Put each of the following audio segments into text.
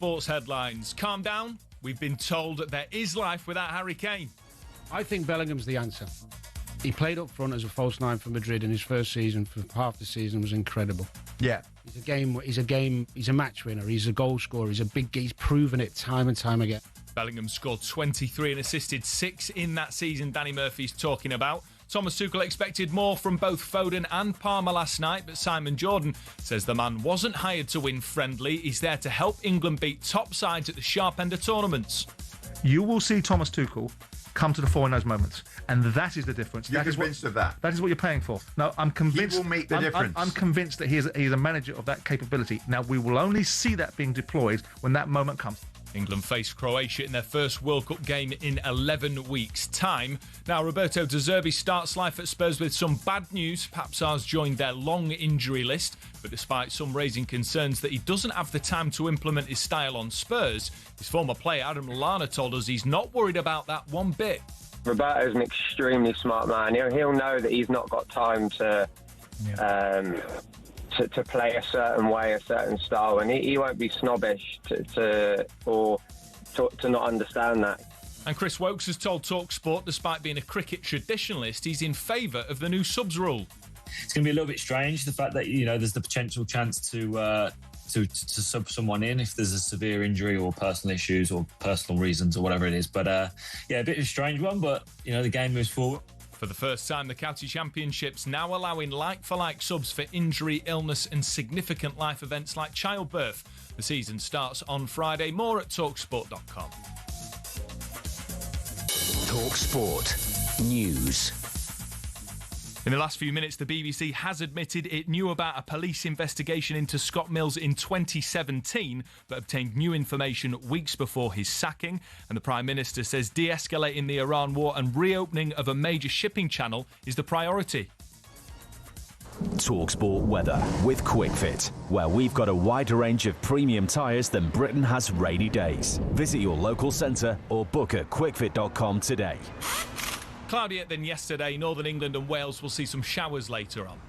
Sports headlines. Calm down. We've been told that there is life without Harry Kane. I think Bellingham's the answer. He played up front as a false nine for Madrid in his first season. For half the season was incredible. Yeah. He's a match winner. He's a goal scorer. He's proven it time and time again. Bellingham scored 23 and assisted 6 in that season Danny Murphy's talking about. Thomas Tuchel expected more from both Foden and Palmer last night, but Simon Jordan says the man wasn't hired to win friendly. He's there to help England beat top sides at the sharp end of tournaments. You will see Thomas Tuchel come to the fore in those moments, and that is the difference. You're convinced of that? That is what you're paying for. No, I'm convinced. He will make the difference. I'm convinced that he's a manager of that capability. Now, we will only see that being deployed when that moment comes. England face Croatia in their first World Cup game in 11 weeks' time. Now, Roberto Zerbi starts life at Spurs with some bad news. Papsar's joined their long injury list, but despite some raising concerns that he doesn't have the time to implement his style on Spurs, his former player Adam Lallana told us he's not worried about that one bit. Roberto's an extremely smart man. He'll know that he's not got time to play a certain way, a certain style, and he won't be snobbish to not understand that. And Chris Wokes has told talkSPORT, despite being a cricket traditionalist, he's in favour of the new subs rule. It's going to be a little bit strange, the fact that, there's the potential chance to sub someone in if there's a severe injury or personal issues or personal reasons or whatever it is. But, a bit of a strange one, but, the game moves forward. For the first time, the County Championships now allowing like-for-like subs for injury, illness and significant life events like childbirth. The season starts on Friday. More at talksport.com. talkSPORT News. In the last few minutes, the BBC has admitted it knew about a police investigation into Scott Mills in 2017, but obtained new information weeks before his sacking. And the Prime Minister says de-escalating the Iran war and reopening of a major shipping channel is the priority. talkSPORT weather with QuickFit, where we've got a wider range of premium tyres than Britain has rainy days. Visit your local centre or book at quickfit.com today. Cloudier than yesterday. Northern England and Wales will see some showers later on.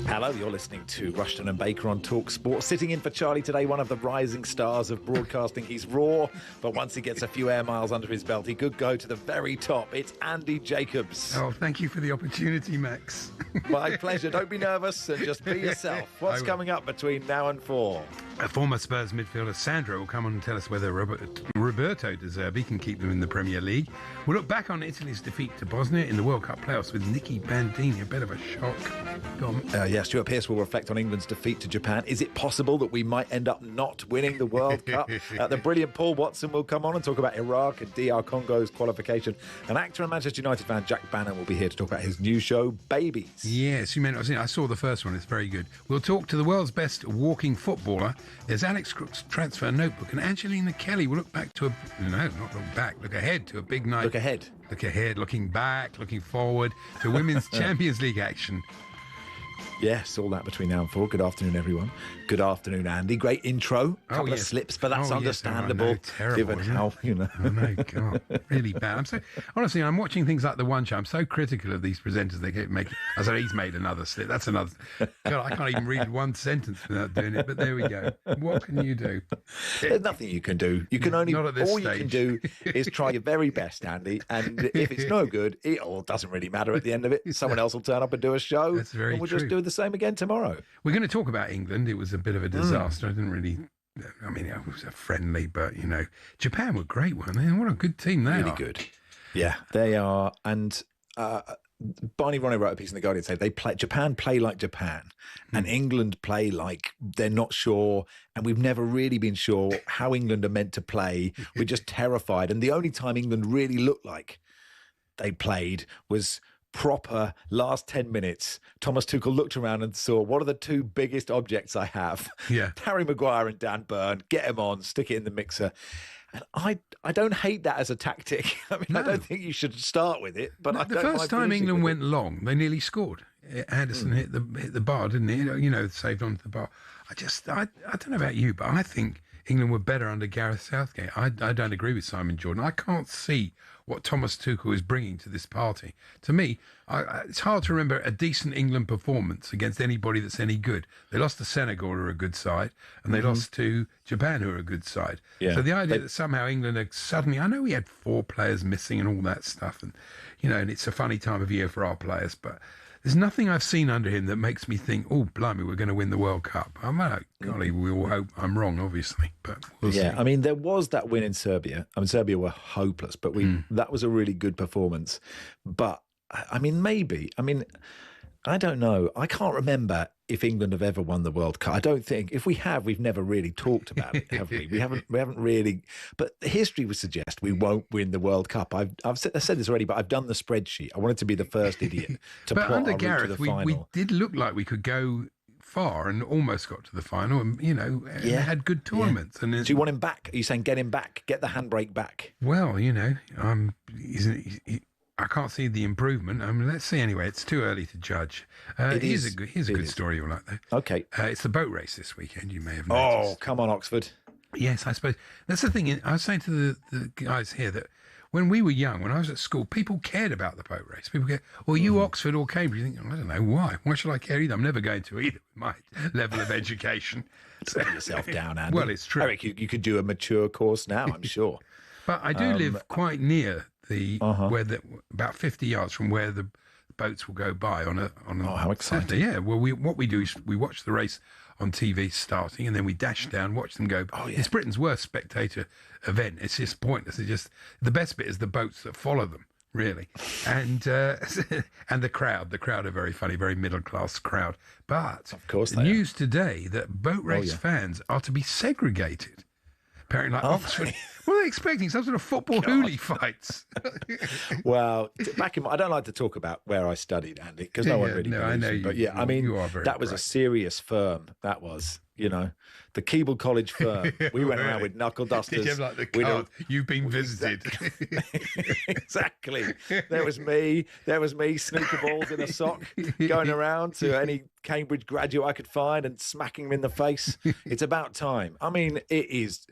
Hello, you're listening to Rushden and Baker on talkSPORT. Sitting in for Charlie today, one of the rising stars of broadcasting. He's raw, but once he gets a few air miles under his belt, he could go to the very top. It's Andy Jacobs. Oh, thank you for the opportunity, Max. My pleasure. Don't be nervous and just be yourself. What's coming up between now and 4? A former Spurs midfielder, Sandro, will come on and tell us whether Roberto Zerbi can keep them in the Premier League. We'll look back on Italy's defeat to Bosnia in the World Cup playoffs with Nicky Bandini. A bit of a shock. Go on. Stuart Pierce will reflect on England's defeat to Japan. Is it possible that we might end up not winning the World Cup? The brilliant Paul Watson will come on and talk about Iraq and DR Congo's qualification. An actor and Manchester United fan, Jack Bannon, will be here to talk about his new show, Babies. Yes, you may not have seen it. I saw the first one. It's very good. We'll talk to the world's best walking footballer. There's Alex Crook's transfer notebook, and Angelina Kelly will look back to look ahead to a big night. Look ahead, looking back, looking forward to women's Champions League action. Yes, all that between now and 4. Good afternoon, everyone. Good afternoon, Andy. Great intro. Couple of slips, but that's understandable. Yes. Terrible, given how, Oh, no, God. Really bad. I'm watching things like The One Show. I'm so critical of these presenters. They keep making. I said, he's made another slip. That's another. God, I can't even read one sentence without doing it, but there we go. What can you do? There's nothing you can do. You can only, all you can do is try your very best, Andy. And if it's no good, it all doesn't really matter at the end of it. Someone else will turn up and do a show. That's very and we'll true. just do the same again tomorrow. We're going to talk about England. It was a bit of a disaster. It was a friendly, but, Japan were great, weren't they? What a good team they are. Really good. Yeah, they are. And Barney Ronnie wrote a piece in The Guardian saying Japan play like Japan and England play like they're not sure. And we've never really been sure how England are meant to play. We're just terrified. And the only time England really looked like they played was proper last 10 minutes. Thomas Tuchel looked around and saw, what are the two biggest objects I have? Yeah. Harry Maguire and Dan Burn. Get them on, stick it in the mixer. And I don't hate that as a tactic. I mean, I don't think you should start with it. But I the don't first mind time finishing England with went long, they nearly scored. Anderson hit the bar, didn't he? You know, saved onto the bar. I don't know about you, but I think England were better under Gareth Southgate. I don't agree with Simon Jordan. I can't see what Thomas Tuchel is bringing to this party. To me, it's hard to remember a decent England performance against anybody that's any good. They lost to Senegal, who are a good side, and they lost to Japan, who are a good side. Yeah. So the idea that somehow England are suddenly, I know we had 4 players missing and all that stuff, and you know, and it's a funny time of year for our players, but there's nothing I've seen under him that makes me think, oh, blimey, we're going to win the World Cup. I'm like, golly, we all hope I'm wrong, obviously, but we'll see. I mean, there was that win in Serbia. I mean, Serbia were hopeless, but that was a really good performance. But, I mean, maybe. I mean, I don't know. I can't remember if England have ever won the World Cup. I don't think. If we have, we've never really talked about it, have we? We haven't really. But history would suggest we won't win the World Cup. I've said this already, but I've done the spreadsheet. I wanted to be the first idiot to but plot under our route to Gareth, the final. we did look like we could go far and almost got to the final, and you know, and had good tournaments. And do you want him back? Are you saying get him back? Get the handbrake back? Well, you know, I can't see the improvement. I mean, let's see. Anyway, it's too early to judge. Here's a good story you'll like, though. Okay. It's the boat race this weekend. You may have noticed. Oh, come on, Oxford. Yes, I suppose that's the thing. I was saying to the guys here that when we were young, when I was at school, people cared about the boat race. People go, "Well, you Oxford or Cambridge?" You think, I don't know why. Why should I care either? I'm never going to either with my level of education. Set yourself down, Andy. Well, it's true. Eric, you could do a mature course now, I'm sure. But I do live quite near about 50 yards from where the boats will go by on a how exciting. Saturday. Yeah, well, what we do is we watch the race on TV starting, and then we dash down, watch them go. Oh, yeah. It's Britain's worst spectator event. It's just pointless. It's just the best bit is the boats that follow them, really, and and the crowd. The crowd are very funny, very middle class crowd. But of course, news today that boat race fans are to be segregated. Apparently, like Oxford. What are they expecting? Some sort of football hoolie fights? Well, back in, I don't like to talk about where I studied, Andy, because no one really believes I know me. But I mean, that was a serious firm. That was, you know, the Keble College firm. We went around with knuckle dusters. Did you have like the card? You've been visited. Exactly. There was me, snooker balls in a sock, going around to any Cambridge graduate I could find and smacking them in the face. It's about time. I mean, it is.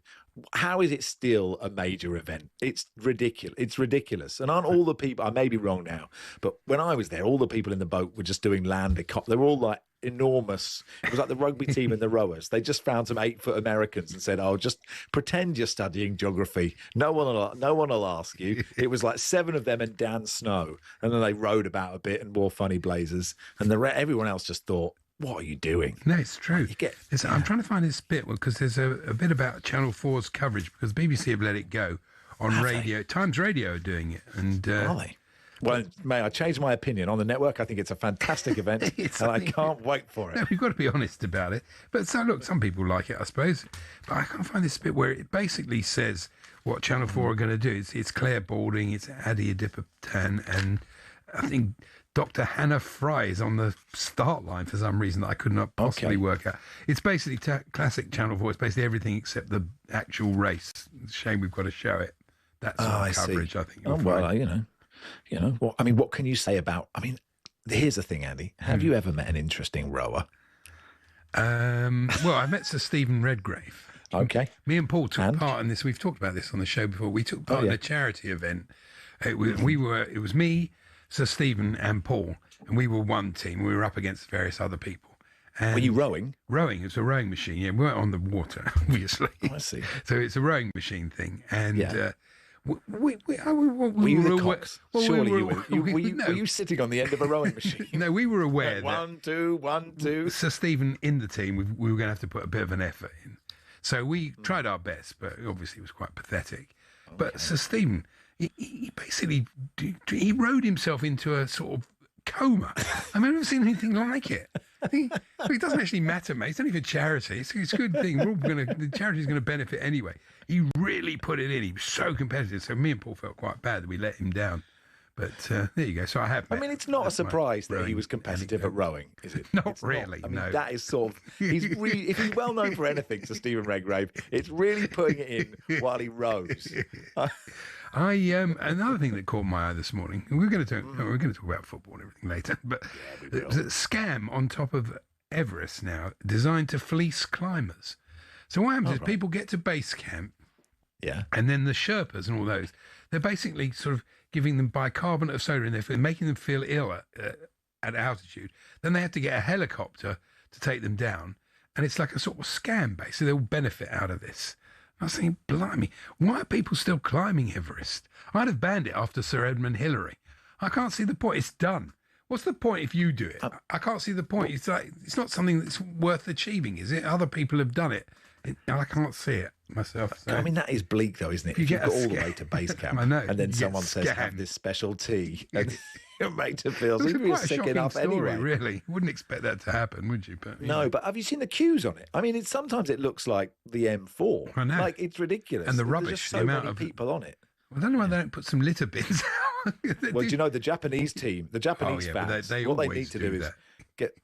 How is it still a major event? It's ridiculous. It's ridiculous. And aren't all the people, I may be wrong now, but when I was there, all the people in the boat were just doing land. They were all like enormous. It was like the rugby team and the rowers. They just found some 8-foot Americans and said, "Oh, just pretend you're studying geography. No one will ask you." It was like 7 of them and Dan Snow. And then they rowed about a bit and wore funny blazers. And everyone else just thought, what are you doing? No, it's true. I'm trying to find this bit because there's a bit about Channel 4's coverage because BBC have let it go on radio. Times Radio are doing it. And are they? Well, may I change my opinion on the network? I think it's a fantastic event, and I can't wait for it. No, we've got to be honest about it. But so look, some people like it, I suppose. But I can't find this bit where it basically says what Channel 4 are going to do. It's Claire Balding, it's Adi Adipotan, and I think Dr. Hannah Fry is on the start line for some reason that I could not possibly work out. It's basically classic Channel 4. It's basically everything except the actual race. It's a shame we've got to show it. That's coverage, I think. Well, you know. Well, I mean, what can you say about? I mean, here's the thing, Andy. Have you ever met an interesting rower? Well, I met Sir Stephen Redgrave. Okay. Me and Paul took part in this. We've talked about this on the show before. We took part in a charity event. It was me, Sir Stephen and Paul, and we were one team. We were up against various other people. And were you rowing? Rowing. It was a rowing machine. Yeah, we weren't on the water, obviously. I see. So it's a rowing machine thing. And were you the cocks? Surely you were. Were you sitting on the end of a rowing machine? No, we were aware that 1, 2, 1, 2. Sir Stephen in the team, we were going to have to put a bit of an effort in. So we tried our best, but obviously it was quite pathetic. Okay. But Sir Stephen, he basically he rode himself into a sort of coma. I've never seen anything like it. It doesn't actually matter, mate. It's only for charity. It's a good thing. The charity's going to benefit anyway. He really put it in. He was so competitive. So me and Paul felt quite bad that we let him down. But there you go. So I have. I mean, it's not a surprise that he was competitive at rowing, is it? Not really. I mean, no. that is sort of. He's really, if he's well known for anything, to Stephen Redgrave, it's really putting it in while he rows. Another thing that caught my eye this morning. We're going to talk about football and everything later. But there's a scam on top of Everest now, designed to fleece climbers. So what happens is people get to base camp, and then the Sherpas and all those, they're basically sort of giving them bicarbonate of soda in their food, making them feel ill at altitude. Then they have to get a helicopter to take them down, and it's like a sort of scam, basically. They'll benefit out of this. I was thinking, blimey, why are people still climbing Everest? I'd have banned it after Sir Edmund Hillary. I can't see the point. It's done. What's the point if you do it? I can't see the point. It's like it's not something that's worth achieving, is it? Other people have done it. I can't see it myself. So. I mean, that is bleak, though, isn't it? If you got all the way to base camp, I know, and then someone says, "Have this special tea," and it makes it feel sick enough anyway. Really, wouldn't expect that to happen, would you? But no, but have you seen the queues on it? I mean, sometimes it looks like the M4. I know, like it's ridiculous. And the There's rubbish, just so the amount many of people on it. I don't know why they don't put some litter bins out. Well, do you know the Japanese team, the Japanese fans? They what they need to do is that.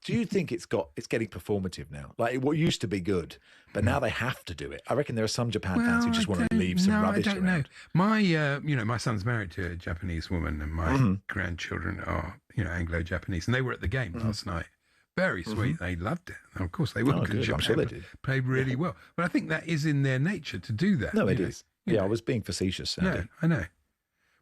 Do you think it's getting performative now? Like what used to be good, but now they have to do it. I reckon there are some Japan fans who just want to leave some rubbish around. Know. My, my son's married to a Japanese woman, and my grandchildren are, Anglo-Japanese, and they were at the game last night. Very sweet. They loved it. And of course, they would. Good. I'm sure they did. Played really well. But I think that is in their nature to do that. No, it is. Yeah, I was being facetious, Sandy. No, I know.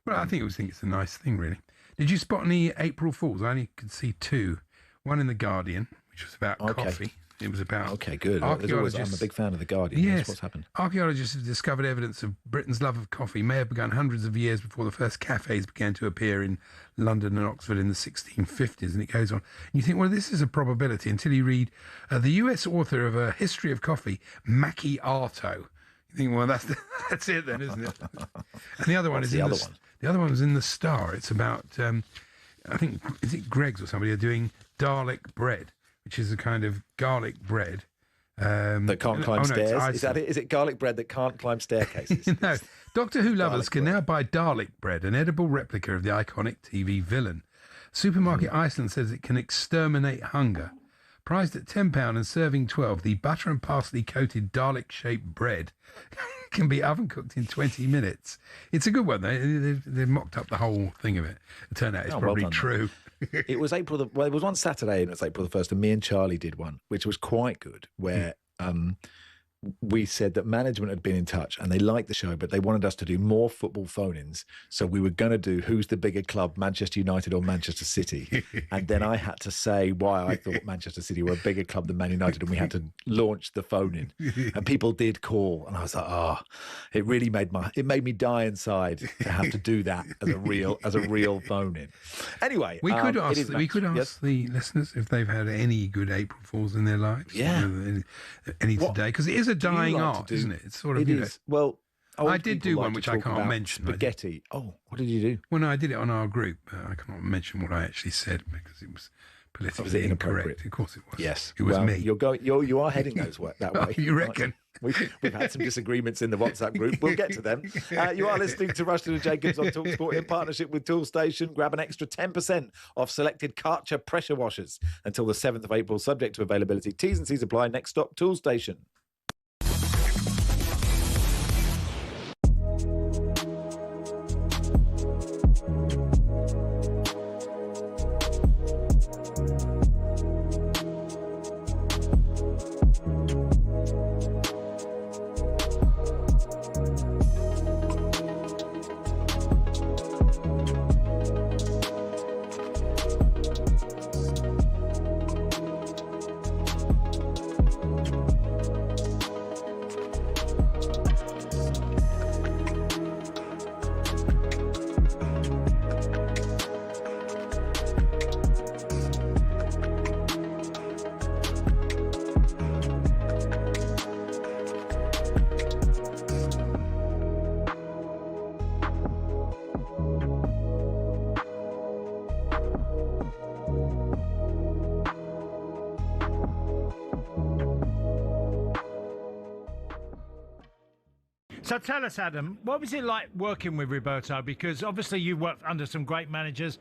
Well, I think it's a nice thing, really. Did you spot any April Fools? I only could see two. One in The Guardian, which was about coffee. It was about... Okay, good. I'm a big fan of The Guardian. Yes. What's happened? Archaeologists have discovered evidence of Britain's love of coffee may have begun hundreds of years before the first cafes began to appear in London and Oxford in the 1650s, and it goes on. And you think, well, this is a probability until you read the US author of A History of Coffee, Mackie Arto. You think, well, that's it then, isn't it? And the other one The other one was in The Star. It's about, I think, is it Greggs or somebody are doing Dalek bread, which is a kind of garlic bread that can't climb stairs. Is that it? Is it garlic bread that can't climb staircases? No. Doctor Who lovers can now buy Dalek bread, an edible replica of the iconic TV villain. Supermarket Iceland says it can exterminate hunger. Priced at £10 and serving 12, the butter and parsley coated Dalek-shaped bread can be oven cooked in 20 minutes. It's a good one. They've mocked up the whole thing of it. It turned out it's probably true. It was it was one Saturday, and it was April the 1st, and me and Charlie did one, which was quite good, where we said that management had been in touch and they liked the show, but they wanted us to do more football phone-ins. So we were going to do who's the bigger club, Manchester United or Manchester City. And then I had to say why I thought Manchester City were a bigger club than Man United, and we had to launch the phone-in. And people did call, and I was like, it really made me die inside to have to do that as a real phone-in. Anyway, we could ask the listeners if they've had any good April Fools in their lives. Yeah, any today, because it is a dying art, isn't it? It's sort of. It is. Well, I did do one which I can't mention. Spaghetti. Oh, what did you do? Well, no, I did it on our group. I can't mention what I actually said because it was politically incorrect. Of course, it was. Yes, it was me. You are heading that way. You reckon? We've had some disagreements in the WhatsApp group. We'll get to them. You are listening to Rushden and Jacobs on talkSPORT in partnership with Toolstation. Grab an extra 10% off selected Karcher pressure washers until the 7th of April, subject to availability. T's and C's apply. Next stop, Toolstation. So tell us, Adam, what was it like working with Roberto? Because obviously you worked under some great managers,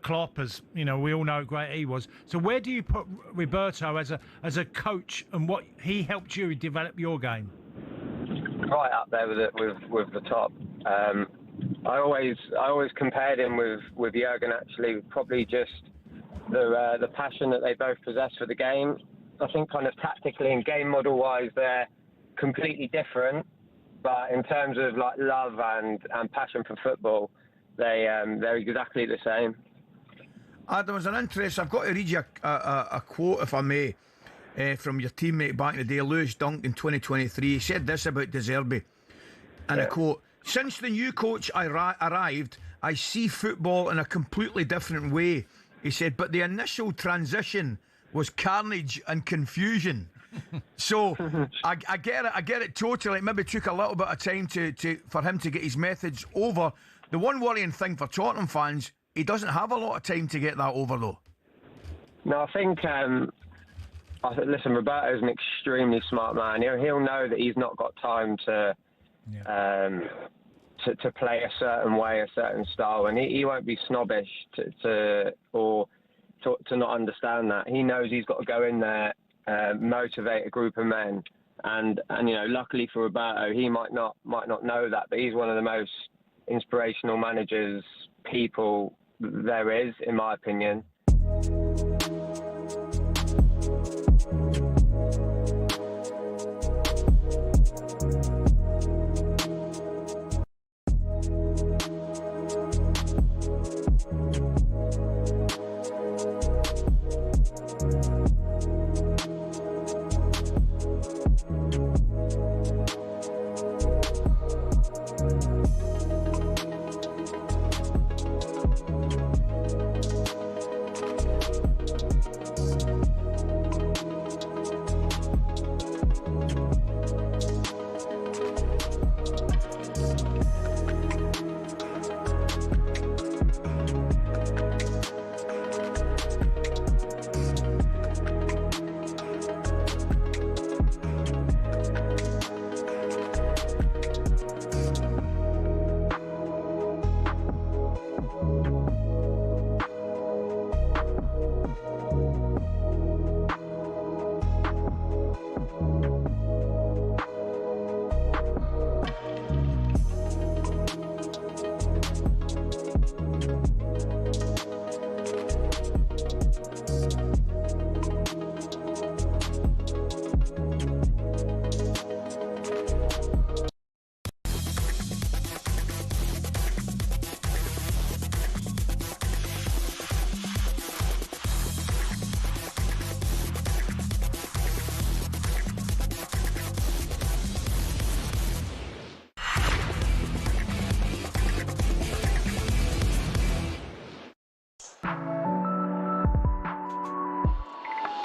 Klopp, as you know, we all know how great he was. So where do you put Roberto as a coach, and what he helped you develop your game? Right up there with the top. I always compared him with Jurgen. Actually, probably just the passion that they both possess for the game. I think kind of tactically and game model wise, they're completely different. But in terms of like love and passion for football, they're exactly the same. Adam, was an interest. I've got to read you a quote, if I may, from your teammate back in the day, Lewis Dunk, in 2023. He said this about Zerbi, and I quote: "Since the new coach arrived, I see football in a completely different way." He said, "But the initial transition was carnage and confusion." So I get it totally. It maybe took a little bit of time for him to get his message over. The one worrying thing for Tottenham fans, he doesn't have a lot of time to get that over, though. No, I think listen, Roberto's an extremely smart man. He'll know that he's not got time to play a certain way, a certain style, and he won't be snobbish to not understand that. He knows he's got to go in there, motivate a group of men, and luckily for Roberto, he might not know that, but he's one of the most inspirational managers people there is, in my opinion.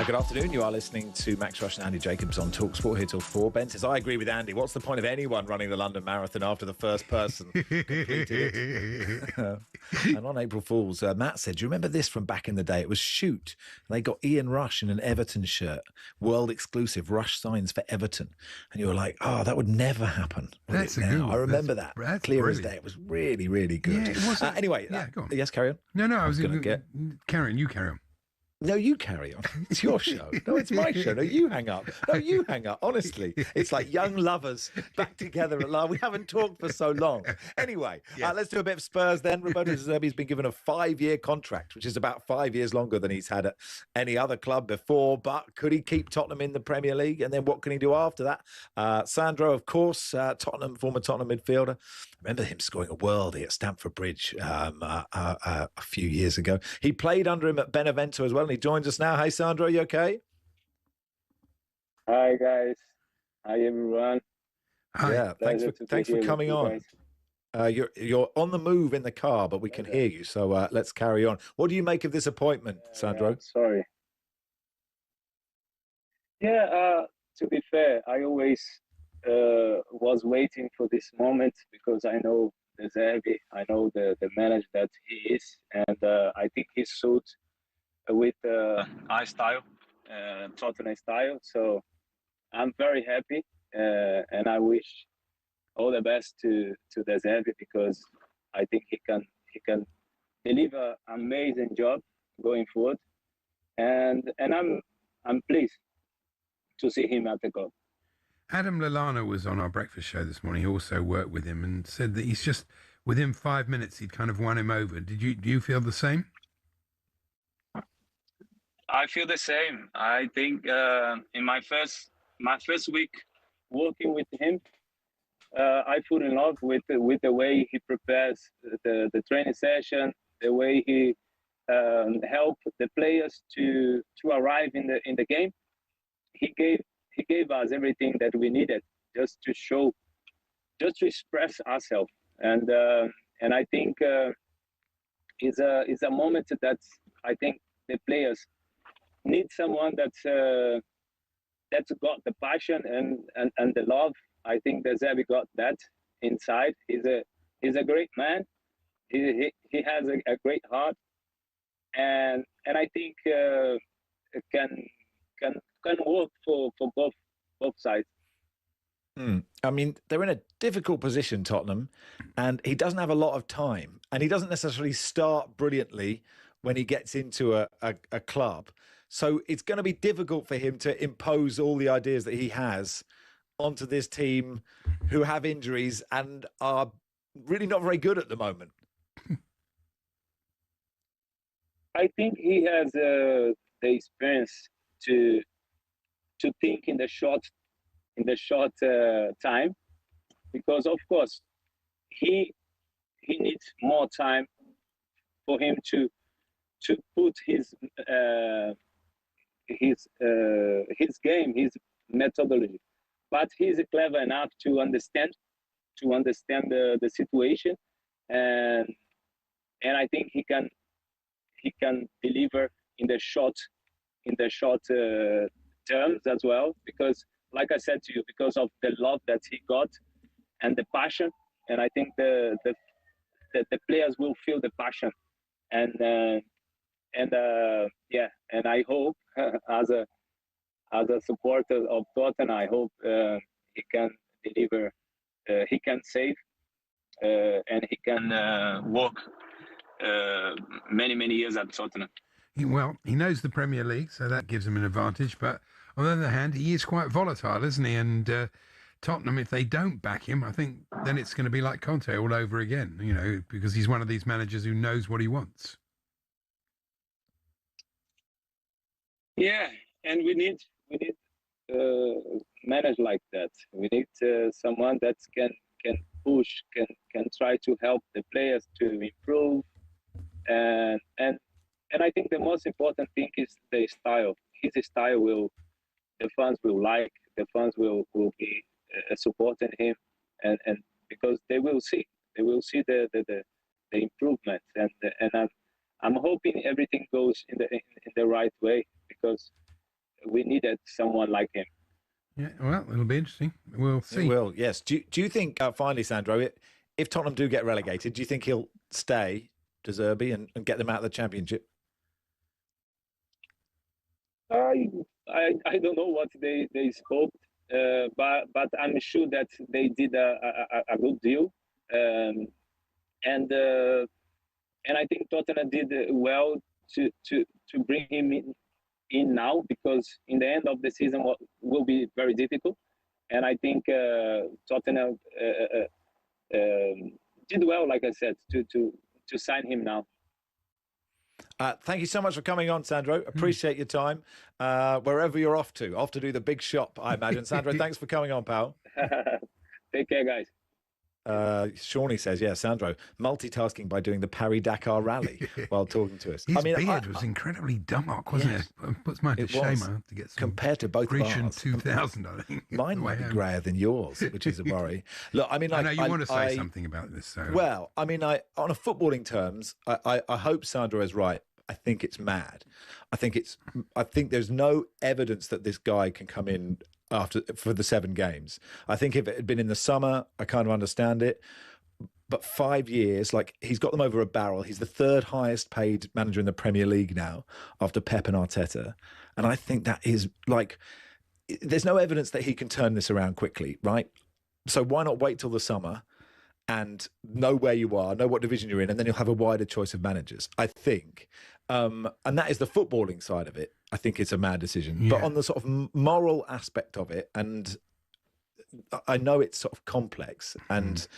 Good afternoon. You are listening to Max Rushden Andy Jacobs on talkSPORT here till 4. Ben says, I agree with Andy. What's the point of anyone running the London Marathon after the first person completed it? And on April Fool's, Matt said, do you remember this from back in the day? It was Shoot. They got Ian Rush in an Everton shirt, world exclusive, Rush signs for Everton. And you were like, oh, that would never happen. That's a good one. I remember that. Clear brilliant. as day. It was really, really good. Yeah, it was. Anyway, go on. Yes, carry on. No, I was going to get... Carry on, you carry on. No, you carry on. It's your show. No, it's my show. No, you hang up. No, you hang up. Honestly, it's like young lovers back together at last. We haven't talked for so long. Anyway, let's do a bit of Spurs then. Roberto Zerbi's been given a 5-year contract, which is about 5 years longer than he's had at any other club before. But could he keep Tottenham in the Premier League? And then what can he do after that? Sandro, of course, former Tottenham midfielder. Remember him scoring a worldie at Stamford Bridge a few years ago. He played under him at Benevento as well, and he joins us now. Hey, Sandro, are you okay? Hi, guys. Hi, everyone. Hi. Yeah, thanks for coming on. You're on the move in the car, but we can hear you, so let's carry on. What do you make of this appointment, Sandro? Sorry. Yeah, to be fair, I always was waiting for this moment because I know the Zerbi, I know the manager that he is, and I think he suits with our style, Tottenham style. So I'm very happy, and I wish all the best to De Zerbi, because I think he can deliver amazing job going forward, and I'm pleased to see him at the club. Adam Lallana was on our breakfast show this morning. He also worked with him and said that he's just within 5 minutes he'd kind of won him over. Do you feel the same? I feel the same. I think in my first week working with him, I fell in love with the way he prepares the training session, the way he help the players to arrive in the game. He gave us everything that we needed just to express ourselves, and I think is a moment that I think the players need someone that's got the passion and the love. I think that Zerbi got that inside. He's a great man. He has a great heart, and I think can work for both sides. I mean, they're in a difficult position, Tottenham, and he doesn't have a lot of time, and he doesn't necessarily start brilliantly when he gets into a club. So it's going to be difficult for him to impose all the ideas that he has onto this team who have injuries and are really not very good at the moment. I think he has the experience to think in the short time, because of course he needs more time for him to put his game, his methodology. But he's clever enough to understand the situation, and I think he can deliver in the short terms as well, because like I said to you, because of the love that he got and the passion, and I think the players will feel the passion, and I hope as a supporter of Tottenham, I hope he can deliver, he can save, and he can work many years at Tottenham. Well, he knows the Premier League, so that gives him an advantage. But on the other hand, he is quite volatile, isn't he? And Tottenham, if they don't back him, I think then it's going to be like Conte all over again, you know, because he's one of these managers who knows what he wants. Yeah, and we need manage like that. We need someone that can push, can try to help the players to improve, and I think the most important thing is the style. His style the fans will like, the fans will be supporting him, and because they will see the improvement, and I'm hoping everything goes in the right way, because we needed someone like him. Yeah, well, it'll be interesting. We'll see. It will, yes. Do you think, finally, Sandro, if Tottenham do get relegated, do you think he'll stay, De Zerbi, and get them out of the Championship? I don't know what they spoke, but I'm sure that they did a good deal, and I think Tottenham did well to bring him in now, because in the end of the season will be very difficult, and I think Tottenham did well, like I said, to sign him now. Thank you so much for coming on, Sandro. Appreciate your time. Wherever you're off to do the big shop, I imagine. Sandro, thanks for coming on, pal. Take care, guys. Shawnee says, yeah, Sandro, multitasking by doing the Paris-Dakar rally while talking to us. His beard was incredibly dark, wasn't it? It puts mine to shame. I have to get some compared to both Grecian 2000, I think. Mine might be grayer than yours, which is a worry. Look, I mean, I know you want to say something about this. So. Well, I mean, on a footballing terms, I hope Sandro is right. I think it's mad. I think there's no evidence that this guy can come in for the 7 games. I think if it had been in the summer, I kind of understand it. But 5 years, like, he's got them over a barrel. He's the 3rd highest paid manager in the Premier League now, after Pep and Arteta. And I think that is, like, there's no evidence that he can turn this around quickly, right? So why not wait till the summer and know where you are, know what division you're in, and then you'll have a wider choice of managers, I think. And that is the footballing side of it. I think it's a mad decision. Yeah. But on the sort of moral aspect of it, and I know it's sort of complex, and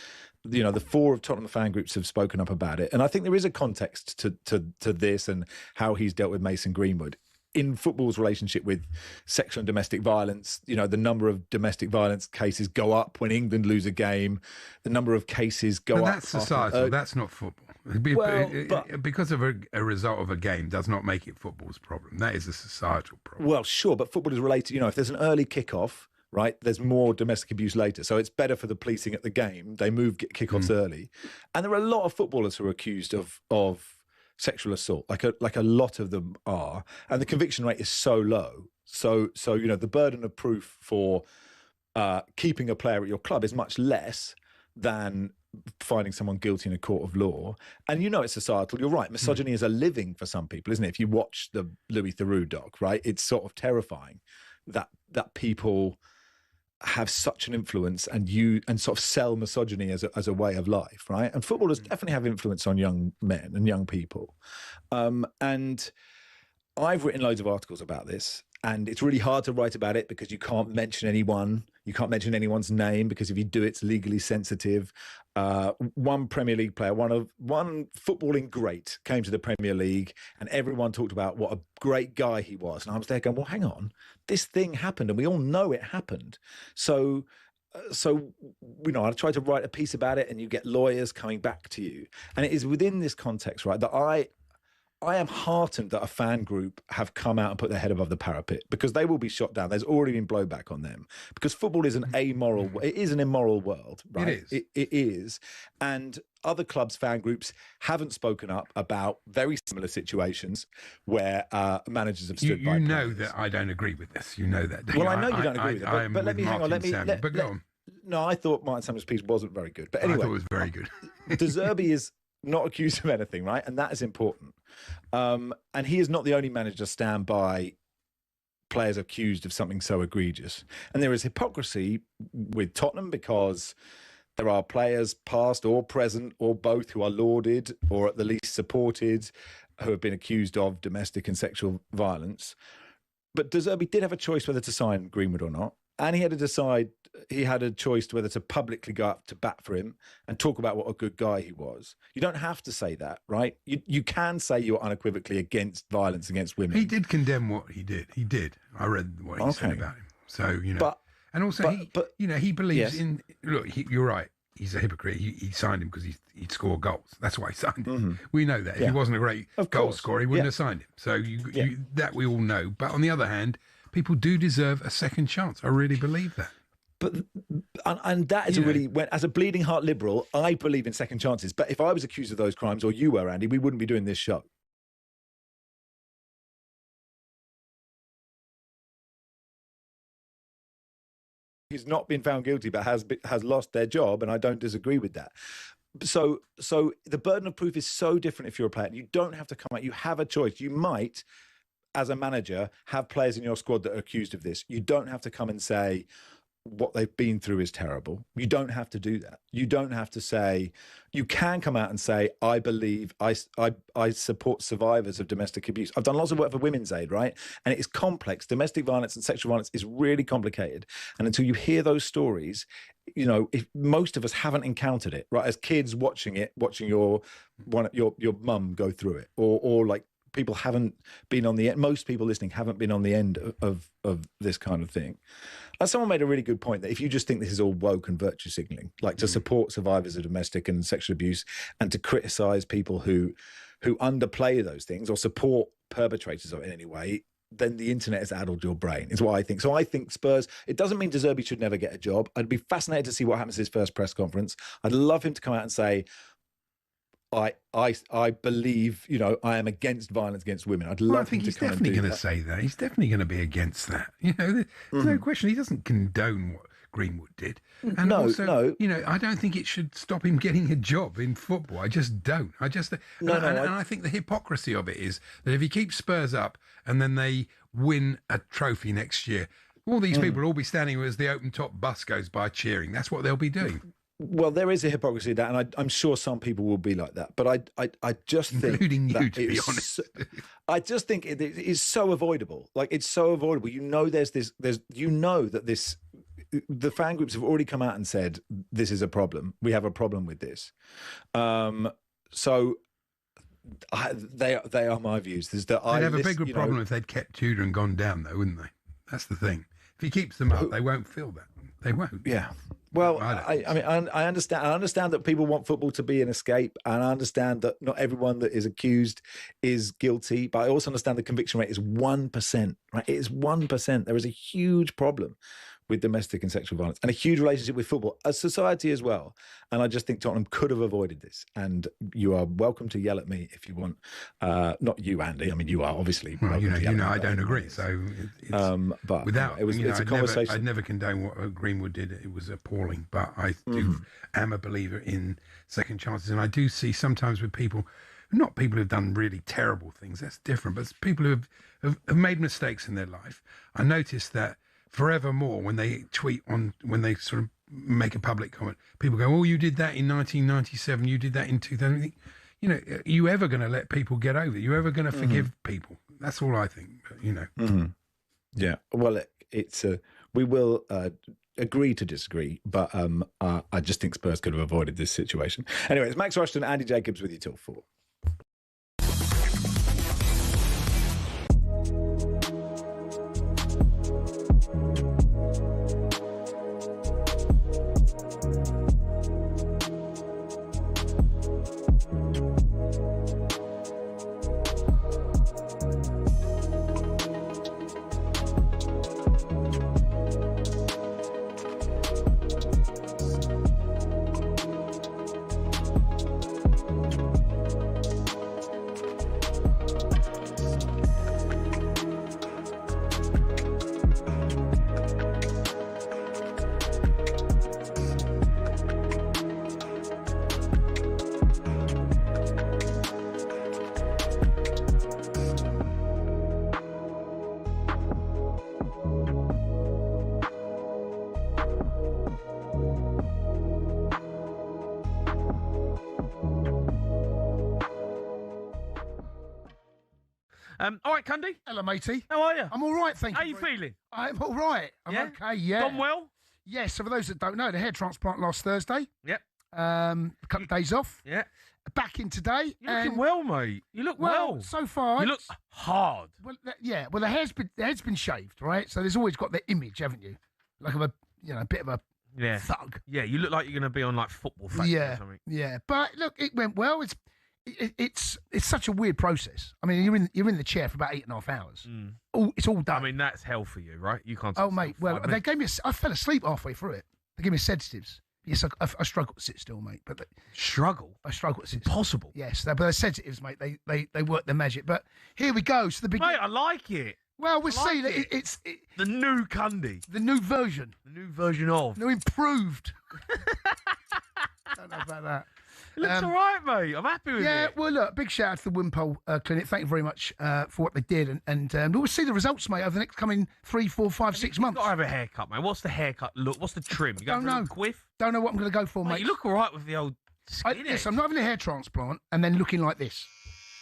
the 4 of Tottenham fan groups have spoken up about it. And I think there is a context to this and how he's dealt with Mason Greenwood. In football's relationship with sexual and domestic violence, the number of domestic violence cases go up when England lose a game. The number of cases go up. But that's societal. That's not football. Because of a result of a game does not make it football's problem. That is a societal problem. Well, sure, but football is related. If there's an early kickoff, right, there's more domestic abuse later. So it's better for the policing at the game. They move kickoffs early. And there are a lot of footballers who are accused of sexual assault, like a lot of them are, and the conviction rate is so low. So the burden of proof for keeping a player at your club is much less than finding someone guilty in a court of law. And it's societal. You're right. Misogyny is a living for some people, isn't it? If you watch the Louis Theroux doc, right, it's sort of terrifying that people have such an influence and sort of sell misogyny as a way of life, right? And footballers definitely have influence on young men and young people. And I've written loads of articles about this, and it's really hard to write about it because you can't mention anyone. You can't mention anyone's name because if you do, it's legally sensitive. One Premier League player, one footballing great, came to the Premier League, and everyone talked about what a great guy he was. And I was there going, well, hang on, this thing happened, and we all know it happened. So I try to write a piece about it, and you get lawyers coming back to you, and it is within this context, right, that I am heartened that a fan group have come out and put their head above the parapet, because they will be shot down. There's already been blowback on them because football is an immoral world, right? It is. It is. And other clubs' fan groups haven't spoken up about very similar situations where managers have stood by. You know that I don't agree with this. You know that. Well, I know you don't agree with it. But let me hang on. But go on. No, I thought Martin Samuel's piece wasn't very good. But anyway, I thought it was very good. De Zerbi is not accused of anything, right? And that is important. And he is not the only manager to stand by players accused of something so egregious. And there is hypocrisy with Tottenham because there are players past or present or both who are lauded or at the least supported who have been accused of domestic and sexual violence. But De Zerbi did have a choice whether to sign Greenwood or not. And he had a choice to whether to publicly go up to bat for him and talk about what a good guy he was. You don't have to say that, right? You can say you're unequivocally against violence against women. He did condemn what he did. He did. I read what he said about him. So, he believes in... Look, you're right. He's a hypocrite. He signed him because he'd score goals. That's why he signed him. We know that. If he wasn't a great goal scorer, he wouldn't have signed him. So that we all know. But on the other hand, people do deserve a second chance. I really believe that. But and that is as a bleeding heart liberal, I believe in second chances. But if I was accused of those crimes, or you were, Andy, we wouldn't be doing this show. He's not been found guilty, but has lost their job, and I don't disagree with that. So the burden of proof is so different if you're a player. You don't have to come out. You have a choice. You might, as a manager, have players in your squad that are accused of this. You don't have to come and say what they've been through is terrible. You don't have to do that. You don't have to say, you can come out and say, I believe, I support survivors of domestic abuse. I've done lots of work for Women's Aid, right? And it is complex. Domestic violence and sexual violence is really complicated. And until you hear those stories, if most of us haven't encountered it, right? As kids watching your mum go through it, or like, people haven't been on the end. Most people listening haven't been on the end of this kind of thing. Someone made a really good point that if you just think this is all woke and virtue signaling, like to support survivors of domestic and sexual abuse and to criticize people who underplay those things or support perpetrators of it in any way, then the internet has addled your brain, is what I think. So I think Spurs, it doesn't mean De Zerbi should never get a job. I'd be fascinated to see what happens at his first press conference. I'd love him to come out and say, I believe, I am against violence against women. I'd love him to come and do that. He's definitely going to say that. He's definitely going to be against that. There's no question. He doesn't condone what Greenwood did. And no. I don't think it should stop him getting a job in football. I just don't. And I think the hypocrisy of it is that if he keeps Spurs up and then they win a trophy next year, All these people will all be standing as the open-top bus goes by cheering. That's what they'll be doing. Well, there is a hypocrisy of that, and I'm sure some people will be like that. But I just think, including you, to be honest, I just think it is so avoidable. Like, it's so avoidable. You know, the fan groups have already come out and said this is a problem. We have a problem with this. So they are my views. They'd have a bigger problem if they'd kept Tudor and gone down, though, wouldn't they? That's the thing. If he keeps them up, they won't feel that. They won't. Yeah. Well, I mean, I understand. I understand that people want football to be an escape, and I understand that not everyone that is accused is guilty. But I also understand the conviction rate is 1%. Right? It is 1%. There is a huge problem with domestic and sexual violence, and a huge relationship with football, a society as well. And I just think Tottenham could have avoided this. And you are welcome to yell at me if you want. Not you, Andy. I mean, you are obviously. Well, I don't agree. So, but without it's a conversation. I'd never condone what Greenwood did. It was appalling. But I am a believer in second chances, and I do see sometimes with people. Not people who've done really terrible things. That's different. But people who have made mistakes in their life. I noticed that. Forevermore, when they tweet when they sort of make a public comment, people go, "Oh, you did that in 1997. You did that in 2000." You know, are you ever going to let people get over it? Are you ever going to forgive people? That's all I think. But, Yeah. Well, we will agree to disagree, but I just think Spurs could have avoided this situation. Anyway, it's Max Rushden, Andy Jacobs with you till 4. All right, Cundy. Hello, matey. How are you? I'm all right, thank you. How you feeling? I'm all right. I'm okay, yeah. Gone well? Yes, so for those that don't know, the hair transplant last Thursday. Yep. A couple of days off. Yeah. Back in today. You're looking well, mate. You look well. So far. You look hard. Well, well, the head's been shaved, right? So there's always got the image, haven't you? Like of a bit of a thug. Yeah, you look like you're going to be on like Football Factory or something. Yeah, but look, it went well. It's such a weird process. I mean, you're in the chair for about 8.5 hours. It's all done. I mean, that's hell for you, right? You can't. Oh, mate. Well, they gave me. I fell asleep halfway through it. They gave me sedatives. Yes, I struggle to sit still, mate. But struggle. I struggle to sit. Impossible. Still. Yes, but they're sedatives, mate. They work their magic. But here we go. So the beginning. Mate, I like it. Well, we'll see. It's the new Cundy. The new version. The new version of. No, improved. Don't know about that. It looks all right, mate. I'm happy with it. Yeah, well, look, big shout out to the Wimpole Clinic. Thank you very much for what they did. And we'll see the results, mate, over the next coming 3, 4, 5, 6 months. You've got to have a haircut, mate. What's the haircut look? What's the trim? You don't know. Quiff? Don't know what I'm going to go for, mate. You look all right with the old skin. Yes, I'm not having a hair transplant and then looking like this.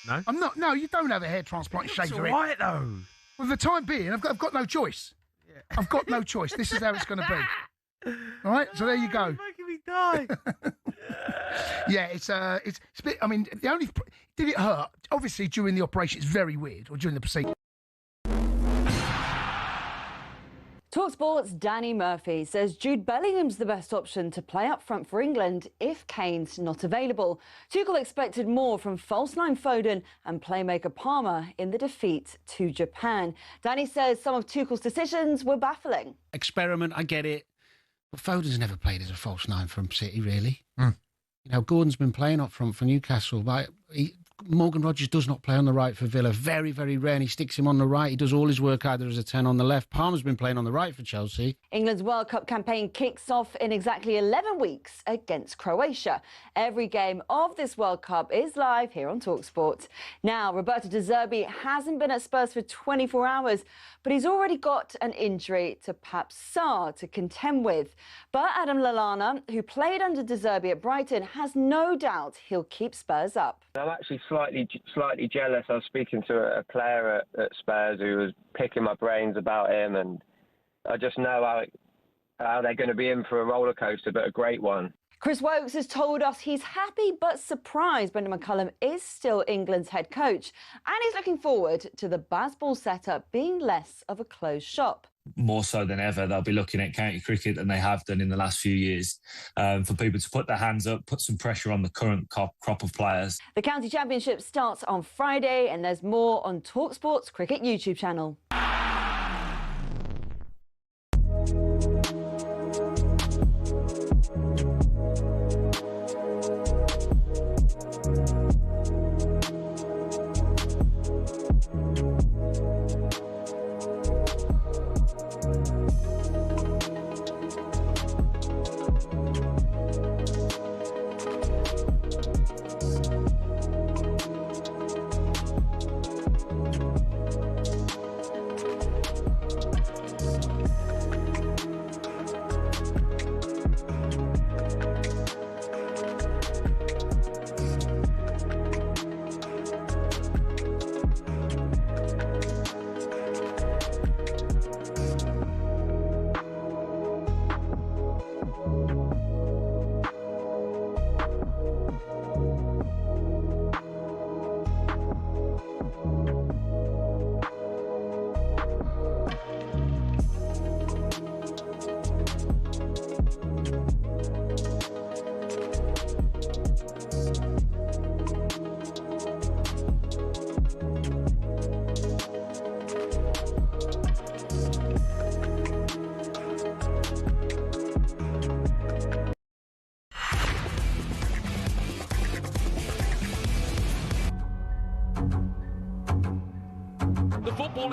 No? I'm not. No, you don't have a hair transplant and shave your head. It's all right, though. Well, for the time being, I've got no choice. Yeah. I've got no choice. This is how it's going to be. All right, so there you go. You're making me die. Yeah, it's a bit. I mean, did it hurt? Obviously, during the operation, it's very weird, or during the procedure. talkSPORT's Danny Murphy says Jude Bellingham's the best option to play up front for England if Kane's not available. Tuchel expected more from false nine Foden and playmaker Palmer in the defeat to Japan. Danny says some of Tuchel's decisions were baffling. Experiment, I get it. But Foden's never played as a false nine from City, really. You know, Gordon's been playing up front for Newcastle. But Morgan Rogers does not play on the right for Villa. Very, very rare. And he sticks him on the right. He does all his work either as a 10 on the left. Palmer's been playing on the right for Chelsea. England's World Cup campaign kicks off in exactly 11 weeks against Croatia. Every game of this World Cup is live here on talkSPORT. Now, Roberto Zerbi hasn't been at Spurs for 24 hours, but he's already got an injury to Pap Sarr to contend with. But Adam Lallana, who played under De Zerbi at Brighton, has no doubt he'll keep Spurs up. I'm actually slightly jealous. I was speaking to a player at Spurs who was picking my brains about him, and I just know how they're going to be in for a roller coaster, but a great one. Chris Wokes has told us he's happy but surprised Brendan McCullum is still England's head coach, and he's looking forward to the Bazball setup being less of a closed shop. More so than ever, they'll be looking at county cricket than they have done in the last few years, for people to put their hands up, put some pressure on the current crop of players. The County Championship starts on Friday, and there's more on talkSPORT's cricket YouTube channel.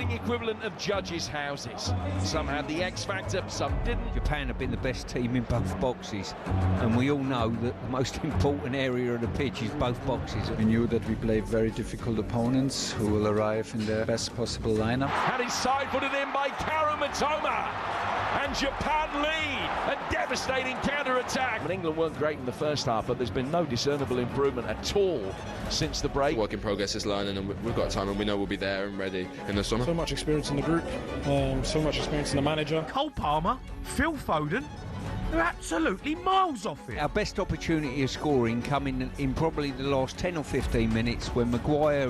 Equivalent of judges' houses. Some had the X factor, some didn't. Japan have been the best team in both boxes, and we all know that the most important area of the pitch is both boxes. We knew that we play very difficult opponents who will arrive in their best possible lineup. Had his side put it in by Karu Matoma, and Japan lead. A devastating counter-attack. And England weren't great in the first half, but there's been no discernible improvement at all since the break. Work in progress is learning, and we've got time, and we know we'll be there and ready in the summer. So much experience in the group, so much experience in the manager. Cole Palmer, Phil Foden, they're absolutely miles off it. Our best opportunity of scoring coming in probably the last 10 or 15 minutes when Maguire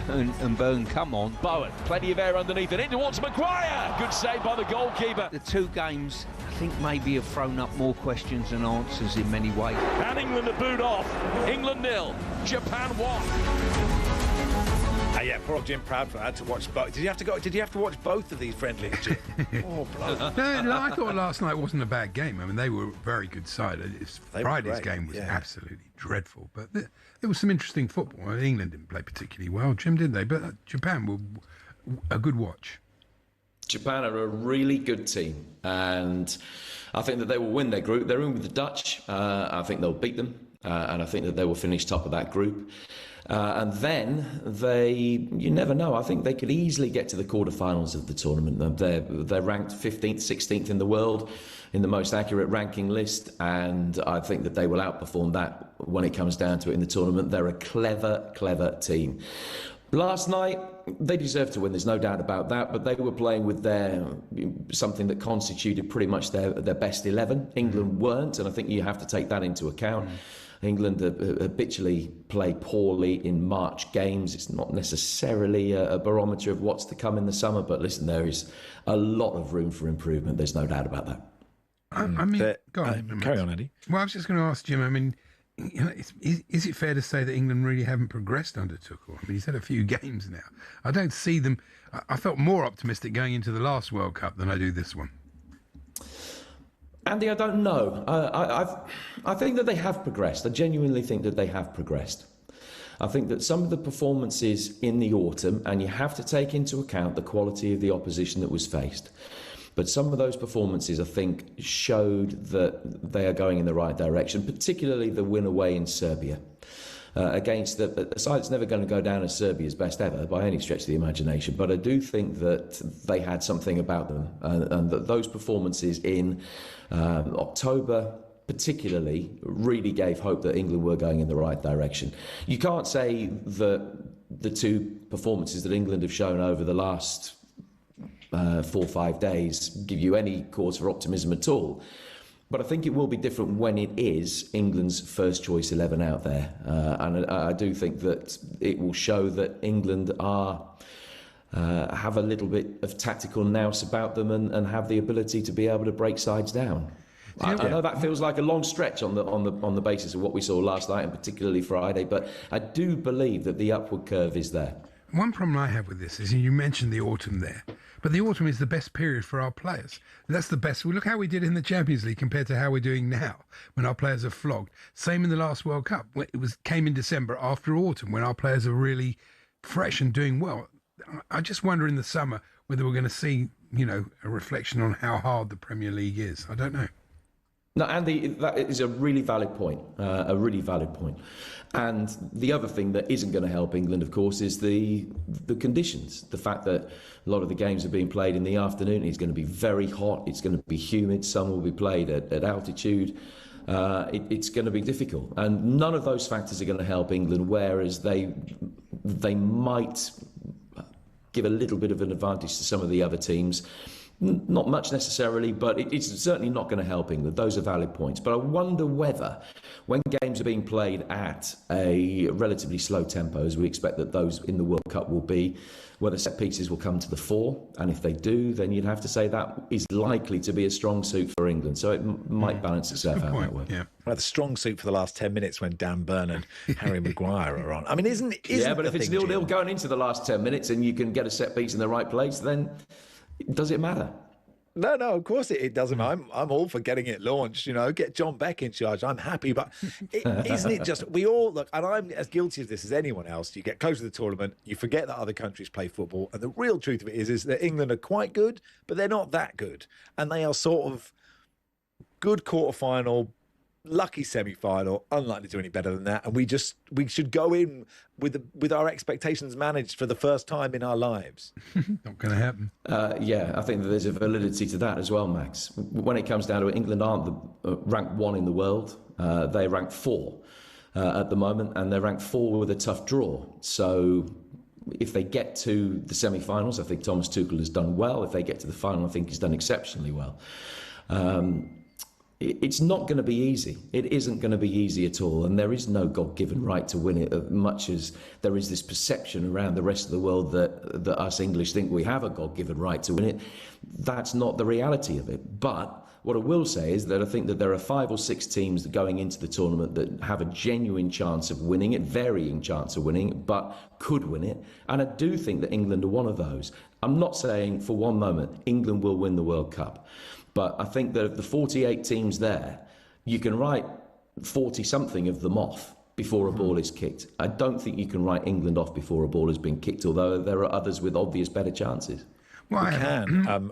and Byrne come on. Bowen, plenty of air underneath it, in towards Maguire. Good save by the goalkeeper. The two games, I think, maybe have thrown up more questions than answers in many ways. And England are booed off. England 0, Japan 1. Yeah, poor Jim Proudfoot had to watch both. Did you have to watch both of these friendlies, Jim? Oh, bloody. No, I thought last night wasn't a bad game. I mean, they were a very good side. Friday's game was absolutely dreadful, but there was some interesting football. England didn't play particularly well, Jim, did they? But Japan were a good watch. Japan are a really good team, and I think that they will win their group. They're in with the Dutch. I think they'll beat them, and I think that they will finish top of that group. And then you never know. I think they could easily get to the quarterfinals of the tournament. They're ranked 15th, 16th in the world in the most accurate ranking list, and I think that they will outperform that when it comes down to it in the tournament. They're a clever, clever team. Last night, they deserved to win, there's no doubt about that, but they were playing with something that constituted pretty much their best 11. England weren't, and I think you have to take that into account. England habitually play poorly in March games. It's not necessarily a barometer of what's to come in the summer, but listen, there is a lot of room for improvement. There's no doubt about that. I mean, go on. Carry on, Eddie. Well, I was just going to ask Jim, I mean, is it fair to say that England really haven't progressed under Tuchel? I mean, he's had a few games now. I don't see them. I felt more optimistic going into the last World Cup than I do this one. Andy, I don't know. I think that they have progressed. I genuinely think that they have progressed. I think that some of the performances in the autumn, and you have to take into account the quality of the opposition that was faced, but some of those performances, I think, showed that they are going in the right direction, particularly the win away in Serbia. Against a side that's never going to go down as Serbia's best ever by any stretch of the imagination. But I do think that they had something about them, and that those performances in October particularly really gave hope that England were going in the right direction. You can't say that the two performances that England have shown over the last 4 or 5 days give you any cause for optimism at all. But I think it will be different when it is England's first choice 11 out there. And I do think that it will show that England have a little bit of tactical nous about them and have the ability to be able to break sides down. I know that feels like a long stretch on the basis of what we saw last night and particularly Friday, but I do believe that the upward curve is there. One problem I have with this is you mentioned the autumn there, but the autumn is the best period for our players. That's the best. Look how we did in the Champions League compared to how we're doing now when our players are flogged. Same in the last World Cup. Came in December after autumn when our players are really fresh and doing well. I just wonder in the summer whether we're going to see, a reflection on how hard the Premier League is. I don't know. No, Andy, that is a really valid point, And the other thing that isn't going to help England, of course, is the conditions. The fact that a lot of the games are being played in the afternoon. It's going to be very hot. It's going to be humid. Some will be played at altitude. It's going to be difficult. And none of those factors are going to help England, whereas they might give a little bit of an advantage to some of the other teams. Not much necessarily, but it's certainly not going to help England. Those are valid points. But I wonder whether, when games are being played at a relatively slow tempo, as we expect that those in the World Cup will be, whether set pieces will come to the fore. And if they do, then you'd have to say that is likely to be a strong suit for England. So it might balance itself out that way. Yeah. Well, the strong suit for the last 10 minutes when Dan Burn and Harry Maguire are on. I mean, isn't but if it's 0-0 going into the last 10 minutes and you can get a set piece in the right place, then does it matter? No, of course it doesn't. I'm all for getting it launched, get John Beck in charge. I'm happy, but isn't it just, we all, look, and I'm as guilty of this as anyone else. You get close to the tournament, you forget that other countries play football, and the real truth of it is that England are quite good, but they're not that good. And they are sort of good quarter-final, lucky semi-final, unlikely to do any better than that. And we should go in with our expectations managed for the first time in our lives. Not going to happen. I think that there's a validity to that as well, Max. When it comes down to it, England aren't the ranked 1 in the world. They're ranked 4 at the moment, and they're ranked 4 with a tough draw. So if they get to the semi-finals, I think Thomas Tuchel has done well. If they get to the final, I think he's done exceptionally well. It's not going to be easy. It isn't going to be easy at all. And there is no God-given right to win it, as much as there is this perception around the rest of the world that us English think we have a God-given right to win it. That's not the reality of it. But what I will say is that I think that there are 5 or 6 teams that going into the tournament that have a genuine chance of winning it, varying chance of winning it, but could win it. And I do think that England are one of those. I'm not saying for one moment England will win the World Cup. But I think that of the 48 teams there, you can write 40-something of them off before a ball is kicked. I don't think you can write England off before a ball has been kicked, although there are others with obvious better chances. Well,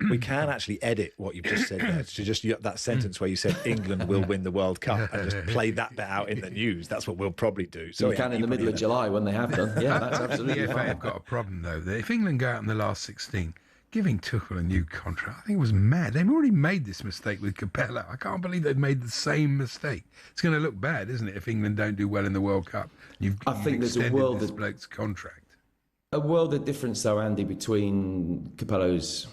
we can actually edit what you've just said there to just that sentence where you said England will win the World Cup and just play that bit out in the news. That's what we'll probably do. So you can in the middle of July when they have done. Yeah, that's absolutely the fine. FA have got a problem, though. If England go out in the last 16... giving Tuchel a new contract, I think it was mad. They've already made this mistake with Capello. I can't believe they've made the same mistake. It's going to look bad, isn't it, if England don't do well in the World Cup? I think there's a world this bloke's contract. A world of difference, though, Andy, between Capello's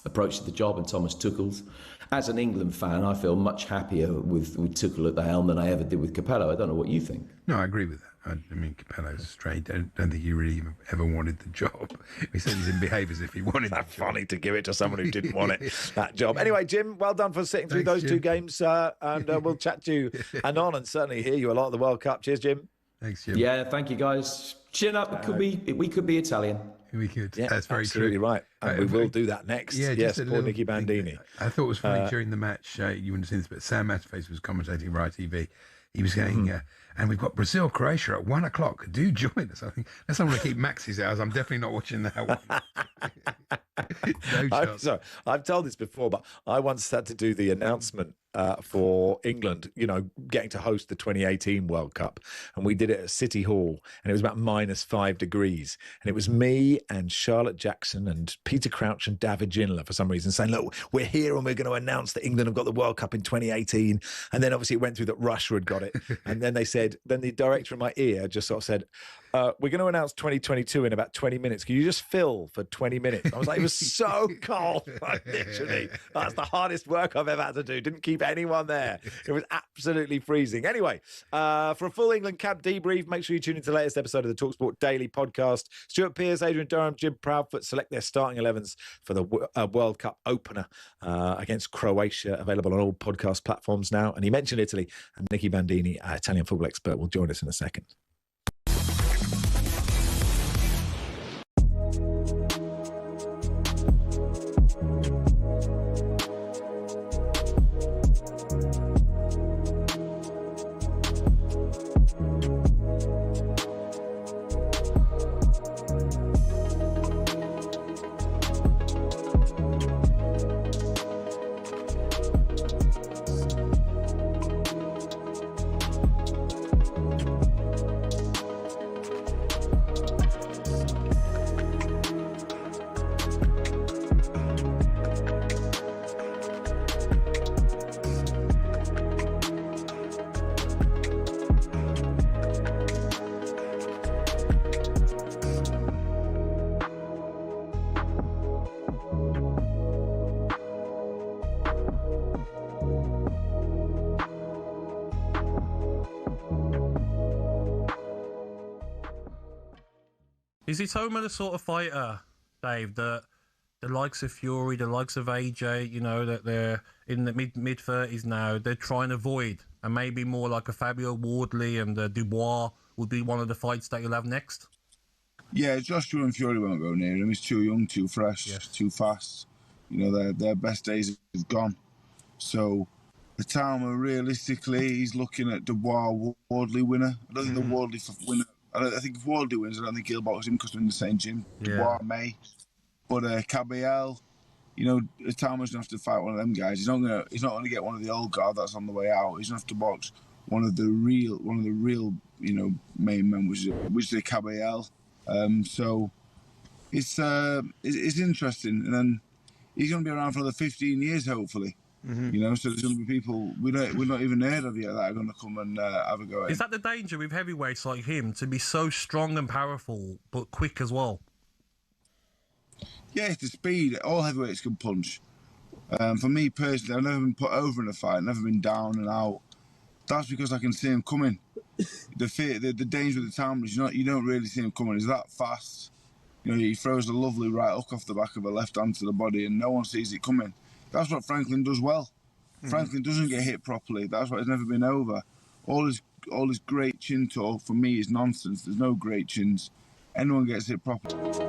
approach to the job and Thomas Tuchel's. As an England fan, I feel much happier with Tuchel at the helm than I ever did with Capello. I don't know what you think. No, I agree with that. I mean, Capello's straight. I don't think he really ever wanted the job. He said he didn't behave as if he wanted it. That's funny to give it to someone who didn't want it, that job. Anyway, Jim, well done for sitting through those 2 games. And we'll chat to you anon and certainly hear you a lot at the World Cup. Cheers, Jim. Thanks, Jim. Yeah, thank you, guys. Chin up. We could be Italian. We could. Yeah, that's very absolutely true. Right. And we will do that next. Yeah, yes, poor Nicky Bandini. I thought it was funny during the match, you wouldn't have seen this, but Sam Matterface was commentating for ITV. He was going, And we've got Brazil, Croatia at 1 o'clock. Do join us. I think unless I'm going to keep Max's hours, I'm definitely not watching that one. No chance. I've told this before, but I once had to do the announcement for England, getting to host the 2018 World Cup. And we did it at City Hall, and it was about -5 degrees. And it was me and Charlotte Jackson and Peter Crouch and David Ginola for some reason saying, look, we're here and we're going to announce that England have got the World Cup in 2018. And then obviously it went through that Russia had got it. And then then the director in my ear just sort of said, we're going to announce 2022 in about 20 minutes. Can you just fill for 20 minutes? I was like, it was so cold. Like, literally, that's the hardest work I've ever had to do. Didn't keep anyone there. It was absolutely freezing. Anyway, for a full England camp debrief, make sure you tune into the latest episode of the talkSPORT Daily podcast. Stuart Pierce, Adrian Durham, Jim Proudfoot select their starting 11s for the World Cup opener against Croatia, available on all podcast platforms now. And he mentioned Italy, and Nicky Bandini, Italian football expert, will join us in a second. Is Itoma the sort of fighter, Dave, that the likes of Fury, the likes of AJ, that they're in the mid-30s now, they're trying to avoid, and maybe more like a Fabio Wardley and Dubois would be one of the fights that you'll have next? Yeah, Joshua and Fury won't go near him. He's too young, too fresh, too fast. Their best days have gone. So the Itoma, realistically, he's looking at Dubois, Wardley winner. I don't think the Wardley winner. I think if Wardley wins, I don't think he'll box him because they're in the same gym. Dubois may, but Caballel, Itoma's gonna have to fight one of them guys. He's not gonna get one of the old guard that's on the way out. He's gonna have to box one of the real, main men, which is Caballel. So it's interesting, and then he's gonna be around for another 15 years, hopefully. So there's going to be people we're not even heard of yet that are going to come and have a go at him. Is that the danger with heavyweights like him, to be so strong and powerful but quick as well? Yeah, it's the speed. All heavyweights can punch. For me personally, I've never been put over in a fight, never been down and out. That's because I can see him coming. The danger of the time is you don't really see him coming. He's that fast. He throws a lovely right hook off the back of a left hand to the body, and no one sees it coming. That's what Franklin does well. Franklin doesn't get hit properly. That's why he's never been over. All his great chin talk for me is nonsense. There's no great chins. Anyone gets hit properly.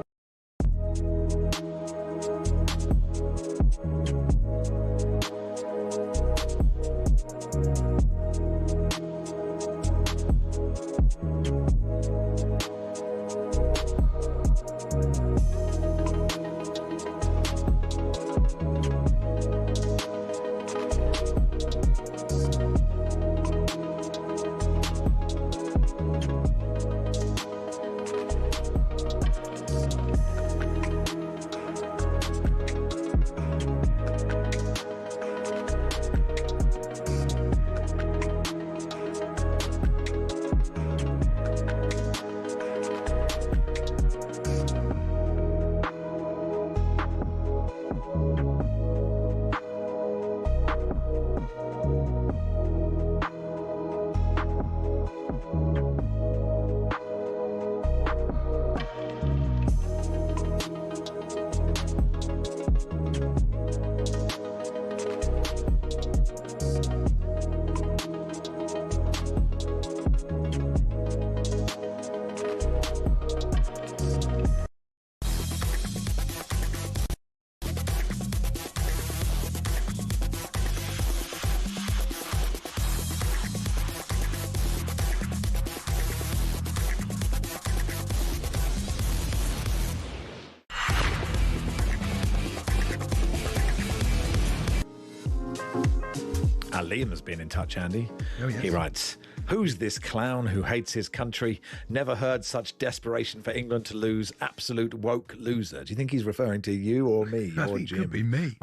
Liam's been in touch, Andy. Oh, yes. He writes, "Who's this clown who hates his country? Never heard such desperation for England to lose. Absolute woke loser." Do you think he's referring to you or me I or think Jim? it could be me.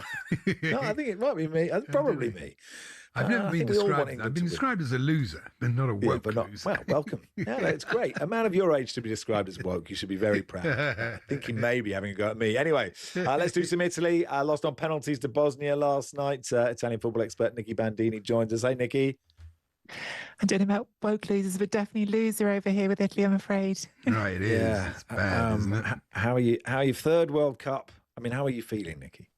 No, I think it might be me. Probably me. I've never I been think we all want described. England I've been to win. described as a loser, but not a woke loser. Well, welcome. Yeah, it's great. A man of your age to be described as woke, you should be very proud. I think he may be having a go at me. Anyway, let's do some Italy. Lost on penalties to Bosnia last night. Italian football expert Nicky Bandini joins us. Hey, Nicky. I don't know about woke losers, but definitely loser over here with Italy, I'm afraid. Right, it is. Yeah. It's bad, isn't it? How are you? Third World Cup. I mean, how are you feeling, Nicky?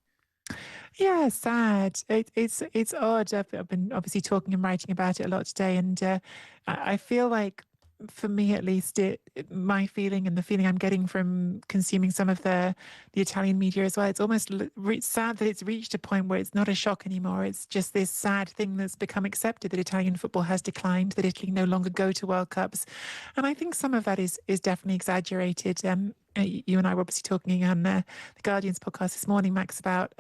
Yeah, sad. It's odd. I've been obviously talking and writing about it a lot today, and I feel like, for me at least, my feeling and the feeling I'm getting from consuming some of the Italian media as well, it's almost sad that it's reached a point where it's not a shock anymore. It's just this sad thing that's become accepted, that Italian football has declined, that Italy no longer go to World Cups. And I think some of that is definitely exaggerated. You and I were obviously talking on the Guardian's podcast this morning, Max, about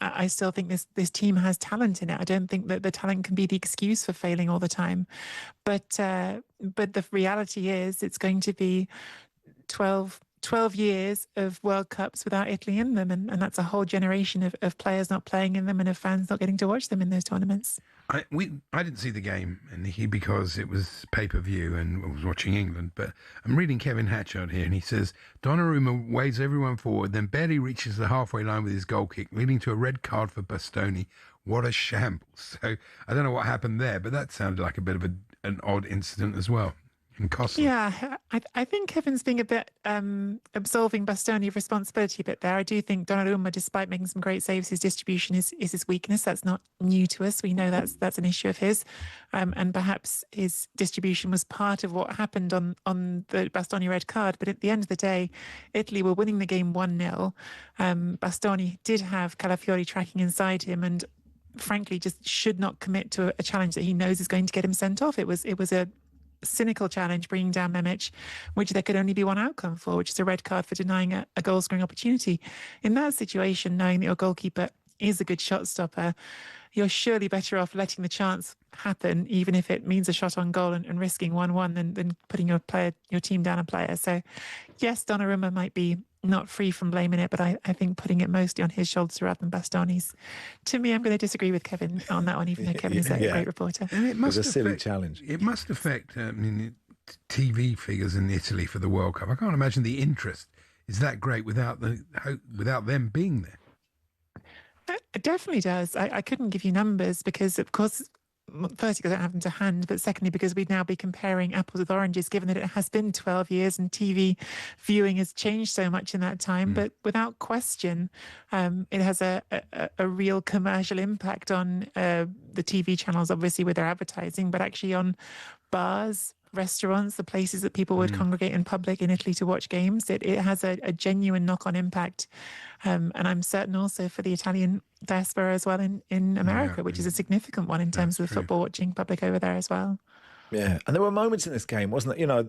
I still think this team has talent in it. I don't think that the talent can be the excuse for failing all the time. But the reality is it's going to be 12 years of World Cups without Italy in them. And that's a whole generation of players not playing in them and of fans not getting to watch them in those tournaments. I didn't see the game, Nicky, because it was pay-per-view and I was watching England. But I'm reading Kevin Hatchard here, and he says, Donnarumma waves everyone forward, then barely reaches the halfway line with his goal kick, leading to a red card for Bastoni. What a shambles. So I don't know what happened there, but that sounded like a bit of an odd incident as well. And costly. Yeah, I think Kevin's being a bit absolving Bastoni of responsibility a bit there. I do think Donnarumma, despite making some great saves, his distribution is his weakness. That's not new to us. We know that's an issue of his. And perhaps his distribution was part of what happened on the Bastoni red card. But at the end of the day, Italy were winning the game 1-0. Bastoni did have Calafiori tracking inside him and frankly just should not commit to a challenge that he knows is going to get him sent off. It was a cynical challenge bringing down Mehmet, which there could only be one outcome for, which is a red card for denying a goal scoring opportunity. In that situation, knowing that your goalkeeper is a good shot stopper, you're surely better off letting the chance happen, even if it means a shot on goal and risking 1-1 than putting your team down a player. So yes, Donnarumma might be not free from blaming it, but I think putting it mostly on his shoulders rather than Bastoni's. To me, I'm going to disagree with Kevin on that one, even though Kevin is a great reporter. And it must a silly challenge. It must affect TV figures in Italy for the World Cup. I can't imagine the interest is that great without them being there. It definitely does. I couldn't give you numbers because, of course, firstly, because I don't have them to hand, but secondly, because we'd now be comparing apples with oranges, given that it has been 12 years and TV viewing has changed so much in that time. But without question, it has a real commercial impact on the TV channels, obviously, with their advertising, but actually on bars, restaurants, the places that people would congregate in public in Italy to watch games. It has a genuine knock-on impact. And I'm certain also for the Italian diaspora as well in America, which is a significant one in terms of the football watching public over there as well. Yeah, and there were moments in this game, wasn't there? You know,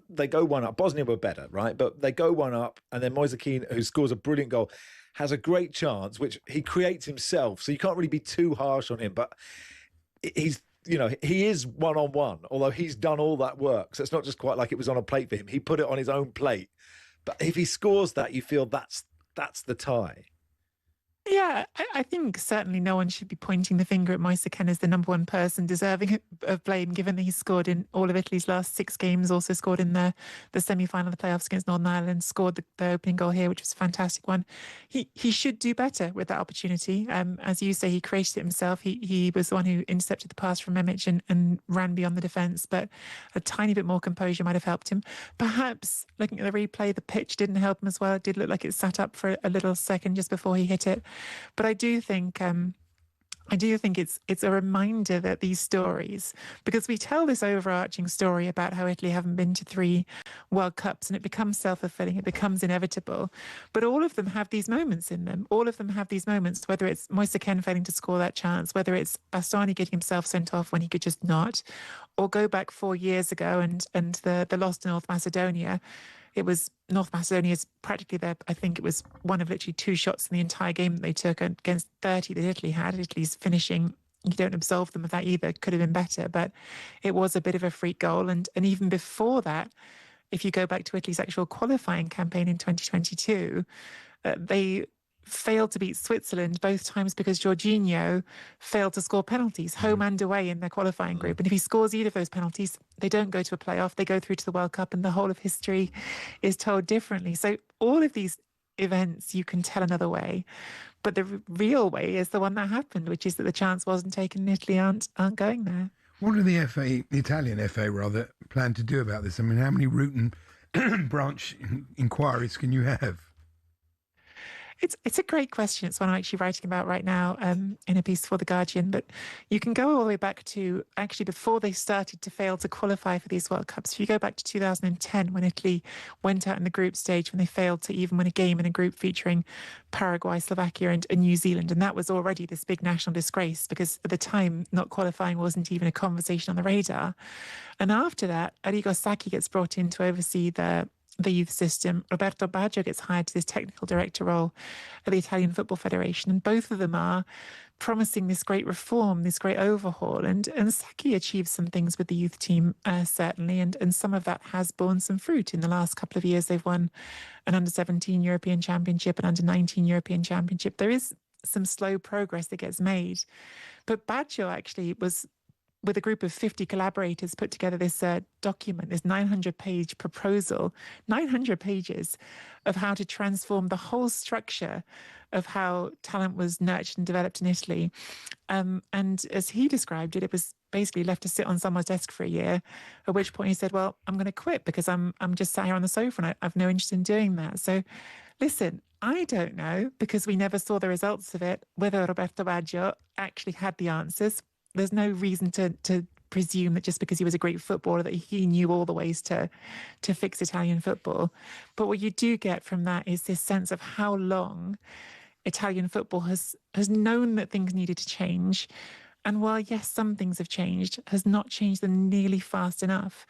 they go one up. Bosnia were better, right? But they go one up, and then Moise Kean, who scores a brilliant goal, has a great chance, which he creates himself. So you can't really be too harsh on him. But he is one-on-one, although he's done all that work. So it's not just quite like it was on a plate for him. He put it on his own plate. But if he scores that, you feel that's the tie. Yeah, I think certainly no one should be pointing the finger at Moise Kean as the number one person deserving of blame, given that he's scored in all of Italy's last 6 games, also scored in the semi-final of the playoffs against Northern Ireland, scored the opening goal here, which was a fantastic one. He should do better with that opportunity. As you say, he created it himself. He was the one who intercepted the pass from Mehmet and ran beyond the defence, but a tiny bit more composure might have helped him. Perhaps looking at the replay, the pitch didn't help him as well. It did look like it sat up for a little second just before he hit it. But I do think it's a reminder that these stories, because we tell this overarching story about how Italy haven't been to 3 World Cups and it becomes self-fulfilling, it becomes inevitable. But all of them have these moments in them. All of them have these moments, whether it's Moise Kean failing to score that chance, whether it's Bastoni getting himself sent off when he could just not, or go back 4 years ago and the loss to North Macedonia. It was North Macedonia's practically I think it was one of literally 2 shots in the entire game that they took against 30 that Italy had. Italy's finishing you don't absolve them of that either. Could have been better, but it was a bit of a freak goal. And even before that, if you go back to Italy's actual qualifying campaign in 2022, they failed to beat Switzerland both times because Jorginho failed to score penalties, home and away in their qualifying group. And if he scores either of those penalties, they don't go to a playoff, they go through to the World Cup, and the whole of history is told differently. So all of these events you can tell another way, but the real way is the one that happened, which is that the chance wasn't taken and Italy aren't going there. What do the Italian FA rather, plan to do about this? I mean, how many root and branch inquiries can you have? It's a great question. It's one I'm actually writing about right now in a piece for The Guardian. But you can go all the way back to actually before they started to fail to qualify for these World Cups. If you go back to 2010, when Italy went out in the group stage, when they failed to even win a game in a group featuring Paraguay, Slovakia and New Zealand. And that was already this big national disgrace because at the time, not qualifying wasn't even a conversation on the radar. And after that, Arrigo Sacchi gets brought in to oversee the youth system. Roberto Baggio gets hired to this technical director role at the Italian Football Federation. And both of them are promising this great reform, this great overhaul. And Sacchi achieved some things with the youth team, certainly. And some of that has borne some fruit. In the last couple of years, they've won an under-17 European Championship, an under-19 European Championship. There is some slow progress that gets made. But Baggio actually was, with a group of 50 collaborators, put together this document, this 900-page proposal, 900 pages of how to transform the whole structure of how talent was nurtured and developed in Italy. And as he described it, it was basically left to sit on someone's desk for a year, at which point he said, well, I'm going to quit because I'm just sat here on the sofa and I've no interest in doing that. So listen, I don't know, because we never saw the results of it, whether Roberto Baggio actually had the answers. There's no reason to presume that just because he was a great footballer that he knew all the ways to fix Italian football. But what you do get from that is this sense of how long Italian football has known that things needed to change. And while, yes, some things have changed, has not changed them nearly fast enough.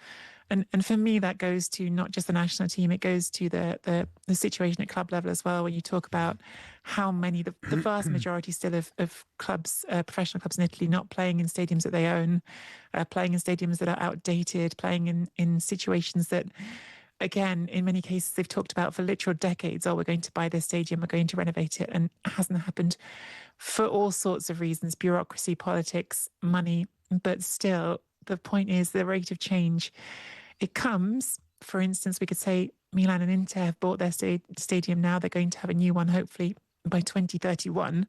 And for me, that goes to not just the national team, it goes to the situation at club level as well, when you talk about how many, the vast majority still of clubs, professional clubs in Italy, not playing in stadiums that they own, playing in stadiums that are outdated, playing in situations that, again, in many cases, they've talked about for literal decades, oh, we're going to buy this stadium, we're going to renovate it, and it hasn't happened for all sorts of reasons, bureaucracy, politics, money, but still, the point is the rate of change. It comes, for instance, we could say Milan and Inter have bought their stadium now. They're going to have a new one, hopefully, by 2031.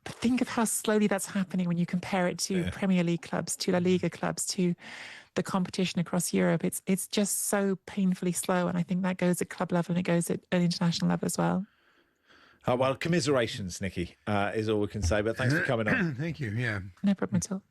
But think of how slowly that's happening when you compare it to Premier League clubs, to La Liga clubs, to the competition across Europe. It's just so painfully slow. And I think that goes at club level and it goes at an international level as well. Oh, well, commiserations, Nicky, is all we can say. But thanks for coming on. Thank you, yeah. No problem at all.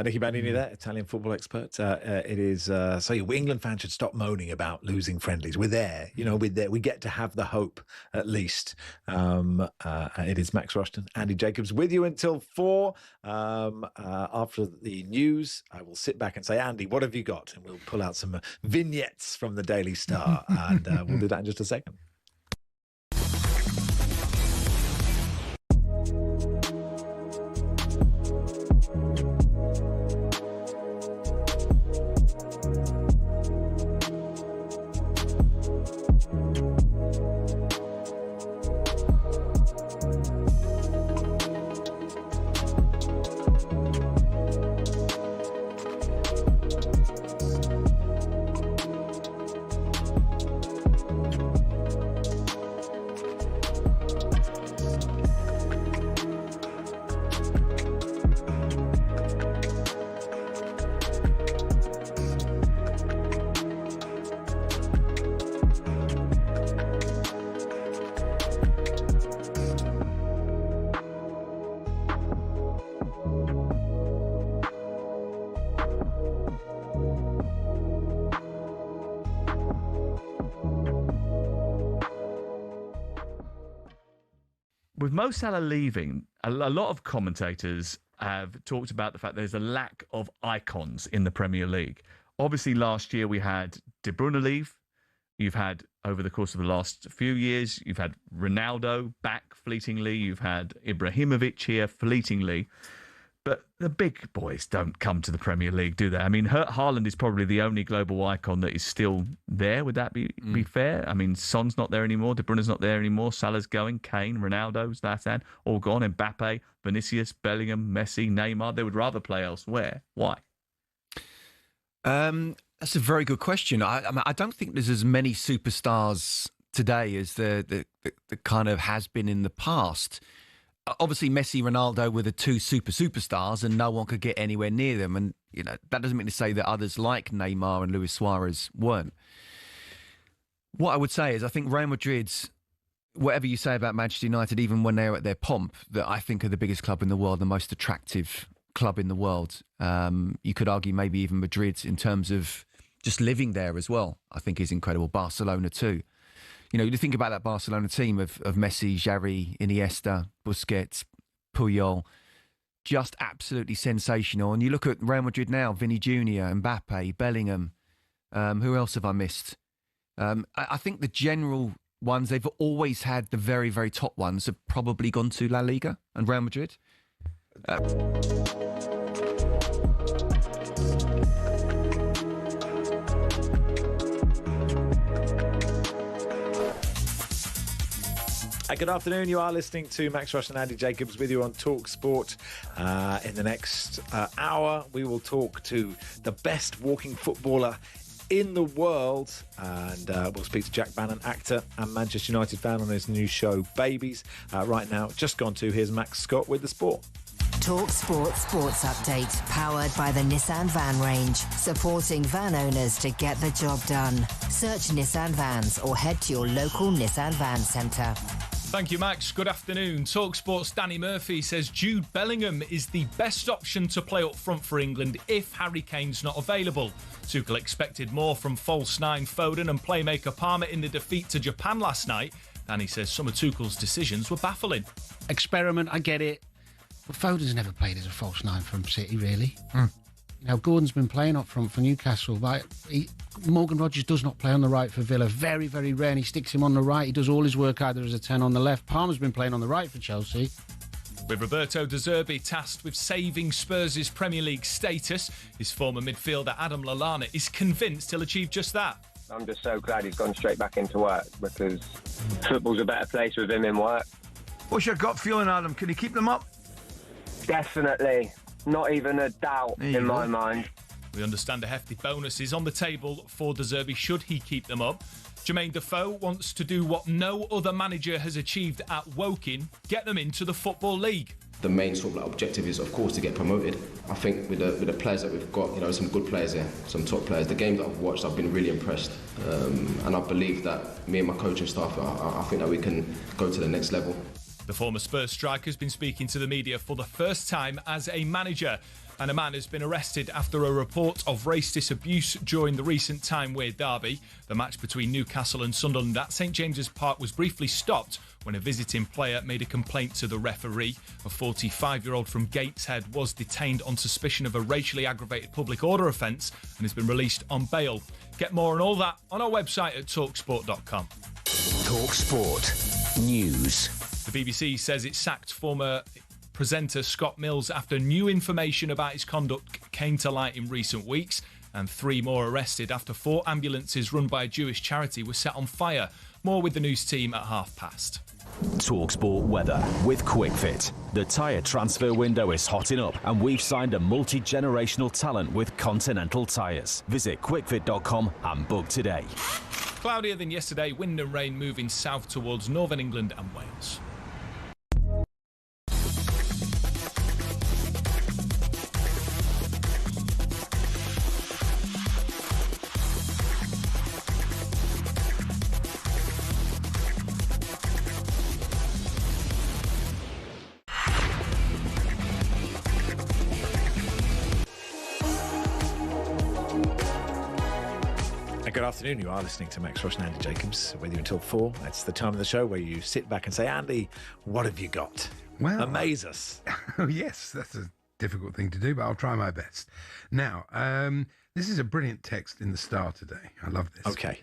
Nicky Bandini there, Italian football expert. It is, so England fans should stop moaning about losing friendlies. We're there, we're there. We get to have the hope, at least. It is Max Rushden, Andy Jacobs, with you until 4. After the news, I will sit back and say, Andy, what have you got? And we'll pull out some vignettes from the Daily Star. And we'll do that in just a second. With Mo Salah leaving, a lot of commentators have talked about the fact there's a lack of icons in the Premier League. Obviously, last year we had De Bruyne leave. You've had, over the course of the last few years, you've had Ronaldo back fleetingly. You've had Ibrahimovic here fleetingly. But the big boys don't come to the Premier League, do they? I mean, Haaland is probably the only global icon that is still there. Would that be fair? I mean, Son's not there anymore. De Bruyne's not there anymore. Salah's going. Kane, Ronaldo, Zlatan, all gone. Mbappe, Vinicius, Bellingham, Messi, Neymar. They would rather play elsewhere. Why? That's a very good question. I don't think there's as many superstars today as there kind of has been in the past. Obviously, Messi, Ronaldo were the two superstars, and no one could get anywhere near them. And that doesn't mean to say that others like Neymar and Luis Suarez weren't. What I would say is, I think Real Madrid's, whatever you say about Manchester United, even when they're at their pomp, that I think are the biggest club in the world, the most attractive club in the world. You could argue maybe even Madrid in terms of just living there as well. I think is incredible. Barcelona too. You think about that Barcelona team of Messi, Xavi, Iniesta, Busquets, Puyol, just absolutely sensational. And you look at Real Madrid now, Vinny Jr., Mbappe, Bellingham. Who else have I missed? I think the general ones, they've always had the very, very top ones have probably gone to La Liga and Real Madrid. Good afternoon. You are listening to Max Rushden Andy Jacobs with you on talkSPORT. In the next hour, we will talk to the best walking footballer in the world, and we'll speak to Jack Bannon, actor and Manchester United fan, on his new show Babies. Right now, just gone to, here's Max Scott with the sport. talkSPORT Sports Update, powered by the Nissan Van range, supporting van owners to get the job done. Search Nissan Vans or head to your local Nissan Van centre. Thank you, Max. Good afternoon. talkSPORT's Danny Murphy says Jude Bellingham is the best option to play up front for England if Harry Kane's not available. Tuchel expected more from false nine Foden and playmaker Palmer in the defeat to Japan last night. Danny says some of Tuchel's decisions were baffling. Experiment, I get it. But Foden's never played as a false nine from City, really. Gordon's been playing up front for Newcastle, but Morgan Rogers does not play on the right for Villa. Very, very rare. And he sticks him on the right. He does all his work either as a 10 on the left. Palmer's been playing on the right for Chelsea. With Roberto De Zerbi tasked with saving Spurs' Premier League status, his former midfielder Adam Lallana is convinced he'll achieve just that. I'm just so glad he's gone straight back into work, because football's a better place with him in work. What's your gut feeling, Adam? Can he keep them up? Definitely. Not even a doubt in my mind. We understand a hefty bonus is on the table for De Zerbi should he keep them up. Jermaine Defoe wants to do what no other manager has achieved at Woken, get them into the Football League. The main sort of objective is, of course, to get promoted. I think with the players that we've got, some good players here, some top players. The games that I've watched, I've been really impressed. And I believe that me and my coaching staff, I think that we can go to the next level. The former Spurs striker has been speaking to the media for the first time as a manager, and a man has been arrested after a report of racist abuse during the recent Tyne-Wear derby. The match between Newcastle and Sunderland at St James's Park was briefly stopped when a visiting player made a complaint to the referee. A 45-year-old from Gateshead was detained on suspicion of a racially aggravated public order offence and has been released on bail. Get more on all that on our website at talksport.com. talkSPORT News. The BBC says it sacked former presenter Scott Mills after new information about his conduct came to light in recent weeks, and 3 more arrested after 4 ambulances run by a Jewish charity were set on fire. More with the news team at past. talkSPORT weather with QuickFit. The tyre transfer window is hotting up, and we've signed a multi-generational talent with Continental Tyres. Visit quickfit.com and book today. Cloudier than yesterday, wind and rain moving south towards northern England and Wales. Good afternoon. You are listening to Max Rushden Andy Jacobs with you until 4. It's the time of the show where you sit back and say, Andy, what have you got? Well, amaze us. Oh, yes, that's a difficult thing to do, but I'll try my best. Now, this is a brilliant text in the Star today. I love this. Okay.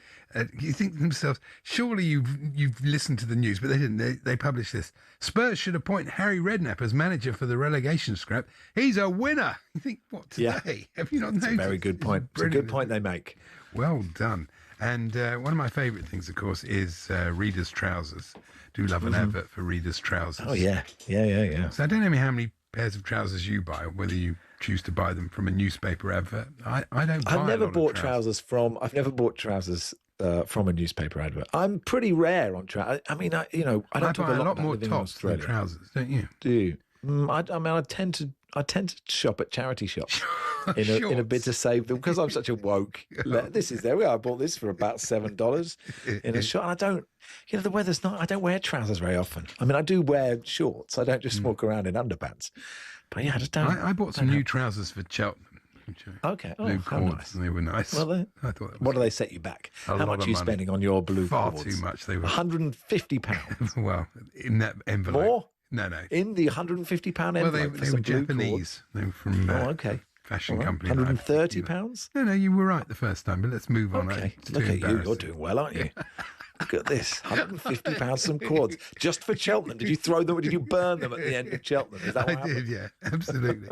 You think to themselves, surely you've listened to the news, but they didn't. They published this. Spurs should appoint Harry Redknapp as manager for the relegation scrap. He's a winner. You think, what, today? Yeah. Have you not noticed? It's a very good point. It's a good point they make. Well done. And one of my favourite things, of course, is Reader's Trousers. Do love an advert for Reader's Trousers. Oh, yeah. Yeah. So I don't know how many pairs of trousers you buy, or whether you choose to buy them from a newspaper advert. I don't buy I've never a lot bought of trousers. I've never bought trousers from a newspaper advert. I'm pretty rare on trousers. I mean, I don't talk buy a lot more living in tops than Australia. trousers, don't you? Do you? I tend to shop at charity shops in a bid to save them, because I'm such a woke. There we are. I bought this for about $7 in a shop, and I don't. The weather's not. I don't wear trousers very often. I mean, I do wear shorts. I don't just walk around in underpants. But yeah, I just don't. I bought some new trousers for Cheltenham. Okay. Blue how cords, nice. and they were nice. Well, I thought. What do they set you back? A How lot much of are you money. spending on your blue Far cords? too much. They were £150. well in that envelope. More? No. In the £150 envelope. Well, they for were some blue Japanese. They were from okay. fashion All right. company. £130? No, you were right the first time, but let's move on. Okay. It's Look too at you. You're embarrassing. doing well, aren't you? Look at this. £150 some cords. Just for Cheltenham. Did you throw them or did you burn them at the end of Cheltenham? Is that what happened? did, yeah, absolutely.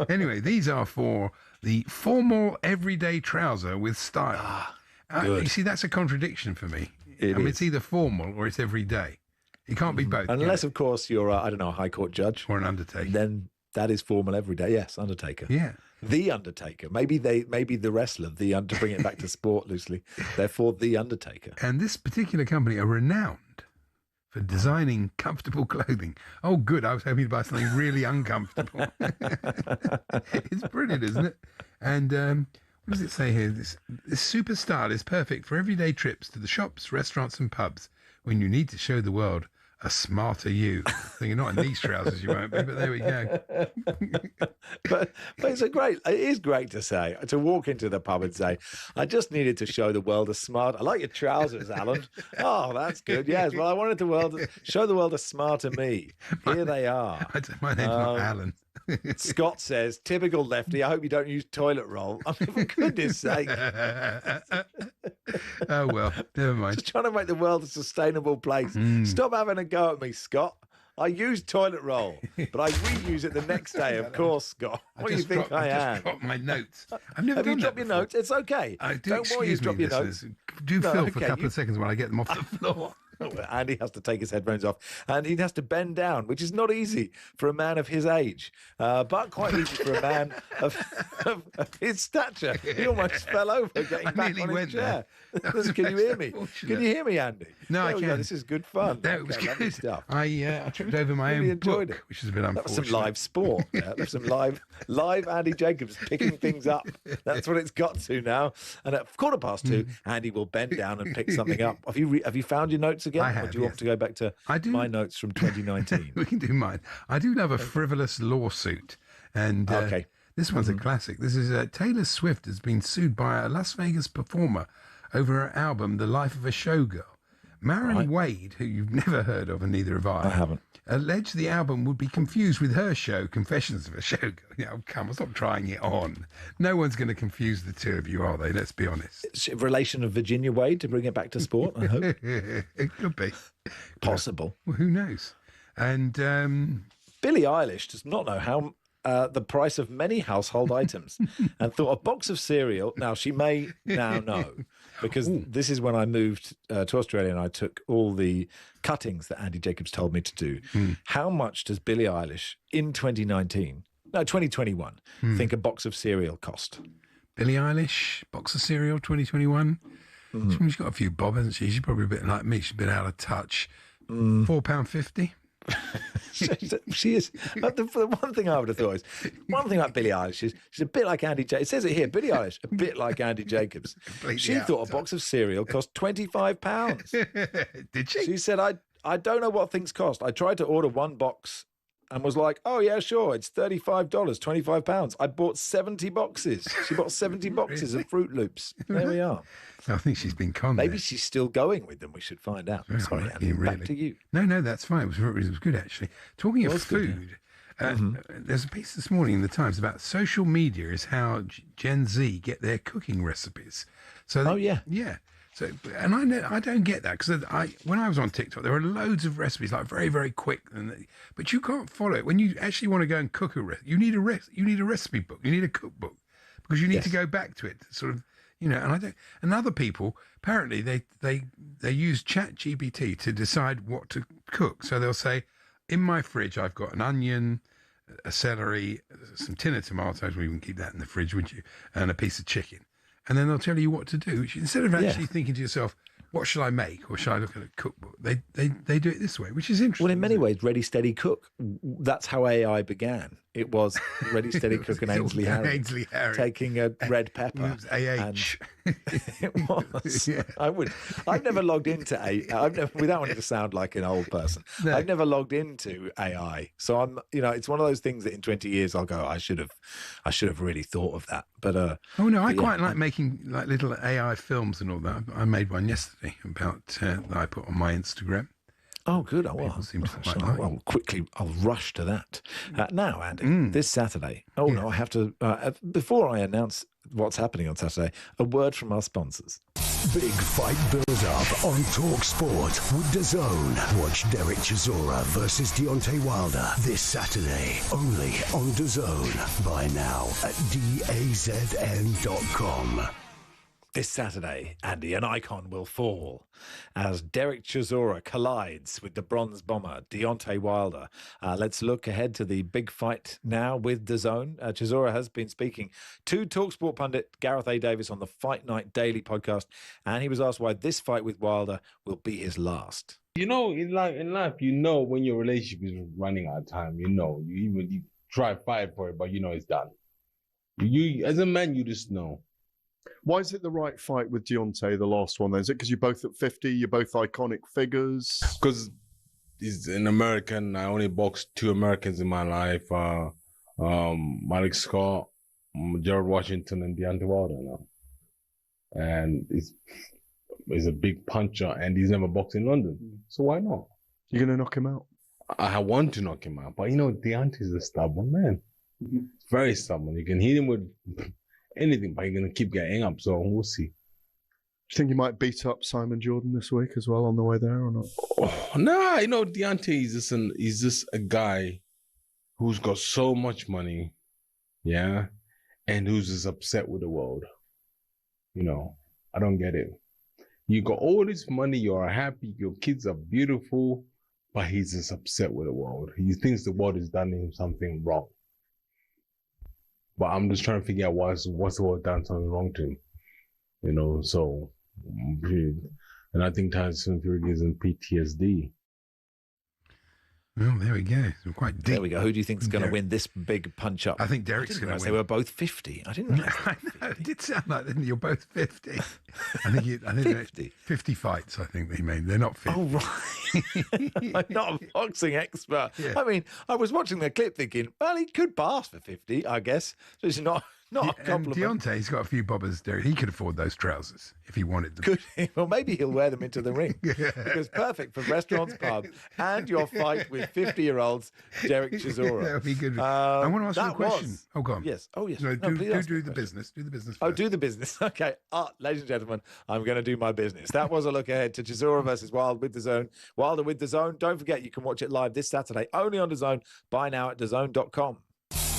Anyway, these are for the formal everyday trouser with style. good. You see, that's a contradiction for me. It's either formal or it's everyday. It can't be both. Unless, of course, you're, a High Court judge. Or an undertaker. Then that is formal every day. Yes, undertaker. Yeah. The Undertaker. Maybe the wrestler, to bring it back to sport loosely. Therefore, the Undertaker. And this particular company are renowned for designing comfortable clothing. Oh, good. I was hoping to buy something really uncomfortable. It's brilliant, isn't it? And what does it say here? This super style is perfect for everyday trips to the shops, restaurants and pubs when you need to show the world a smarter you. So you're not in these trousers, you won't be, but there we go. but it is great to walk into the pub and say, I just needed to show the world I like your trousers, Alan. Oh, that's good. Yes, well, I wanted to show the world a smarter me. Here they are. My name's not Alan. Scott says, typical lefty, I hope you don't use toilet roll. I mean, for goodness sake. Oh, well, never mind. Just trying to make the world a sustainable place. Stop having a go at me, Scott. I use toilet roll, but I reuse it the next day, of course, Scott. What do you think I am? I just dropped my notes. I've never Have done you dropped that your before. notes? It's okay. Don't worry, you drop your notes. Do No, fill for a okay, couple of seconds while I get them off the floor. Andy has to take his headphones off and he has to bend down, which is not easy for a man of his age, but quite easy for a man of his stature. He almost fell over getting back on his chair. Can you hear me? Can you hear me, Andy? No, There I we go. can. This is good fun. That was lovely good. stuff. I tripped over my Really own enjoyed book, it. which is a bit unfortunate. That was some live sport. That was some live Andy Jacobs picking things up. That's what it's got to now. And at 2:15, Andy will bend down and pick something up. Have you found your notes again? I have, or do you want to go back to my notes from 2019? We can do mine. I do love a frivolous lawsuit. And Okay. This one's a classic. This is Taylor Swift has been sued by a Las Vegas performer over her album, The Life of a Showgirl. Marin Wade, who you've never heard of, and neither have I haven't, alleged the album would be confused with her show, Confessions of a Showgirl. Come on, stop trying it on. No one's going to confuse the two of you, are they? Let's be honest. It's a relation of Virginia Wade, to bring it back to sport, I hope. It could be. Possible. Well, who knows? And Billie Eilish does not know how the price of many household items and thought a box of cereal. Now, she may now know, because this is when I moved to Australia and I took all the cuttings that Andy Jacobs told me to do. How much does Billie Eilish in 2021 think a box of cereal cost? Billie Eilish, box of cereal, 2021. She's got a few bob, hasn't she? She's probably a bit like me. She's been out of touch. £4.50. She is. The one thing I would have thought is, one thing about Billie Eilish is she's a bit like Andy Jacobs. It says it here, Billie Eilish, a bit like Andy Jacobs. She thought a box of cereal cost £25. Did she? She said, I don't know what things cost. I tried to order one box and was like, oh, yeah, sure, it's $35, £25. I bought 70 boxes. She bought 70 boxes of Fruit Loops. There we are. I think she's been conned. Maybe she's still going with them. We should find out. Sorry, Andy, back to you. No, that's fine. It was good, actually. Talking of food, There's a piece this morning in the Times about social media is how Gen Z get their cooking recipes. So yeah. So, and I don't get that, because when I was on TikTok, there were loads of recipes, like very, very quick, but you can't follow it. When you actually want to go and cook you need a recipe book, you need a cookbook, because you need to go back to it, sort of, and I don't. And other people, apparently, they use ChatGPT to decide what to cook. So they'll say, in my fridge, I've got an onion, a celery, some tin of tomatoes. We can keep that in the fridge, wouldn't you? And a piece of chicken. And then they'll tell you what to do. Instead of actually thinking to yourself, what should I make, or should I look at a cookbook? They do it this way, which is interesting. Well, in many ways, Ready, Steady, Cook. That's how AI began. It was Ready, Steady, Cook and Ainsley Harry taking a red pepper. It was. Yeah. I've never logged into AI. Without wanting to sound like an old person, I've never logged into AI. So I'm, it's one of those things that in 20 years I'll go, I should have really thought of that. But I quite like making like little AI films and all that. I made one yesterday about that I put on my Instagram. Oh, good. I'll rush to that. Now, Andy, this Saturday. No, I have to, before I announce what's happening on Saturday, a word from our sponsors. Big fight build-up on talkSPORT with DAZN. Watch Derek Chisora versus Deontay Wilder this Saturday, only on DAZN. Buy now at DAZN.com. This Saturday, Andy, an icon will fall as Derek Chisora collides with the bronze bomber, Deontay Wilder. Let's look ahead to the big fight now with DAZN. Chisora has been speaking to talkSPORT pundit Gareth A. Davis on the Fight Night Daily podcast, and he was asked why this fight with Wilder will be his last. In life, when your relationship is running out of time, you try to fight for it, but it's done. You, as a man, you just know. Why is it the right fight with Deontay, the last one, then? Is it because you're both at 50, you're both iconic figures? Because he's an American. I only boxed 2 Americans in my life. Malik Scott, Gerald Washington, and Deontay Wilder now. And he's a big puncher, and he's never boxed in London. So why not? You're going to knock him out? I want to knock him out. But, Deontay's a stubborn man. Very stubborn. You can hit him with anything, but you're going to keep getting up, so we'll see. Do you think you might beat up Simon Jordan this week as well on the way there, or not? Deontay is just a guy who's got so much money, and who's just upset with the world. I don't get it. You got all this money, you're happy, your kids are beautiful, but he's just upset with the world. He thinks the world has done him something wrong. But I'm just trying to figure out what's the world done something wrong to him, so, and I think Tyson Fury is in PTSD. Well, there we go. It's quite deep. There we go. Who do you think is going to win this big punch-up? I think Derek's going to win. They were both 50. I didn't realise. I know. It did sound like you're both 50. I think 50. 50 fights, I think they made. They're not 50. Oh, right. I'm not a boxing expert. Yeah. I mean, I was watching the clip thinking, well, he could pass for 50, I guess. So it's not a compliment. Deontay's got a few bobbers there. He could afford those trousers if he wanted them. Could he? Well, maybe he'll wear them into the ring. Because perfect for restaurants, pub, and your fight with 50-year-olds, Derek Chisora. That would be good. I want to ask you a question. Oh, go on. Yes. Oh, yes. No, do the business. Do the business first. Oh, do the business. Okay. Ladies and gentlemen, I'm going to do my business. That was a look ahead to Chisora versus Wilder with DAZN. Don't forget, you can watch it live this Saturday, only on DAZN. Buy now at DAZN.com.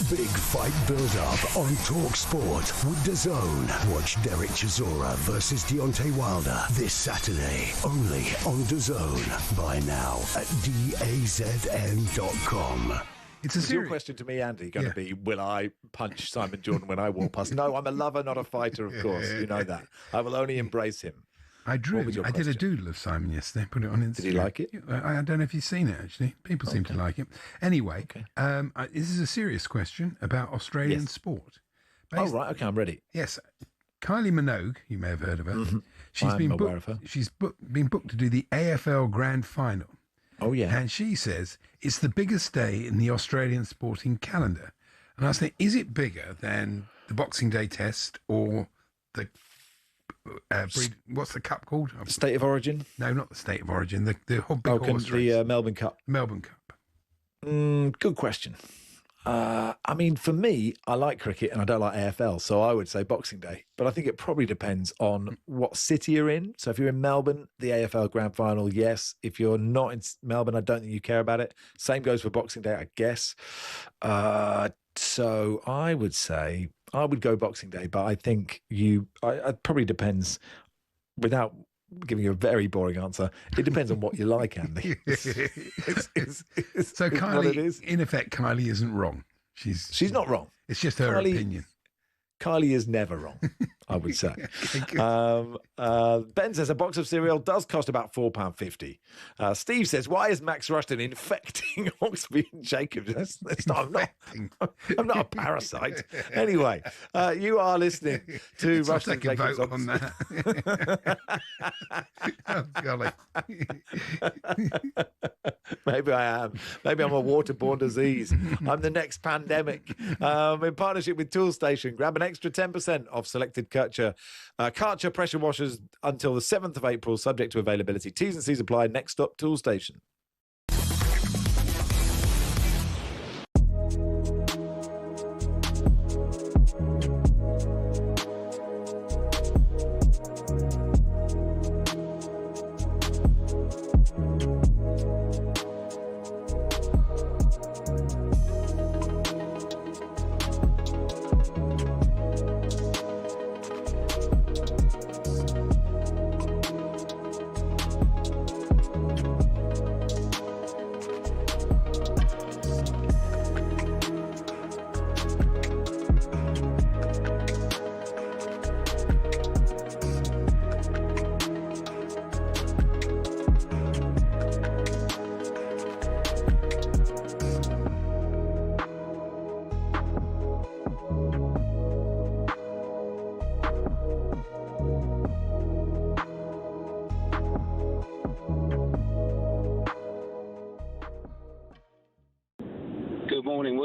Big fight build-up on talkSPORT with DAZN. Watch Derek Chisora versus Deontay Wilder this Saturday, only on DAZN. Buy now at DAZN.com. Is your question to me, Andy, going to be, will I punch Simon Jordan when I walk past? No, I'm a lover, not a fighter, of course. You know that. I will only embrace him. I did a doodle of Simon yesterday, put it on Instagram. Did he like it? I don't know if you've seen it, actually. People seem to like it. Anyway, this is a serious question about Australian sport. Oh, right. Okay, I'm ready. Yes. Kylie Minogue, you may have heard of her. Mm-hmm. I'm aware of her. She's been booked to do the AFL Grand Final. Oh, yeah. And she says it's the biggest day in the Australian sporting calendar. And I was thinking, is it bigger than the Boxing Day Test or the... what's the cup called? State of Origin? No, not the State of Origin. The big horse race. The Melbourne Cup. Melbourne Cup. Good question. I mean, for me, I like cricket and I don't like AFL, so I would say Boxing Day. But I think it probably depends on what city you're in. So if you're in Melbourne, the AFL Grand Final, yes. If you're not in Melbourne, I don't think you care about it. Same goes for Boxing Day, I guess. So I would say I would go Boxing Day, but I think it probably depends, without giving you a very boring answer, it depends on what you like, Andy. So Kylie, in effect, Kylie isn't wrong. She's not wrong. It's just her opinion. Kylie is never wrong, I would say. Ben says a box of cereal does cost about £4.50. Steve says, why is Max Rushden infecting Oxby and Jacobs? I'm not a parasite. Anyway, you are listening to Rushden Jacobs. Vote on that. Oh, golly. Maybe I am. Maybe I'm a waterborne disease. I'm the next pandemic. In partnership with Toolstation, grab an extra 10% off selected Karcher pressure washers until the 7th of April, subject to availability. T's and C's apply. Next stop, Toolstation.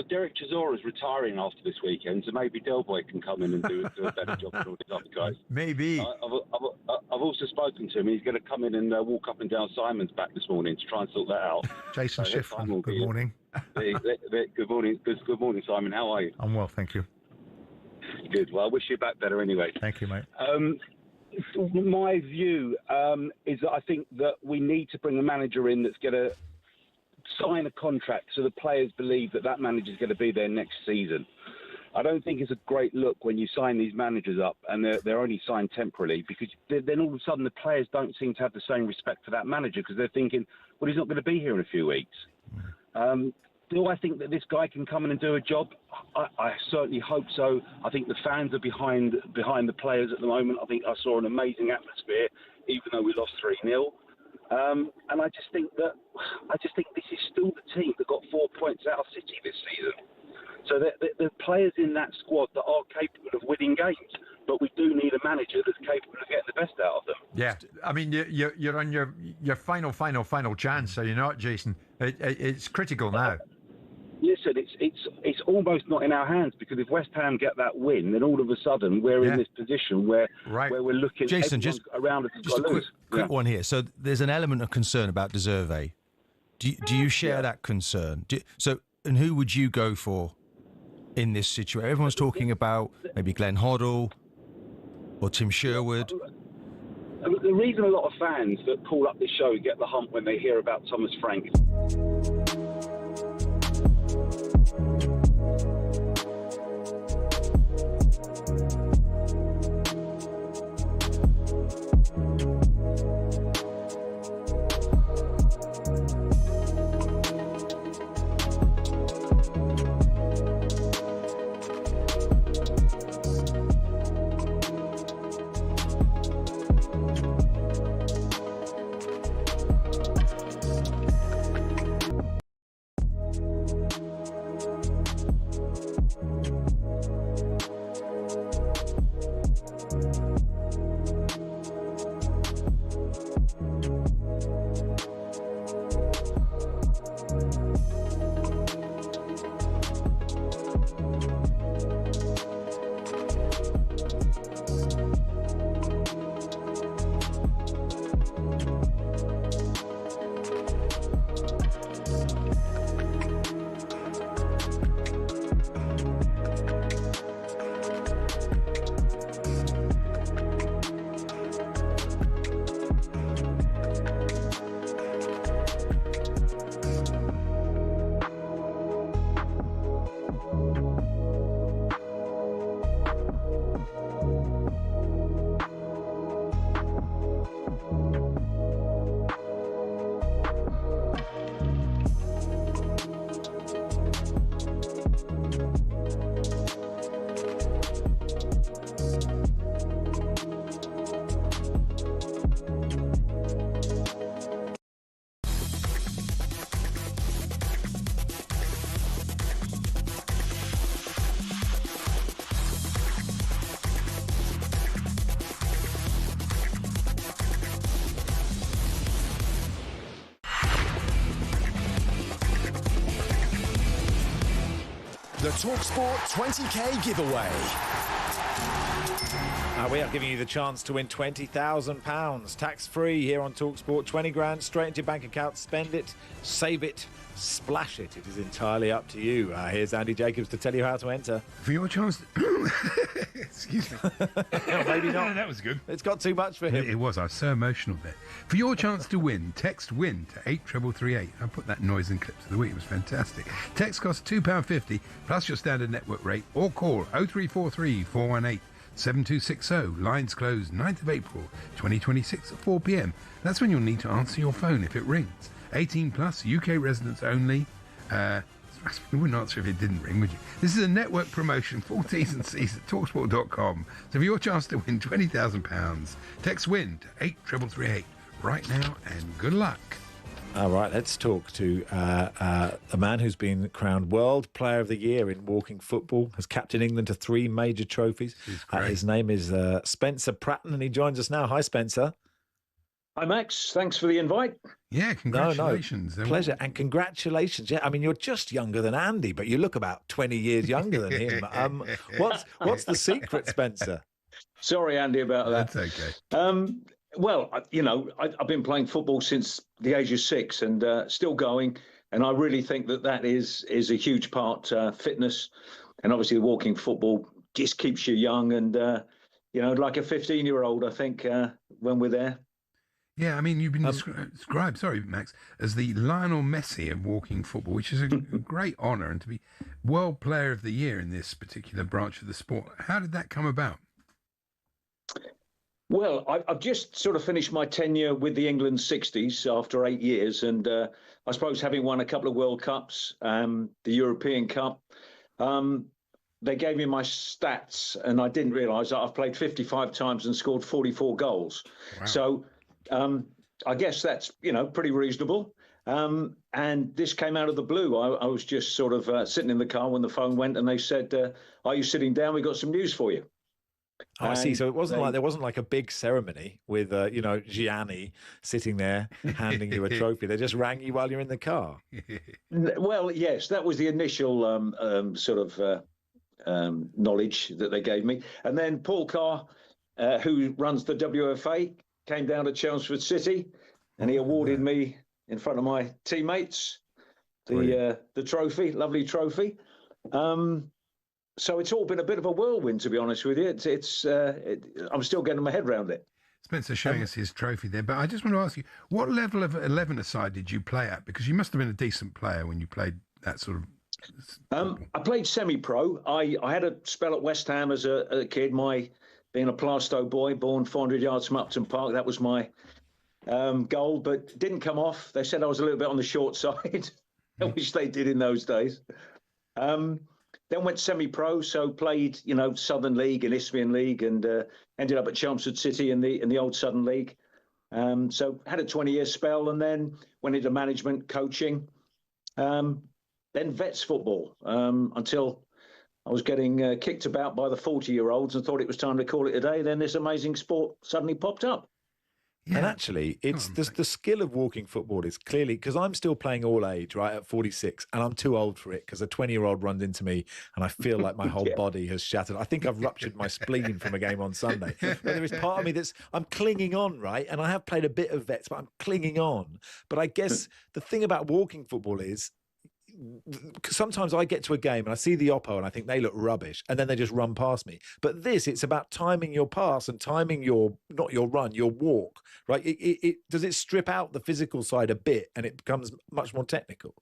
Derek Chisora's retiring after this weekend, so maybe Del Boy can come in and do a better job than all these other guys. Maybe. I've also spoken to him. He's going to come in and walk up and down Simon's back this morning to try and sort that out. Jason Schiffman, good morning. Good morning. Good morning, Simon. How are you? I'm well, thank you. Good. Well, I wish you back better anyway. Thank you, mate. My view is that I think that we need to bring a manager in that's going to sign a contract so the players believe that manager is going to be there next season. I don't think it's a great look when you sign these managers up and they're only signed temporarily, because then all of a sudden the players don't seem to have the same respect for that manager, because they're thinking, well, he's not going to be here in a few weeks. Do I think that this guy can come in and do a job? I certainly hope so. I think the fans are behind the players at the moment. I think I saw an amazing atmosphere, even though we lost 3-0. And I just think this is still the team that got 4 points out of City this season. So the players in that squad that are capable of winning games, but we do need a manager that's capable of getting the best out of them. Yeah, I mean you're on your final chance, are you not, Jason? It's critical now. Listen, it's almost not in our hands, because if West Ham get that win, then all of a sudden we're in this position where we're looking. Jason, just around us. Just a quick one here. So there's an element of concern about De Zerbi. Do you share that concern? And who would you go for in this situation? Everyone's talking about maybe Glenn Hoddle or Tim Sherwood. The reason a lot of fans that call up this show get the hump when they hear about Thomas Frank The talkSPORT 20k giveaway. We are giving you the chance to win £20,000 tax-free here on talkSPORT. 20 grand straight into your bank account. Spend it, save it, splash it. It is entirely up to you. Here's Andy Jacobs to tell you how to enter. For your chance... Excuse me. Maybe not. That was good. It's got too much for him. It was. I was so emotional there. For your chance to win, text WIN to 83338. I put that noise in clips of the week. It was fantastic. Text costs £2.50 plus your standard network rate, or call 0343 418 7260. Lines closed 9th of April 2026 at 4 p.m. That's when you'll need to answer your phone if it rings. 18 plus, UK residents only. You wouldn't answer if it didn't ring, would you? This is a network promotion, full T's and C's at talksport.com. So for your chance to win £20,000, text WIN to 83338 right now, and good luck. All right, let's talk to a man who's been crowned World Player of the Year in walking football, has captained England to 3 major trophies. His name is Spencer Prattton, and he joins us now. Hi, Spencer. Hi, Max. Thanks for the invite. Yeah, congratulations. No, pleasure, and congratulations. Yeah, I mean, you're just younger than Andy, but you look about 20 years younger than him. What's the secret, Spencer? Sorry, Andy, about that. That's okay. Well, you know, I've been playing football since the age of 6 and still going. And I really think that is a huge part, fitness. And obviously walking football just keeps you young and, you know, like a 15-year-old, I think, when we're there. Yeah, I mean, you've been described, sorry, Max, as the Lionel Messi of walking football, which is a great honour, and to be World Player of the Year in this particular branch of the sport. How did that come about? Well, I've just sort of finished my tenure with the England 60s after 8 years. And I suppose having won a couple of World Cups, the European Cup, they gave me my stats and I didn't realise that I've played 55 times and scored 44 goals. Wow. So I guess that's, you know, pretty reasonable. And this came out of the blue. I was just sort of sitting in the car when the phone went and they said, are you sitting down? We've got some news for you. Oh, I see. So it wasn't like there wasn't like a big ceremony with you know, Gianni sitting there handing you a trophy. They just rang you while you're in the car. Well, yes, that was the initial sort of knowledge that they gave me, and then Paul Carr, who runs the WFA, came down to Chelmsford City, and he awarded me in front of my teammates the trophy, lovely trophy. So it's all been a bit of a whirlwind, to be honest with you. I'm still getting my head around it. Spencer showing us his trophy there, but I just want to ask you, what level of 11-a-side did you play at? Because you must have been a decent player when you played that sort of... I played semi-pro. I had a spell at West Ham as a kid. Being a Plaistow boy, born 400 yards from Upton Park, that was my goal, but didn't come off. They said I was a little bit on the short side, which they did in those days. Then went semi-pro, so played, you know, Southern League and Isthmian League, and ended up at Chelmsford City in the old Southern League. So had a 20-year spell, and then went into management, coaching, then vets football until I was getting kicked about by the 40-year-olds and thought it was time to call it a day. Then this amazing sport suddenly popped up. Yeah. And actually, it's the skill of walking football is clearly, because I'm still playing all age, right, at 46, and I'm too old for it because a 20-year-old runs into me and I feel like my whole body has shattered. I think I've ruptured my spleen from a game on Sunday. But there is part of me I'm clinging on, right? And I have played a bit of vets, but I'm clinging on. But I guess the thing about walking football is, sometimes I get to a game and I see the oppo and I think they look rubbish and then they just run past me. But it's about timing your pass and timing not your run, your walk, right? Does it strip out the physical side a bit and it becomes much more technical?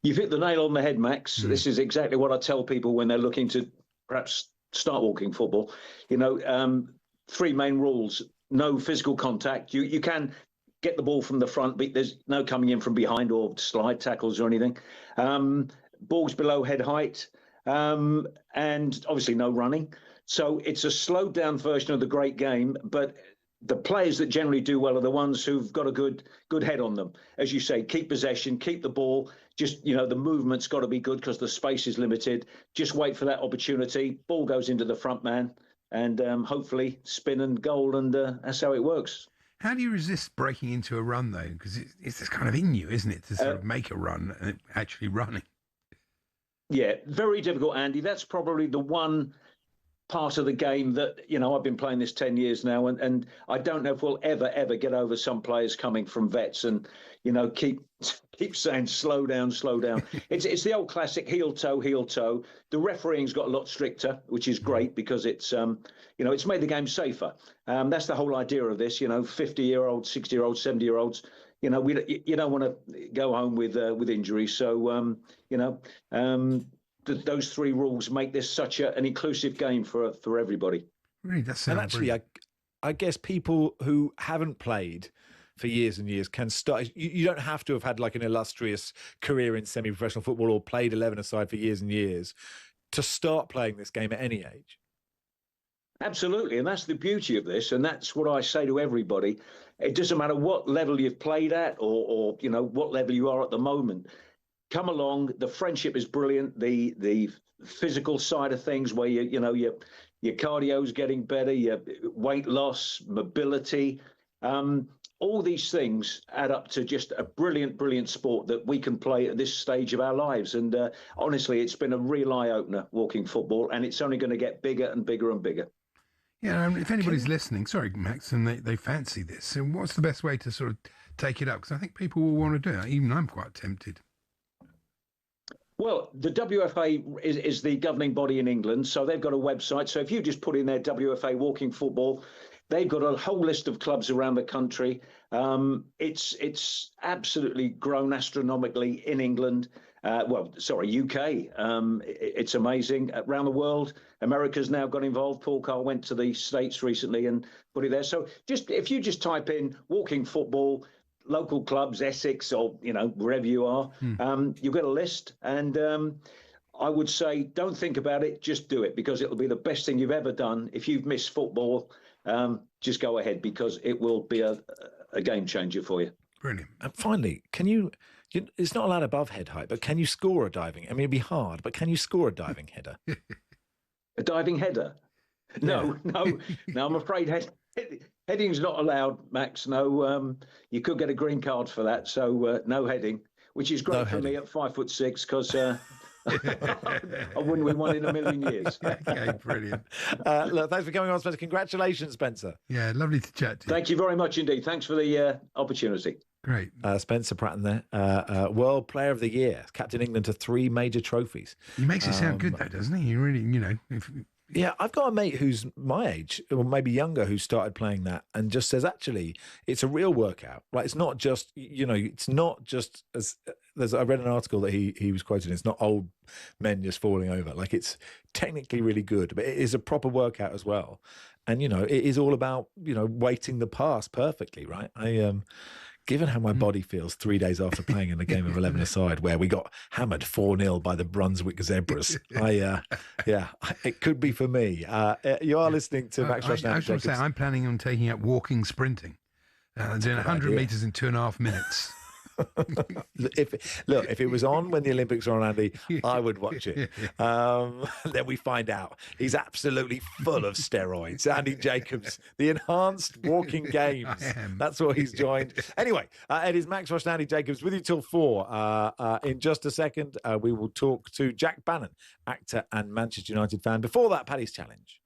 You've hit the nail on the head, Max. This is exactly what I tell people when they're looking to perhaps start walking football. You know, 3 main rules: no physical contact. You can get the ball from the front, but there's no coming in from behind or slide tackles or anything. Balls below head height, and obviously no running. So it's a slowed down version of the great game, but the players that generally do well are the ones who've got a good head on them. As you say, keep possession, keep the ball. Just, you know, the movement's got to be good because the space is limited. Just wait for that opportunity. Ball goes into the front man and hopefully spin and goal, and that's how it works. How do you resist breaking into a run, though? Because it's just kind of in you, isn't it, to sort of make a run and actually running? Yeah, very difficult, Andy. That's probably the one part of the game that, I've been playing this 10 years now, and I don't know if we'll ever get over some players coming from vets and, keep saying, slow down, slow down. It's the old classic heel toe, heel toe. The refereing's got a lot stricter, which is great because it's, it's made the game safer. That's the whole idea of this, 50-year-olds, 60-year-olds, 70-year-olds. You don't want to go home with injuries. So, those three rules make this such an inclusive game for everybody. Really, that's and actually, I guess people who haven't played for years and years can start. You don't have to have had like an illustrious career in semi-professional football or played 11-a-side for years and years to start playing this game at any age. Absolutely, and that's the beauty of this, and that's what I say to everybody. It doesn't matter what level you've played at or what level you are at the moment. Come along. The friendship is brilliant. The physical side of things, where your cardio's getting better, your weight loss, mobility, all these things add up to just a brilliant sport that we can play at this stage of our lives. And honestly, it's been a real eye opener walking football, and it's only going to get bigger and bigger and bigger. Yeah, if anybody's listening, sorry, Max, and they fancy this, so what's the best way to sort of take it up? Because I think people will want to do it. Even I'm quite tempted. Well, the WFA is the governing body in England, so they've got a website. So if you just put in their WFA walking football, they've got a whole list of clubs around the country. It's absolutely grown astronomically in England. UK. It's amazing. Around the world, America's now got involved. Paul Carr went to the States recently and put it there. So if you just type in walking football, local clubs, Essex, or wherever you are, you'll get a list. And I would say, don't think about it, just do it, because it'll be the best thing you've ever done. If you've missed football, just go ahead, because it will be a game changer for you. Brilliant. And finally, it's not allowed above head height, but can you score a diving? I mean, it'd be hard, but can you score a diving header? A diving header? No, I'm afraid heading's not allowed, Max. No, you could get a green card for that. So no heading, which is great for me at 5'6", because I wouldn't win one in a million years. Okay, brilliant. Look, thanks for coming on, Spencer. Congratulations, Spencer. Yeah, lovely to chat to you. Thank you very much indeed. Thanks for the opportunity. Great. Spencer Prattton there, World Player of the Year, captain England to 3 major trophies. He makes it sound good, though, doesn't he? He really, Yeah, I've got a mate who's my age, or maybe younger, who started playing that and just says, actually, it's a real workout. Like, it's not just, it's not just as I read an article that he was quoting. It's not old men just falling over. Like, it's technically really good, but it is a proper workout as well. And, it is all about, weighting the pass perfectly, right? Given how my body feels 3 days after playing in a game of 11-a-side where we got hammered 4-0 by the Brunswick Zebras, it could be for me. You are listeting to Max Rushden. I was going to say, I'm planning on taking up walking sprinting, doing 100 metres in 2.5 minutes. If it was on when the Olympics were on, Andy, I would watch it. Then we find out he's absolutely full of steroids. Andy Jacobs, the enhanced walking games. That's what he's joined. Anyway, it is Max Rushden Andy Jacobs with you till 4. In just a second, we will talk to Jack Bannon, actor and Manchester United fan. Before that, Paddy's Challenge.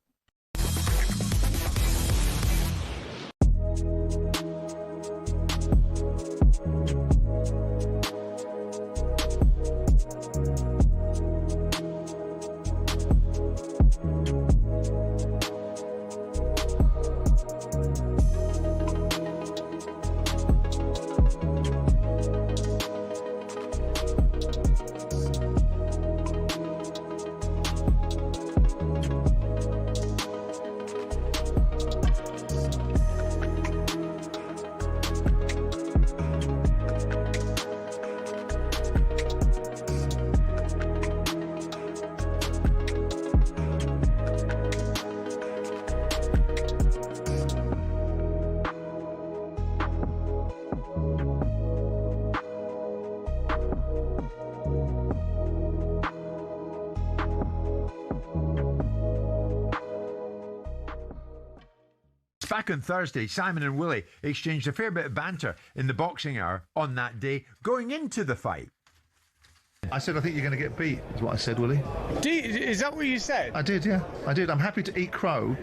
Back on Thursday, Simon and Willie exchanged a fair bit of banter in the boxing hour on that day going into the fight. I said I think you're going to get beat, is what I said, Willie. Is that what you said? I did, yeah. I did. I'm happy to eat crow.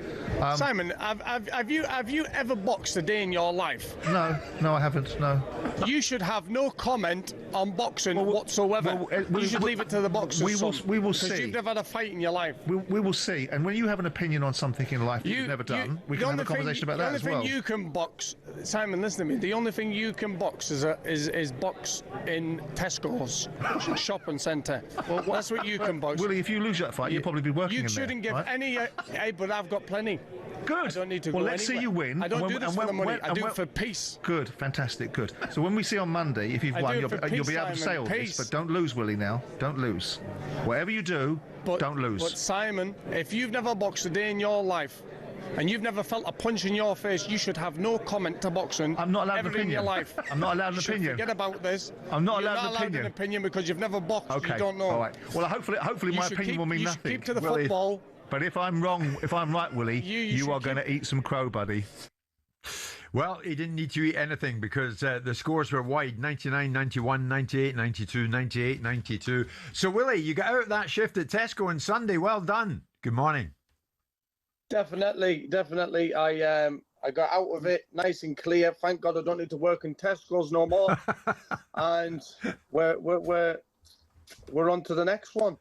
Simon, have you ever boxed a day in your life? No, I haven't, no. You should have no comment on boxing whatsoever. You should leave it to the boxers. We will see. Because you've never had a fight in your life. We will see. And when you have an opinion on something in life that you've never done, we can have a conversation about that as well. The only thing you can box, Simon, listen to me. The only thing you can box is box in Tesco's shopping centre. Well, that's what you can box. Willie, if you lose that fight, you'll probably be working in there. You shouldn't give any. Hey, but I've got plenty. Good. I don't need to well, go let's anywhere. see you win. I don't do this for the money. I do it for peace. Good, fantastic, good. So when we see on Monday, if you've won, you'll be able to say all this. But don't lose, Willie, now. Don't lose. Whatever you do, don't lose. But Simon, if you've never boxed a day in your life, and you've never felt a punch in your face, you should have no comment to boxing. I'm not allowed an opinion. In your life. I'm not allowed an opinion. opinion. Forget about this. I'm not You're allowed not an opinion. An opinion because you've never boxed. Okay. You don't know. All right. Well, hopefully my opinion will mean you nothing. Keep to the football. But if I'm wrong, if I'm right, Willie, you are going to eat some crow, buddy. Well, he didn't need to eat anything because the scores were wide, 99, 91, 98, 92, 98, 92. So, Willie, you got out of that shift at Tesco on Sunday. Well done. Good morning. Definitely. I got out of it nice and clear. Thank God I don't need to work in Tesco's no more. And we're on to the next one.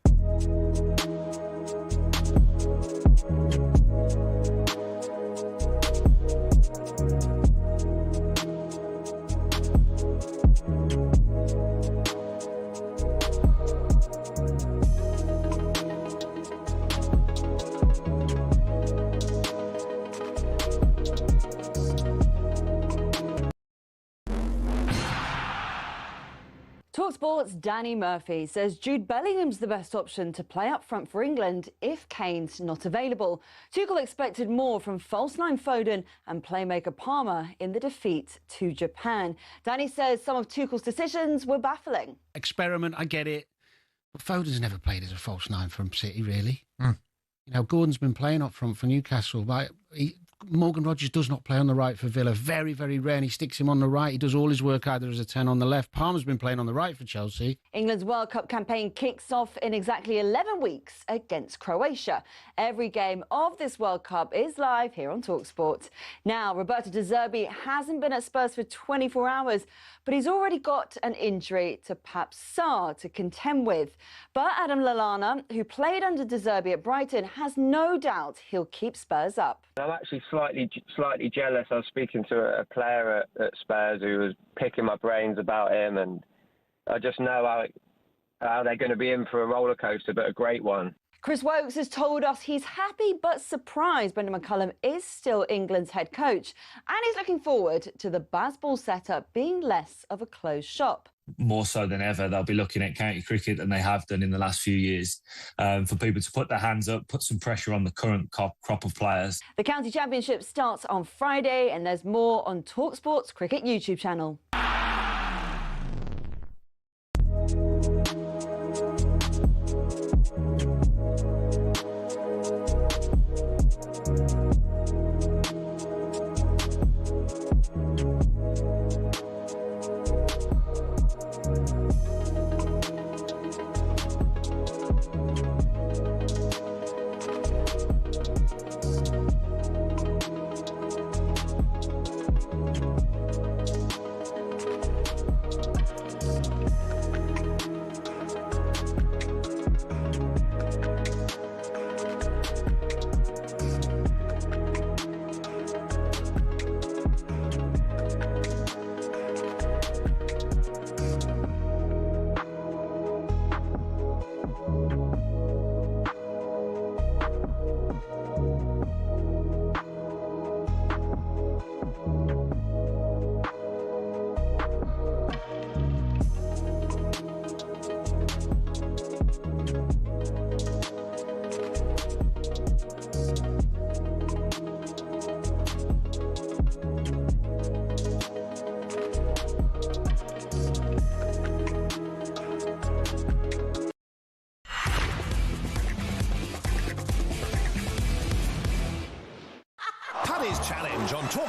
talkSPORT's Danny Murphy says Jude Bellingham's the best option to play up front for England if Kane's not available. Tuchel expected more from false nine Foden and playmaker Palmer in the defeat to Japan. Danny says some of Tuchel's decisions were baffling. Experiment, I get it. But Foden's never played as a false nine from City, really. You know, Gordon's been playing up front for Newcastle, but Morgan Rogers does not play on the right for Villa. Very, very rare. And he sticks him on the right. He does all his work either as a 10 on the left. Palmer's been playing on the right for Chelsea. England's World Cup campaign kicks off in exactly 11 weeks against Croatia. Every game of this World Cup is live here on talkSPORT. Now, Roberto Zerbi hasn't been at Spurs for 24 hours, but he's already got an injury to Pap Sarr to contend with. But Adam Lallana, who played under Zerbi at Brighton, has no doubt he'll keep Spurs up. I'm actually slightly jealous. I was speaking to a player at Spurs who was picking my brains about him, and I just know how they're going to be in for a roller coaster, but a great one. Chris Wokes has told us he's happy but surprised Brendan McCullum is still England's head coach, and he's looking forward to the Bazball setup being less of a closed shop. More so than ever, they'll be looking at county cricket than they have done in the last few years, for people to put their hands up, put some pressure on the current crop of players. The County Championship starts on Friday, and there's more on talkSPORT's cricket YouTube channel.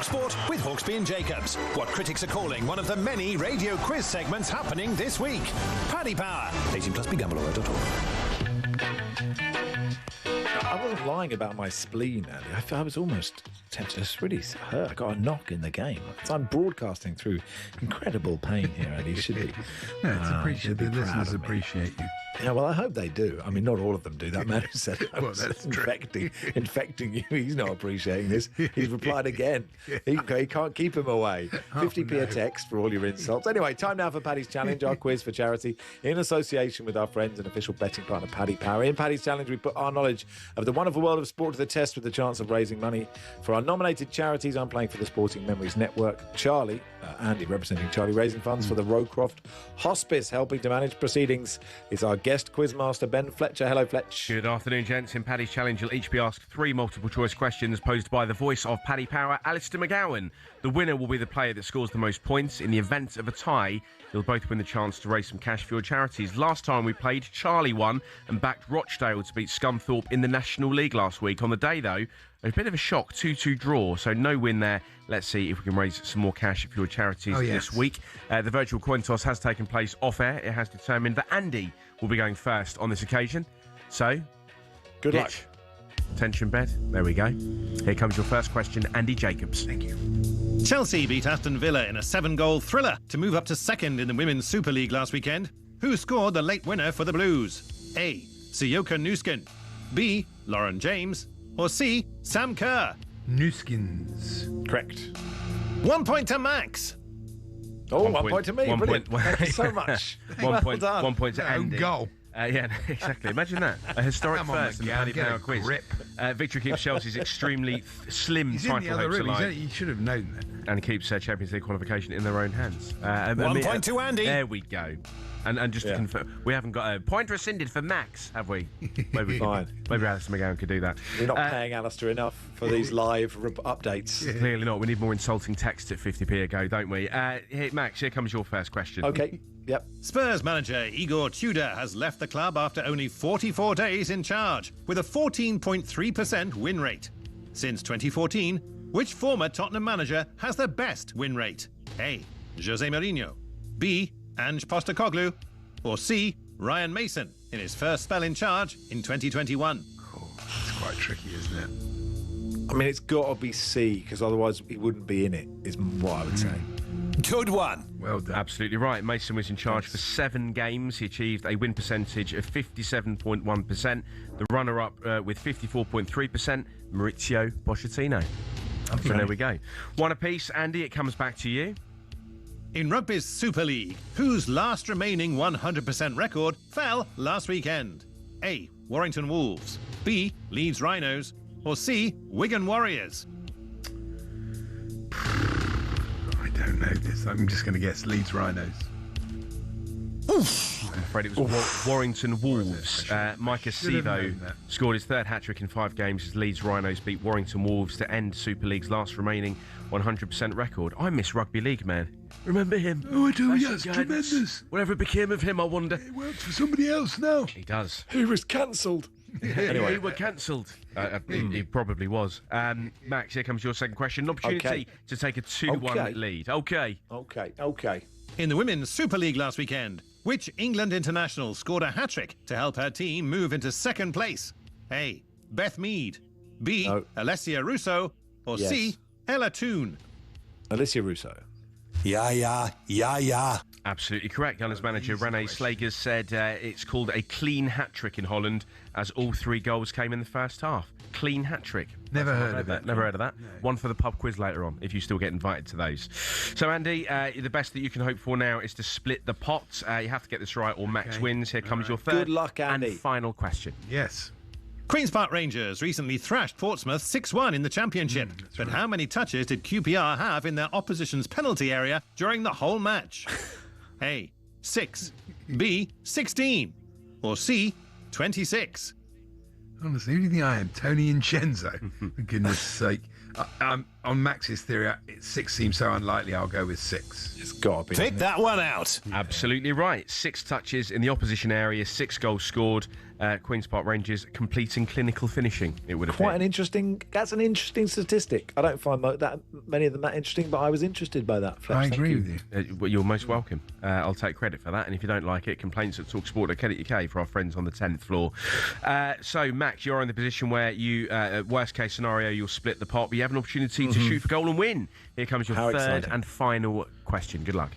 talkSPORT with Hawksby and Jacobs. What critics are calling one of the many radio quiz segments happening this week. Paddy Power. 18 plus BeGambleAware.org. I wasn't lying about my spleen, Andy. I was almost tempted to really hurt. I got a knock in the game. So I'm broadcasting through incredible pain here, Andy. You should be. No, it's appreciated. The listeners appreciate you. Yeah, well, I hope they do. I mean, not all of them do. That man who said I Well, was that's infecting you, he's not appreciating this. He's replied again. He can't keep him away. 50p a text for all your insults. Anyway, time now for Paddy's Challenge, our quiz for charity, in association with our friends and official betting partner, Paddy Power. In Paddy's Challenge, we put our knowledge of the wonderful world of sport to the test with the chance of raising money for our nominated charities. I'm playing for the Sporting Memories Network. Charlie, Andy representing Charlie, raising funds for the Rowcroft Hospice, helping to manage proceedings, is our guest quizmaster, Ben Fletcher. Hello, Fletch. Good afternoon, gents. In Paddy's Challenge, you'll each be asked 3 multiple-choice questions posed by the voice of Paddy Power, Alistair McGowan. The winner will be the player that scores the most points. In the event of a tie, you'll both win the chance to raise some cash for your charities. Last time we played, Charlie won and backed Rochdale to beat Scunthorpe in the National League last week. On the day, though, a bit of a shock, 2-2 draw, so no win there. Let's see if we can raise some more cash for your charities this week. The virtual coin toss has taken place off-air. It has determined that Andy will be going first on this occasion. So, good luck. Tension bed. There we go. Here comes your first question, Andy Jacobs. Thank you. Chelsea beat Aston Villa in a 7-goal thriller to move up to second in the Women's Super League last weekend. Who scored the late winner for the Blues? A. Sioka Nuskin. B. Lauren James. Or C. Sam Kerr? Nuskins. Correct. 1 point to Max. Oh, 1 point to me. Brilliant. Thank you so much. 1 point. done. 1 point to Andy. Goal. Yeah, exactly. Imagine that. A historic Come on, first in the McGowan, Paddy get a Power quiz. grip. Victory keeps Chelsea's extremely slim He's in title the other hopes room. alive. You should have known that. And keeps Champions League qualification in their own hands. 1 point to Andy. There we go. And just to confirm, we haven't got a point rescinded for Max, have we? Maybe Fine. Maybe Alistair McGowan could do that. You're not paying Alistair enough for these live updates. Clearly not. We need more insulting texts at 50p a go, don't we? Hey, Max, here comes your first question. Okay. Yep. Spurs manager Igor Tudor has left the club after only 44 days in charge, with a 14.3% win rate. Since 2014, which former Tottenham manager has the best win rate? A. Jose Mourinho. B. Ange Postecoglou. Or C. Ryan Mason in his first spell in charge in 2021. It's quite tricky, isn't it? I mean, it's got to be C, because otherwise he wouldn't be in it, is what I would say. Good one. Well done. Absolutely right. Mason was in charge for 7 games. He achieved a win percentage of 57.1%. The runner-up with 54.3%, Maurizio Pochettino. Okay. So there we go. One apiece. Andy, it comes back to you. In Rugby's Super League, whose last remaining 100% record fell last weekend? A. Warrington Wolves. B. Leeds Rhinos. Or C. Wigan Warriors? I don't know this. I'm just going to guess Leeds Rhinos. Oof. I'm afraid it was Warrington Wolves. Micah Sivo scored his 3rd hat-trick in 5 games as Leeds Rhinos beat Warrington Wolves to end Super League's last remaining 100% record. I miss rugby league, man. Remember him? Oh, I do, That's yes, the guy tremendous. Whatever became of him, I wonder. He works for somebody else now. He does. He was cancelled. Anyway, he were cancelled. He probably was. Max, here comes your second question. An opportunity to take a 2-1 lead. Okay. In the Women's Super League last weekend, which England international scored a hat-trick to help her team move into 2nd place? A. Beth Mead. B. Alessia Russo. Or C. Ella Toone? Alessia Russo. Yeah. Absolutely correct. Gunners manager René Slagers said it's called a clean hat-trick in Holland as all 3 goals came in the first half. Clean hat-trick. Never heard of that. Never heard of that. No. One for the pub quiz later on, if you still get invited to those. So, Andy, the best that you can hope for now is to split the pot. You have to get this right or Max wins. Here comes your third Good luck, Andy. and final question. Yes. Queen's Park Rangers recently thrashed Portsmouth 6-1 in the Championship. But how many touches did QPR have in their opposition's penalty area during the whole match? A. 6. B. 16. Or C. 26. Honestly, who do you think I am? Tony Incenzo? For goodness sake. On Max's theory, 6 seems so unlikely, I'll go with 6. It's got to be. Pick that one out. Absolutely right. 6 touches in the opposition area, 6 goals scored. Queen's Park Rangers completing clinical finishing, it would appear. That's an interesting statistic. I don't find that many of them that interesting, but I was interested by that. Fletch. I agree with you. Well, you're most welcome. I'll take credit for that. And if you don't like it, complaints at talksport.co.uk for our friends on the 10th floor. So, Max, you're in the position where you, worst case scenario, you'll split the pot, but you have an opportunity to shoot for goal and win. Here comes your third and final question. Good luck.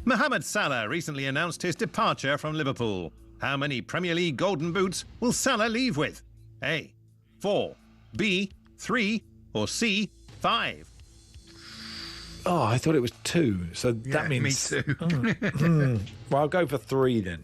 Mohamed Salah recently announced his departure from Liverpool. How many Premier League golden boots will Salah leave with? A, 4, B, 3, or C, 5? Oh, I thought it was 2. So that means... Me too. Well, I'll go for 3 then.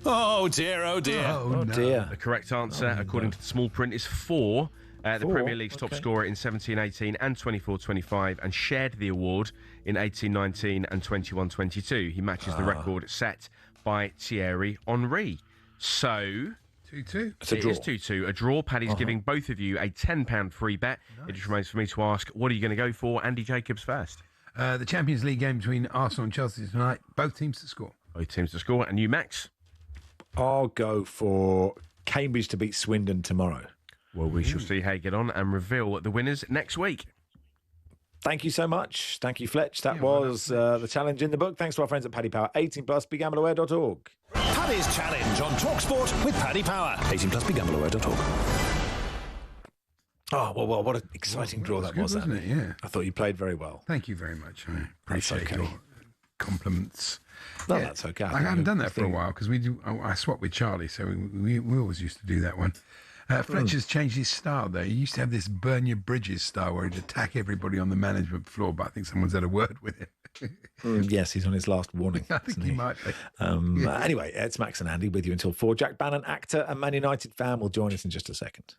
Oh, dear, oh, dear. Oh, dear. The correct answer, according to the small print, is 4. The Premier League's top scorer in 17-18 and 24-25, and shared the award in 18-19 and 21-22. He matches the record set by Thierry Henry. So... 2-2. It's a draw. It is 2-2. A draw. Paddy's giving both of you a £10 free bet. Nice. It just remains for me to ask, what are you going to go for? Andy Jacobs first. The Champions League game between Arsenal and Chelsea tonight. Both teams to score. Both teams to score. And you, Max? I'll go for Cambridge to beat Swindon tomorrow. Well, we shall see how you get on and reveal the winners next week. Thank you so much. Thank you, Fletch. That was the challenge in the book. Thanks to our friends at Paddy Power. 18+, begambleaware.org. Paddy's Challenge on talkSPORT with Paddy Power. 18+, begambleaware.org. Oh, well, what an exciting draw that was, wasn't it? Yeah. I thought you played very well. Thank you very much. I appreciate your compliments. No, that's okay. I haven't done that for a while because I swapped with Charlie, so we always used to do that one. Fletcher's changed his style, though. He used to have this burn your bridges style where he'd attack everybody on the management floor, but I think someone's had a word with him. Yes, he's on his last warning. I think he might be. Anyway, it's Max and Andy with you until 4. Jack Bannon, actor and Man United fan, will join us in just a second.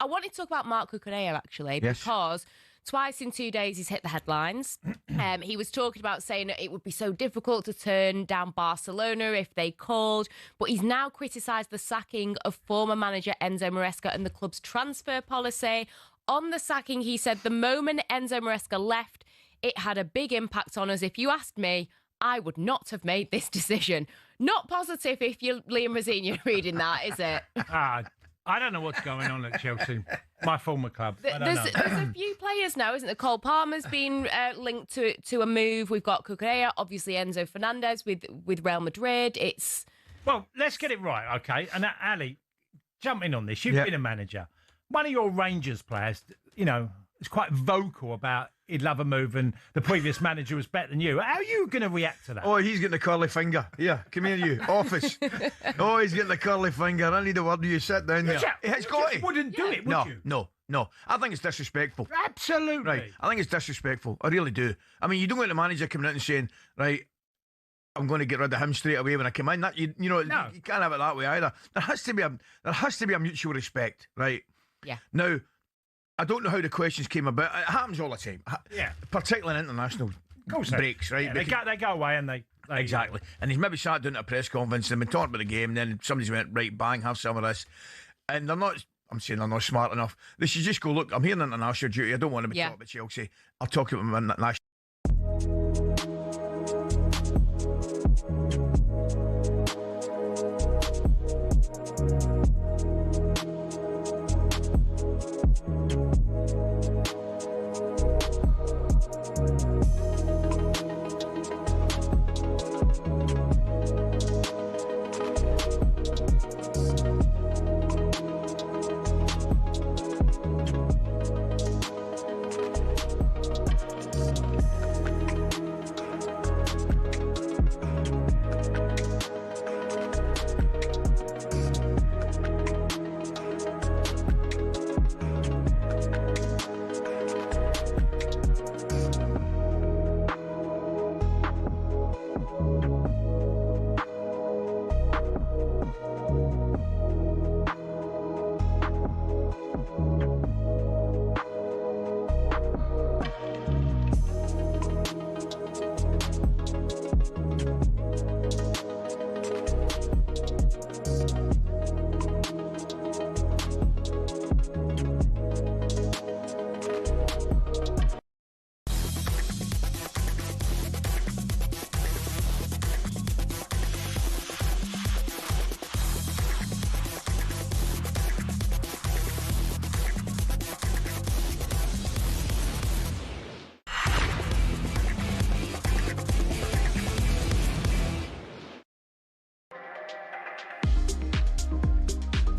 I wanted to talk about Marc Cucurella, actually, because twice in 2 days he's hit the headlines. He was talking about saying that it would be so difficult to turn down Barcelona if they called, but he's now criticised the sacking of former manager Enzo Maresca and the club's transfer policy. On the sacking, he said, the moment Enzo Maresca left, it had a big impact on us. If you asked me, I would not have made this decision. Not positive if you're Liam Rosenior reading that, is it? I don't know what's going on at Chelsea, my former club. There's a few players now, isn't there? Cole Palmer's been linked to a move. We've got Cucurella, obviously Enzo Fernandez with Real Madrid. Well, let's get it right, okay? And Ali, jump in on this. You've been a manager. One of your Rangers players, is quite vocal about he'd love a move and the previous manager was better than you. How are you going to react to that? Oh, he's getting the curly finger. Yeah, come here, you. Office. Oh, he's getting the curly finger. I need a word with you. Sit down there. It's got it. Wouldn't do it, would you? No. I think it's disrespectful. Absolutely. Right. I think it's disrespectful. I really do. I mean, you don't want the manager coming out and saying, right, I'm going to get rid of him straight away when I come in. That you can't have it that way either. There has to be a mutual respect, right? Yeah. Now, I don't know how the questions came about. It happens all the time. Yeah. Particularly in international breaks, right? Yeah, they go away and they exactly. And he's maybe sat down at a press conference and been talking about the game, and then somebody's went, right, bang, have some of this. And they're not, I'm saying they're not smart enough. They should just go, look, I'm here in international duty. I don't want to be talking about Chelsea. I'll talk about my national.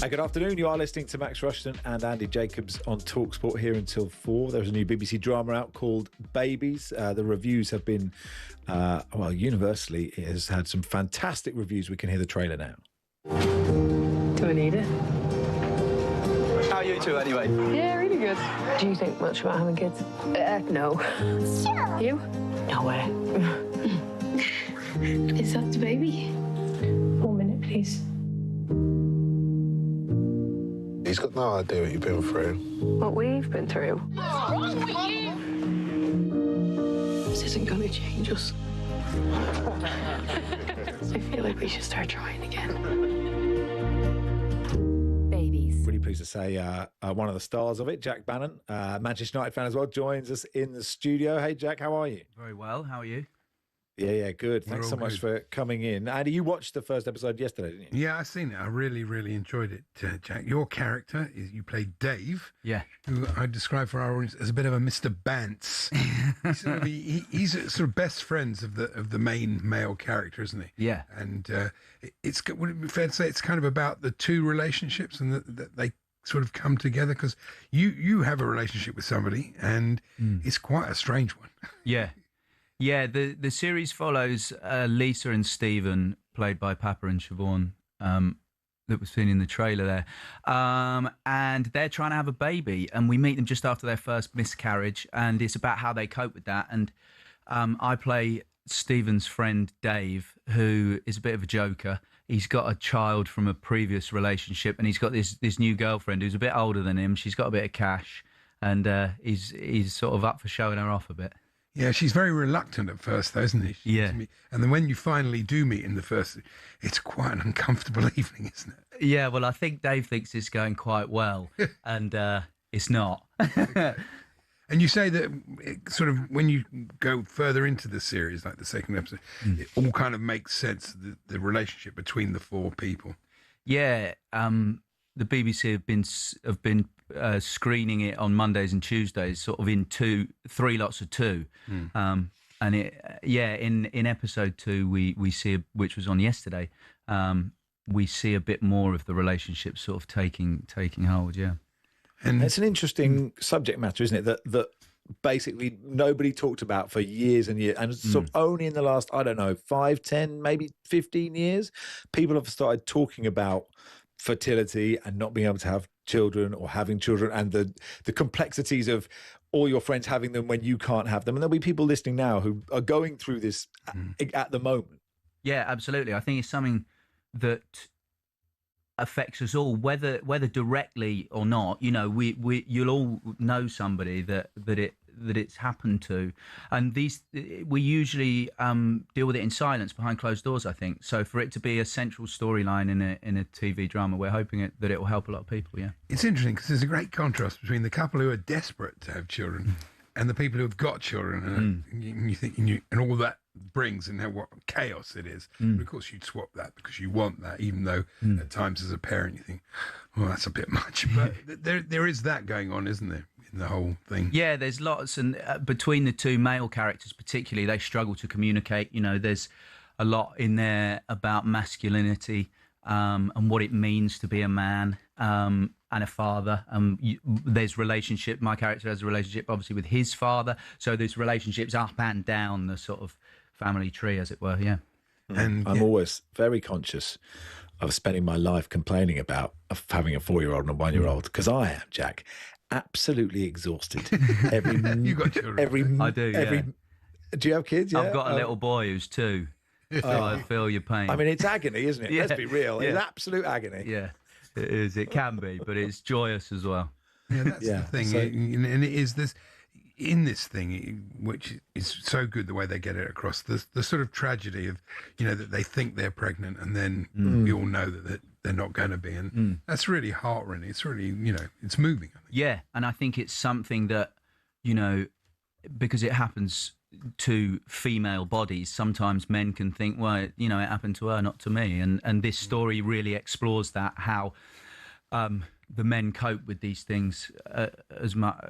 Good afternoon. You are listening to Max Rushden and Andy Jacobs on talkSPORT here until 4. There's a new BBC drama out called Babies. The reviews have been, universally, it has had some fantastic reviews. We can hear the trailer now. Do I need it? How are you two anyway? Yeah, really good. Do you think much about having kids? No. Sure. You? No way. Is that the baby? 1 minute, please. He's got no idea what you've been through. What we've been through. What's wrong with you? This isn't going to change us. I feel like we should start trying again. Really pleased to say one of the stars of it, Jack Bannon, Manchester United fan as well, joins us in the studio. Hey, Jack, how are you? Very well. How are you? Yeah, good. Thanks so much for coming in. Andy, you watched the first episode yesterday, didn't you? Yeah, I've seen it. I really, really enjoyed it, Jack. Your character, you played Dave. Yeah. Who I describe for our audience as a bit of a Mr. Bantz. He's sort of best friends of the main male character, isn't he? Yeah. And would it be fair to say it's kind of about the two relationships and that they sort of come together? Because you have a relationship with somebody and it's quite a strange one. Yeah. Yeah, the series follows Lisa and Stephen, played by Papa and Siobhan, that was seen in the trailer there. And they're trying to have a baby, and we meet them just after their first miscarriage, and it's about how they cope with that. And I play Stephen's friend, Dave, who is a bit of a joker. He's got a child from a previous relationship, and he's got this new girlfriend who's a bit older than him. She's got a bit of cash, and he's sort of up for showing her off a bit. Yeah, she's very reluctant at first, though, isn't she? Yeah. And then when you finally do meet in the first, it's quite an uncomfortable evening, isn't it? Yeah, well, I think Dave thinks it's going quite well, and it's not. And you say that sort of when you go further into the series, like the second episode, it all kind of makes sense, the relationship between the four people. Yeah, the BBC have been screening it on Mondays and Tuesdays, sort of in three lots of two. And in episode 2 we see, which was on yesterday, we see a bit more of the relationship sort of taking hold. Yeah, and it's an interesting subject matter, isn't it? That basically nobody talked about for years and years, and sort of only in the last 5, 10, maybe 15 years, people have started talking about fertility and not being able to have children or having children, and the complexities of all your friends having them when you can't have them. And there'll be people listening now who are going through this at the moment. Yeah, absolutely. I think it's something that affects us all, whether directly or not. You know, you'll all know somebody that it's happened to, and we usually deal with it in silence behind closed doors, I think. So for it to be a central storyline in a TV drama, we're hoping that it will help a lot of people. Yeah, it's interesting because there's a great contrast between the couple who are desperate to have children and the people who have got children, and you think and all that brings and what chaos it is. But of course you'd swap that because you want that, even though at times as a parent you think, oh, that's a bit much. But there is that going on, isn't there, in the whole thing? Yeah, there's lots, and between the two male characters particularly, they struggle to communicate. You know, there's a lot in there about masculinity and what it means to be a man and a father. There's relationship. My character has a relationship, obviously, with his father. So there's relationships up and down the sort of family tree, as it were. Yeah. And I'm always very conscious of spending my life complaining about having a 4-year-old and a 1-year-old, because I am, Jack, absolutely exhausted. You got children? I do. Yeah. Do you have kids? Yeah? I've got a little boy who's 2. So I feel your pain. I mean, it's agony, isn't it? Yeah. Let's be real. Yeah. It's absolute agony. Yeah, it is. It can be, but it's joyous as well. Yeah, that's the thing. So, and it is this, in this thing, which is so good the way they get it across, the sort of tragedy of, that they think they're pregnant and then we all know that they're not going to be. And that's really heart-rending. It's really, it's moving. I think. Yeah, and I think it's something that, because it happens to female bodies, sometimes men can think, well, it happened to her, not to me. And this story really explores that, how the men cope with these things as much,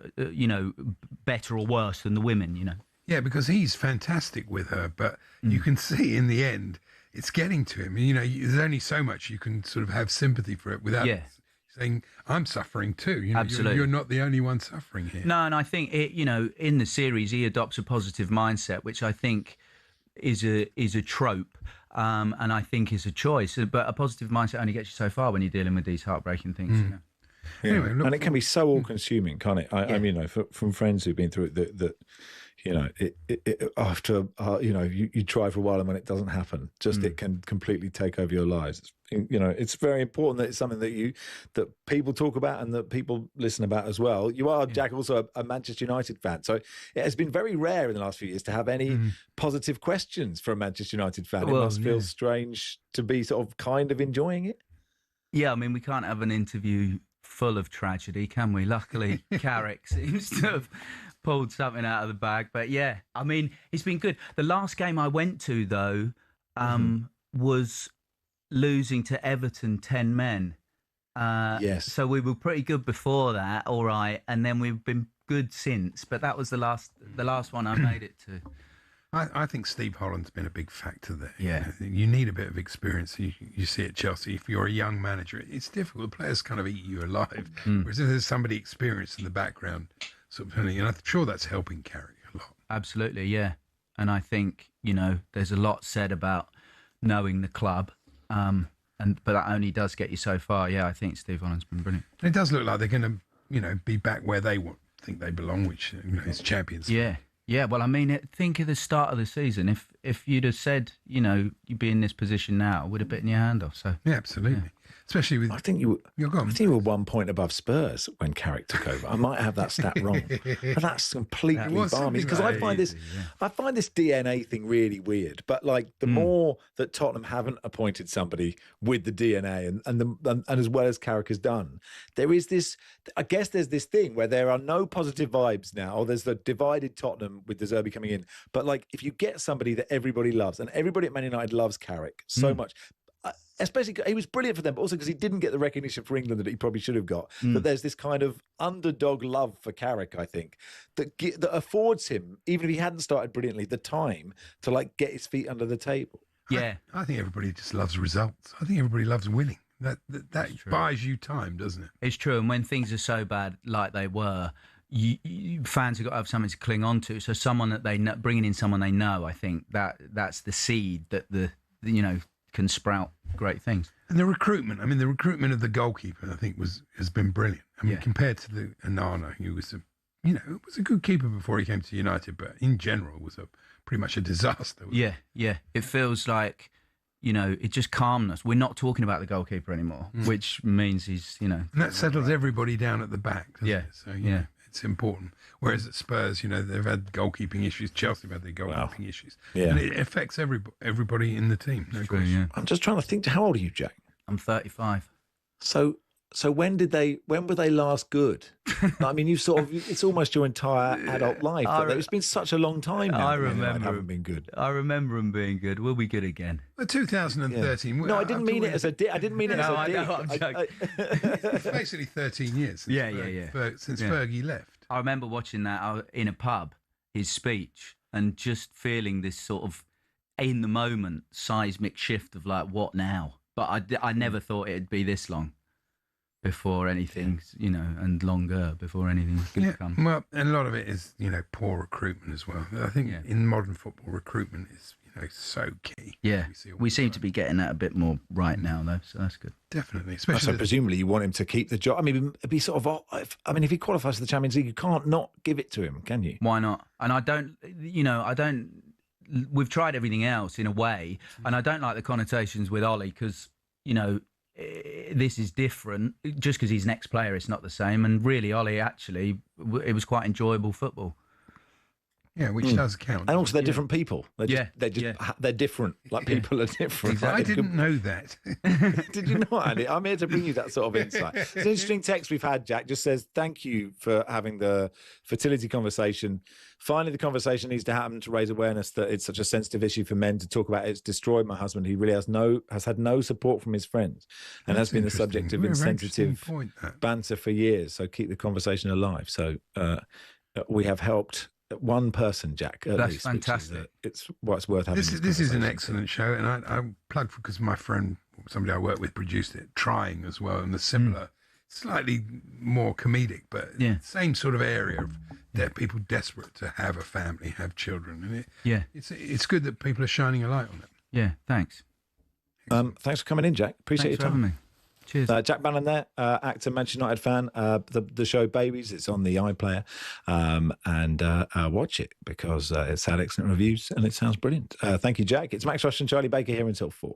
better or worse than the women, Yeah, because he's fantastic with her, but you can see in the end it's getting to him. There's only so much you can sort of have sympathy for it without saying, I'm suffering too. You know, Absolutely. You're not the only one suffering here. No, and I think, in the series, he adopts a positive mindset, which I think is a trope, and I think is a choice. But a positive mindset only gets you so far when you're dealing with these heartbreaking things. You know? Yeah. Anyway, and it can be so all-consuming, can't it? I mean, from friends who've been through it, that after you try for a while, and when it doesn't happen, it can completely take over your lives. It's very important that it's something that people talk about and that people listen about as well. You are, Jack, also a Manchester United fan, so it has been very rare in the last few years to have any positive questions from a Manchester United fan. It must feel strange to be sort of kind of enjoying it. Yeah, I mean, we can't have an interview full of tragedy, can we? Luckily, Carrick seems to have pulled something out of the bag. But yeah, I mean, it's been good. The last game I went to, though, was losing to Everton 10 men. Yes. So we were pretty good before that, all right, and then we've been good since. But that was the last one I made it to. I think Steve Holland's been a big factor there. Yeah. You need a bit of experience. You see at Chelsea, if you're a young manager, it's difficult. The players kind of eat you alive. Whereas if there's somebody experienced in the background, sort of, and I'm sure that's helping Carrick a lot. Absolutely, yeah. And I think, there's a lot said about knowing the club, but that only does get you so far. Yeah, I think Steve Holland's been brilliant. And it does look like they're going to, be back where they think they belong, which is champions. Yeah. Yeah, well, I mean, think of the start of the season. If you'd have said, you'd be in this position now, it would have bitten your hand off. So yeah, absolutely. Yeah. Especially with, I think you were 1 point above Spurs when Carrick took over. I might have that stat wrong, but that's completely balmy. Because I find this DNA thing really weird. But the more that Tottenham haven't appointed somebody with the DNA, and as well as Carrick has done, there is this. I guess there's this thing where there are no positive vibes now. Or there's the divided Tottenham with the Zerbi coming in. But if you get somebody that everybody loves, and everybody at Man United loves Carrick so much. Especially, he was brilliant for them, but also because he didn't get the recognition for England that he probably should have got. That there's this kind of underdog love for Carrick, I think, that affords him, even if he hadn't started brilliantly, the time to get his feet under the table. Yeah, I think everybody just loves results. I think everybody loves winning. That buys you time, doesn't it? It's true, and when things are so bad like they were, fans have got to have something to cling on to. So someone that they know, bringing in someone they know, I think that's the seed that can sprout great things. And the recruitment of the goalkeeper, I think, has been brilliant. I mean, compared to the Onana, who was was a good keeper before he came to United, but in general was pretty much a disaster. Yeah. It feels like, it just calmed us. We're not talking about the goalkeeper anymore, which means he's, And that settles everybody down at the back, doesn't it? So, yeah. It's important. Whereas at Spurs, they've had goalkeeping issues. Chelsea have had their goalkeeping issues. Yeah. And it affects everybody in the team. No True, question. yeah. I'm just trying to think. How old are you, Jack? I'm 35. So when were they last good? I mean, it's almost your entire adult life. It's been such a long time now. I remember haven't been good. I remember them being good. We'll be good again. 2013. No, I didn't mean it as a dig. I didn't mean it as a dig. I'm joking. It's basically 13 years since since Fergie left. I remember watching that in a pub, his speech, and just feeling this sort of, in the moment, seismic shift of what now? But I never thought it'd be this long before anything, and longer before anything could come. Well, and a lot of it is, poor recruitment as well. I think in modern football, recruitment is, so key. Yeah, we seem to be getting that a bit more right now, though, so that's good. Definitely. So presumably you want him to keep the job. I mean, it'd be sort of, if he qualifies for the Champions League, you can't not give it to him, can you? Why not? And we've tried everything else in a way, and I don't like the connotations with Ollie because, this is different. Just because he's an ex-player, it's not the same. And really, Ollie, actually, it was quite enjoyable football. Yeah, which does count. And also, they're different people. They're different. People are different. Exactly. I didn't know that. Did you not, Andy? I'm here to bring you that sort of insight. It's an interesting text we've had, Jack. Just says, thank you for having the fertility conversation. Finally, the conversation needs to happen to raise awareness that it's such a sensitive issue for men to talk about. It's destroyed my husband. He really has had no support from his friends and has been the subject of insensitive banter for years. So keep the conversation alive. So we have helped one person, Jack. That's least, fantastic. It's what's worth having. This is an excellent show, and I plugged because my friend, somebody I work with, produced it. Trying as well, and the similar slightly more comedic, but same sort of area of people desperate to have a family, have children, and it's good that people are shining a light on it. Yeah, thanks. Thanks for coming in, Jack. Appreciate Thanks your time. for having me. Cheers. Jack Bannon there, actor, Manchester United fan. The show Babies, it's on the iPlayer. And watch it because it's had excellent reviews and it sounds brilliant. Thank you, Jack. It's Max Rushden and Charlie Baker here until 4.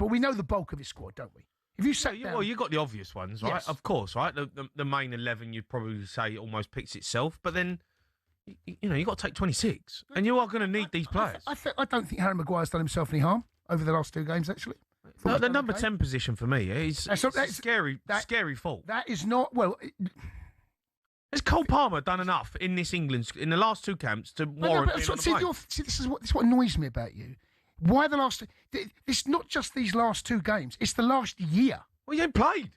We know the bulk of his squad, don't we? If you say, well, you got the obvious ones, right? Yes. Of course, right? The main 11, you'd probably say almost picks itself, but then you got to take 26, and you are going to need these players. I don't think Harry Maguire's done himself any harm over the last 2 games. Actually, the number 10 position for me is scary fault. That is not well. Has Cole Palmer done enough in this England in the last 2 camps to warrant being on the plane? This is what annoys me about you. Why the last? It's not just these last 2 games. It's the last year. Well, he ain't played.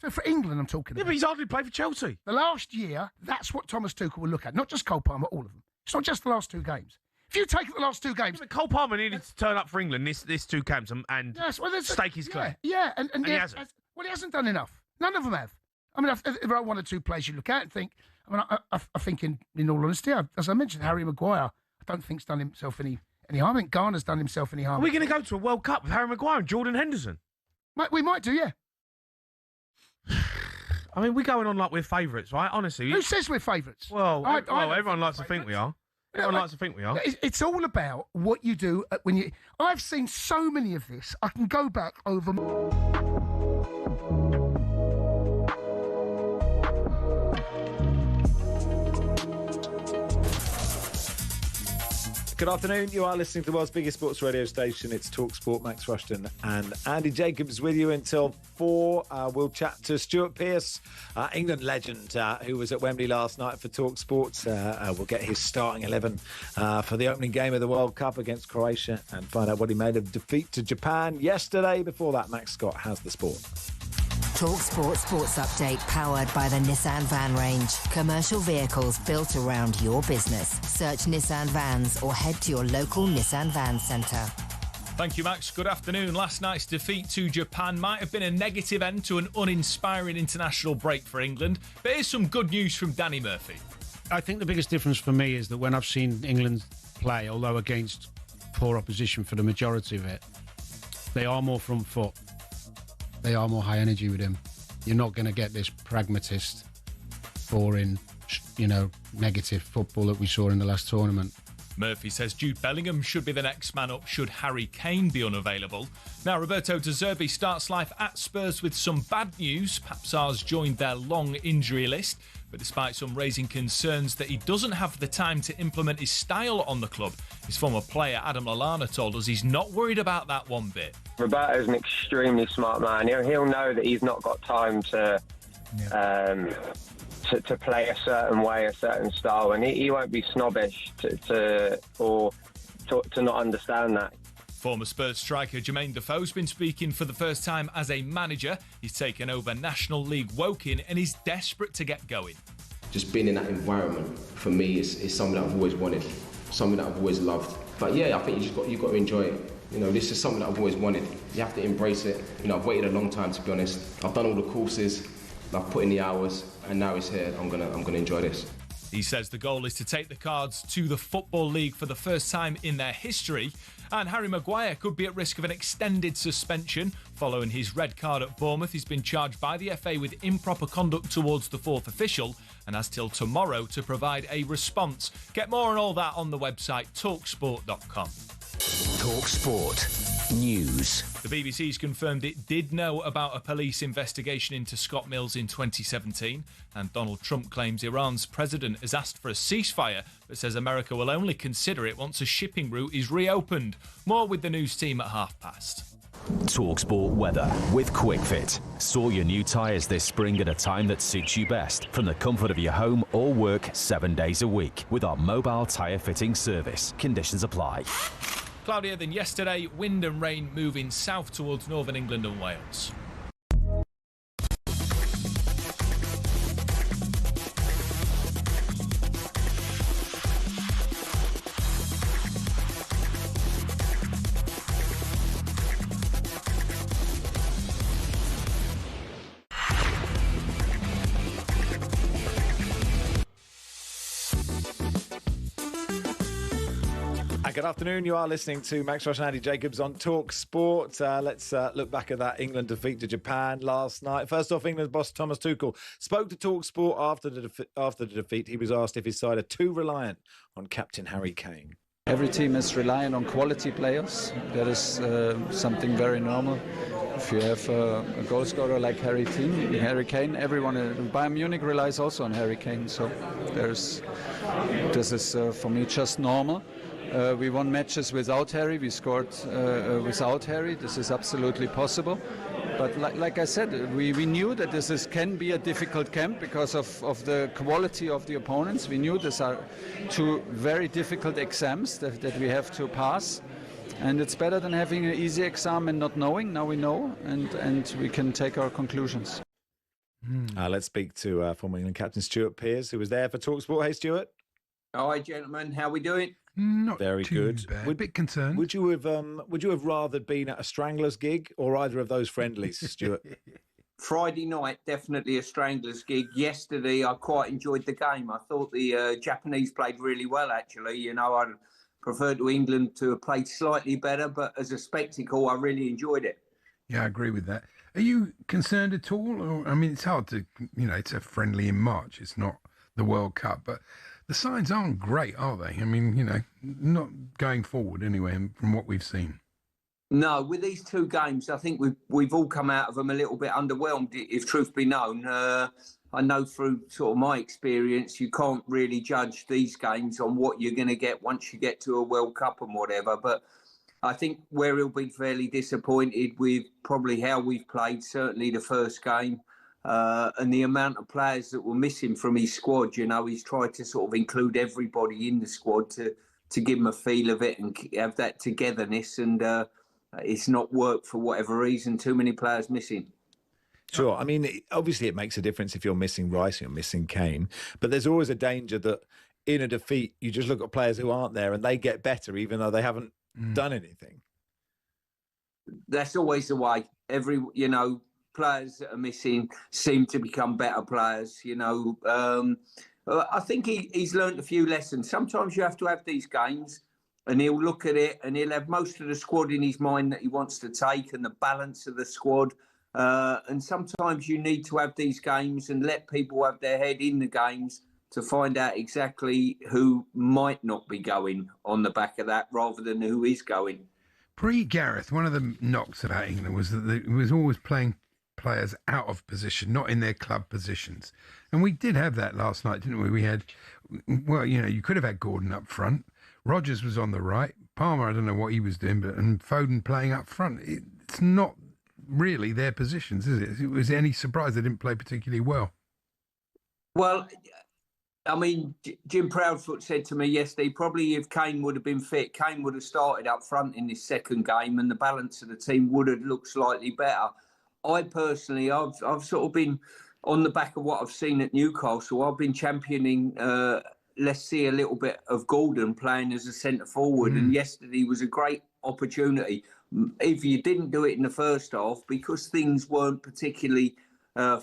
So for England, I'm talking about. Yeah, but he's hardly played for Chelsea. The last year, that's what Thomas Tuchel will look at. Not just Cole Palmer, all of them. It's not just the last 2 games. If you take the last 2 games... But Cole Palmer needed to turn up for England this 2 camps and stake his claim. Yeah, and he hasn't. Well, he hasn't done enough. None of them have. I mean, there are 1 or 2 players you look at and think... I think, in all honesty, as I mentioned, Harry Maguire, I don't think's done himself any harm. I think Garner's done himself any harm. Are we going to go to a World Cup with Harry Maguire and Jordan Henderson? We might do, yeah. I mean, we're going on like we're favourites, right? Honestly. Who says we're favourites? Well, everyone likes to think we are. Everyone likes to think we are. It's all about what you do when you... I've seen so many of this. I can go back over... Good afternoon. You are listening to the world's biggest sports radio station. It's talkSPORT. Max Rushden and Andy Jacobs with you until 4. We'll chat to Stuart Pierce, England legend, who was at Wembley last night for talkSPORT. We'll get his starting 11 for the opening game of the World Cup against Croatia and find out what he made of defeat to Japan yesterday. Before that, Max Scott has the sport. talkSPORT Sports Update, powered by the Nissan Van range. Commercial vehicles built around your business. Search Nissan Vans or head to your local Nissan Van centre. Thank you, Max. Good afternoon. Last night's defeat to Japan might have been a negative end to an uninspiring international break for England, but here's some good news from Danny Murphy. I think the biggest difference for me is that when I've seen England play, although against poor opposition for the majority of it, they are more front foot. They are more high energy with him. You're not going to get this pragmatist, boring, negative football that we saw in the last tournament. Murphy says Jude Bellingham should be the next man up should Harry Kane be unavailable. Now, Roberto Zerbi starts life at Spurs with some bad news. Papsar's joined their long injury list, but despite some raising concerns that he doesn't have the time to implement his style on the club, his former player Adam Lallana told us he's not worried about that one bit. Roberto's an extremely smart man. He'll know that he's not got time to play a certain way, a certain style, and he won't be snobbish to not understand that. Former Spurs striker Jermaine Defoe's been speaking for the first time as a manager. He's taken over National League Woken and he's desperate to get going. Just being in that environment for me is something that I've always wanted, something that I've always loved. But yeah, I think you've got to enjoy it. This is something that I've always wanted. You have to embrace it. I've waited a long time, to be honest. I've done all the courses, I've put in the hours, and now it's here. I'm gonna enjoy this. He says the goal is to take the Cards to the Football League for the first time in their history. And Harry Maguire could be at risk of an extended suspension. Following his red card at Bournemouth, he's been charged by the FA with improper conduct towards the fourth official and has till tomorrow to provide a response. Get more on all that on the website talksport.com. talkSPORT News. The BBC's confirmed it did know about a police investigation into Scott Mills in 2017, and Donald Trump claims Iran's president has asked for a ceasefire, but says America will only consider it once a shipping route is reopened. More with the news team at past. talkSPORT weather with QuickFit. Store your new tyres this spring at a time that suits you best from the comfort of your home or work 7 days a week with our mobile tyre fitting service. Conditions apply. Cloudier than yesterday, wind and rain moving south towards northern England and Wales. Good afternoon. You are listening to Max Rushden Andy Jacobs on talkSPORT. Let's look back at that England defeat to Japan last night. First off, England's boss Thomas Tuchel spoke to talkSPORT after the defeat. He was asked if his side are too reliant on captain Harry Kane. Every team is relying on quality players. That is something very normal. If you have a goal scorer like Harry Kane, everyone Bayern Munich relies also on Harry Kane. So this is for me just normal. We won matches without Harry. We scored without Harry. This is absolutely possible. But like I said, we knew that this can be a difficult camp because of the quality of the opponents. We knew these are two very difficult exams that we have to pass. And it's better than having an easy exam and not knowing. Now we know, and we can take our conclusions. Let's speak to former England captain Stuart Pierce, who was there for talkSPORT. Hey, Stuart. Hi, gentlemen. How we doing? Not very too good. Bad. A bit concerned. Would you have rather been at a Stranglers gig or either of those friendlies, Stuart? Friday night, definitely a Stranglers gig. Yesterday, I quite enjoyed the game. I thought the Japanese played really well, actually. You know, I'd prefer to England to have played slightly better, but as a spectacle, I really enjoyed it. Yeah, I agree with that. Are you concerned at all? Or, I mean, it's hard to, it's a friendly in March. It's not the World Cup, but the signs aren't great, are they? I mean, not going forward anyway, from what we've seen. No, with these two games, I think we've all come out of them a little bit underwhelmed, if truth be known. I know through sort of my experience, you can't really judge these games on what you're going to get once you get to a World Cup and whatever. But I think where he'll be fairly disappointed with probably how we've played, certainly the first game. And the amount of players that were missing from his squad, he's tried to sort of include everybody in the squad to give him a feel of it and have that togetherness. And it's not worked for whatever reason. Too many players missing. Sure. I mean, obviously it makes a difference if you're missing Rice, you're missing Kane. But there's always a danger that in a defeat, you just look at players who aren't there and they get better, even though they haven't done anything. That's always the way. Players that are missing seem to become better players. I think he's learned a few lessons. Sometimes you have to have these games and he'll look at it and he'll have most of the squad in his mind that he wants to take and the balance of the squad. And sometimes you need to have these games and let people have their head in the games to find out exactly who might not be going on the back of that rather than who is going. Pre-Gareth, one of the knocks about England was that it was always playing players out of position, not in their club positions. And we did have that last night, didn't we? We had, you could have had Gordon up front. Rodgers was on the right. Palmer, I don't know what he was doing, and Foden playing up front. It's not really their positions, is it? Was there any surprise they didn't play particularly well? Well, I mean, Jim Proudfoot said to me yesterday, probably if Kane would have been fit, Kane would have started up front in this second game and the balance of the team would have looked slightly better. I personally, I've sort of been on the back of what I've seen at Newcastle. I've been championing, let's see a little bit of Gordon playing as a centre forward. And yesterday was a great opportunity. If you didn't do it in the first half, because things weren't particularly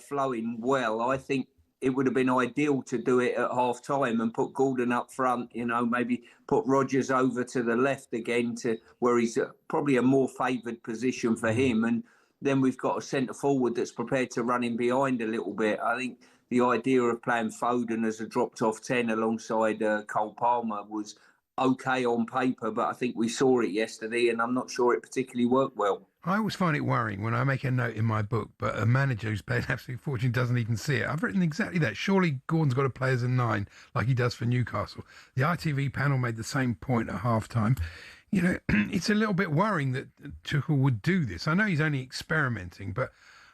flowing well, I think it would have been ideal to do it at half time and put Gordon up front, maybe put Rodgers over to the left again to where he's probably a more favoured position for him. And then we've got a centre forward that's prepared to run in behind a little bit. I think the idea of playing Foden as a dropped off 10 alongside Cole Palmer was okay on paper, but I think we saw it yesterday and I'm not sure it particularly worked well. I always find it worrying when I make a note in my book, but a manager who's paid an absolute fortune doesn't even see it. I've written exactly that. Surely Gordon's got to play as a 9 like he does for Newcastle. The ITV panel made the same point at half-time. It's a little bit worrying that Tuchel would do this. I know he's only experimenting, but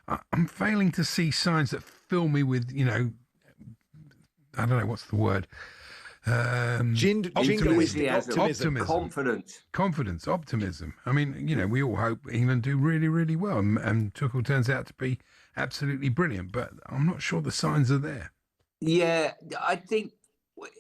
I'm failing to see signs that fill me with, I don't know, what's the word? Optimism. Confidence, optimism. I mean, we all hope England do really, really well, and Tuchel turns out to be absolutely brilliant, but I'm not sure the signs are there. Yeah, I think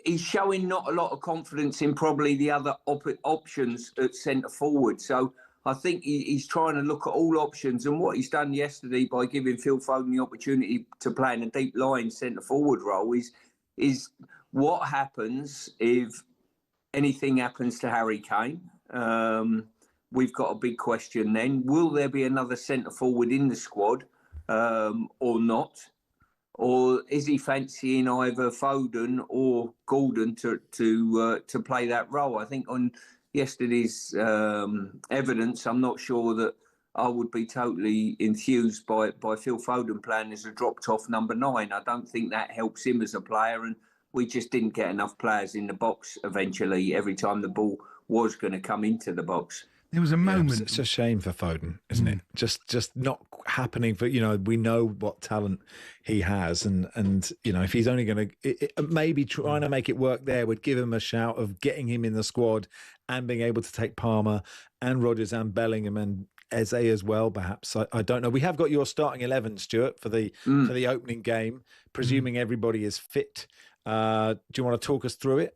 he's showing not a lot of confidence in probably the other options at centre forward. So I think he's trying to look at all options, and what he's done yesterday by giving Phil Foden the opportunity to play in a deep line centre forward role is what happens if anything happens to Harry Kane. We've got a big question then. Will there be another centre forward in the squad or not? Or is he fancying either Foden or Gordon to play that role? I think on yesterday's evidence, I'm not sure that I would be totally enthused by Phil Foden playing as a dropped-off number 9. I don't think that helps him as a player, and we just didn't get enough players in the box eventually every time the ball was going to come into the box. There was a moment. Yeah, it's a shame for Foden, isn't it? Just not happening for, we know what talent he has. And if he's only going to, maybe trying to make it work there would give him a shout of getting him in the squad and being able to take Palmer and Rodgers and Bellingham and Eze as well, perhaps. I don't know. We have got your starting 11, Stuart, for the opening game, presuming everybody is fit. Do you want to talk us through it?